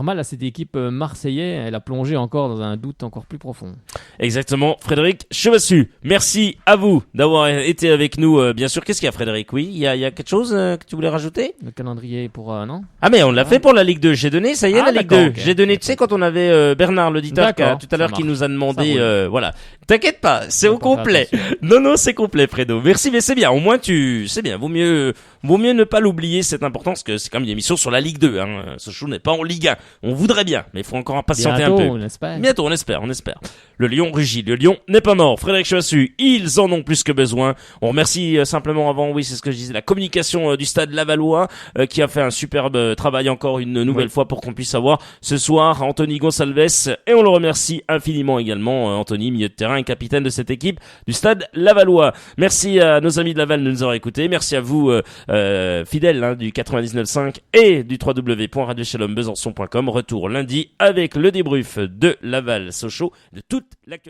mal à cette équipe marseillaise. Elle a plongé encore dans un doute encore plus profond. Exactement, Frédéric Chevassu. Merci à vous d'avoir été avec nous. Bien sûr, qu'est-ce qu'il y a, Frédéric? Oui, il y a quelque chose que tu voulais rajouter? Le calendrier pour non? Ah mais on l'a fait pour la Ligue 2. J'ai donné, ça y est, la Ligue 2. Okay. J'ai donné, tu sais, quand on avait Bernard l'auditeur tout à l'heure qui nous a demandé, voilà. T'inquiète pas, c'est au complet. Non, c'est complet, Fredo. Merci, mais c'est bien. Au moins c'est bien. Vaut mieux ne pas l'oublier, c'est important, parce que c'est quand même une émission sur la Ligue 2. Sochaux n'est pas en Ligue 1. On voudrait bien, mais il faut encore patienter un peu. Bientôt, on espère. Le lion rugit, le lion n'est pas mort. Frédéric Chevassu, ils en ont plus que besoin. On remercie simplement avant, oui, c'est ce que je disais, la communication du stade Lavallois, qui a fait un superbe travail encore une nouvelle fois pour qu'on puisse avoir ce soir Anthony Gonsalves, et on le remercie infiniment également, Anthony, milieu de terrain et capitaine de cette équipe du stade Lavallois. Merci à nos amis de Laval de nous avoir écoutés. Merci à vous, fidèles du 99.5 et du www.radiochalombesançon.com. Retour lundi avec le débrief de Laval Sochaux, de toute l'actualité.